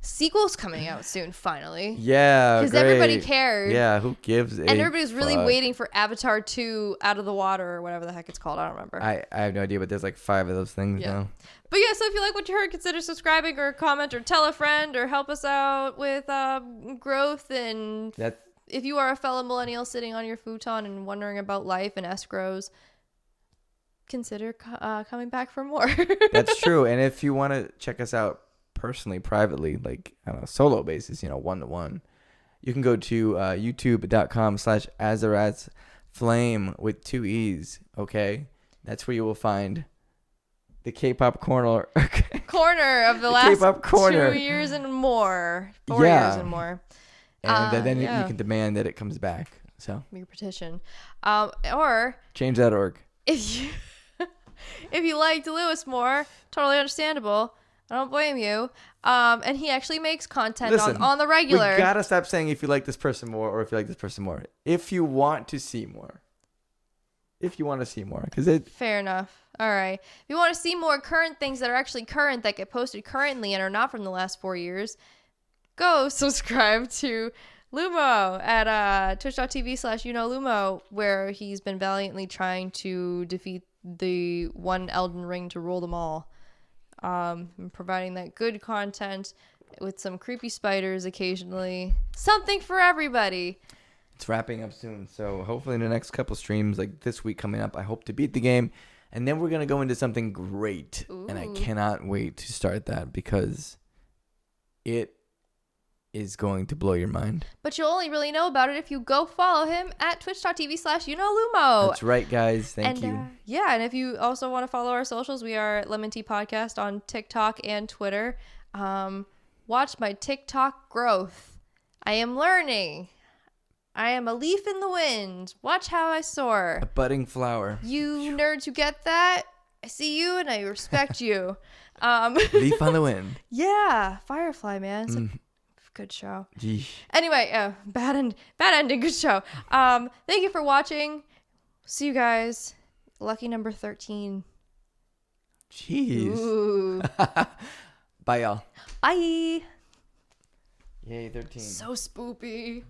Speaker 1: Sequel's coming out soon, finally.
Speaker 2: Yeah,
Speaker 1: because everybody cared.
Speaker 2: Yeah, who gives a
Speaker 1: And everybody's really
Speaker 2: fuck?
Speaker 1: waiting for Avatar 2 Out of the Water, or whatever the heck it's called. I don't remember.
Speaker 2: I have no idea, but there's like 5 of those things now.
Speaker 1: But yeah, so if you like what you heard, consider subscribing or comment or tell a friend or help us out with growth. And if you are a fellow millennial sitting on your futon and wondering about life and escrows, consider coming back for more.
Speaker 2: That's true. And if you want to check us out personally, privately, like on a solo basis, one-to-one, you can go to youtube.com/azarathflame with 2 E's. Okay, that's where you will find the K-pop corner
Speaker 1: of the last
Speaker 2: K-pop corner.
Speaker 1: 2 years and more, 4 years and more,
Speaker 2: and then you can demand that it comes back. So
Speaker 1: your petition, or
Speaker 2: change.org.
Speaker 1: If you liked Lewis more, totally understandable. I don't blame you. And he actually makes content on the regular.
Speaker 2: We gotta stop saying if you like this person more or if you like this person more. If you want to see more. Fair
Speaker 1: enough. All right. If you want to see more current things that are actually current, that get posted currently and are not from the last 4 years, go subscribe to Lumo at twitch.tv/Lumo, where he's been valiantly trying to defeat the one Elden Ring to rule them all. And providing that good content with some creepy spiders occasionally. Something for everybody.
Speaker 2: It's wrapping up soon, so hopefully in the next couple streams, like this week coming up, I hope to beat the game, and then we're gonna go into something great. Ooh. And I cannot wait to start that, because it is going to blow your mind.
Speaker 1: But you'll only really know about it if you go follow him at twitch.tv/Lumo.
Speaker 2: That's right, guys. Thank you.
Speaker 1: Yeah, and if you also want to follow our socials, we are at LEM'n'TEA Podcast on TikTok and Twitter. Watch my TikTok growth. I am learning. I am a leaf in the wind. Watch how I soar.
Speaker 2: A budding flower.
Speaker 1: You nerds who get that, I see you and I respect you.
Speaker 2: Leaf on the wind.
Speaker 1: Yeah, Firefly, man. It's a good show.
Speaker 2: Yeesh.
Speaker 1: Anyway, bad ending, good show. Thank you for watching. See you guys. Lucky number 13.
Speaker 2: Jeez.
Speaker 1: Ooh.
Speaker 2: Bye, y'all.
Speaker 1: Bye.
Speaker 2: Yay, 13.
Speaker 1: So spoopy.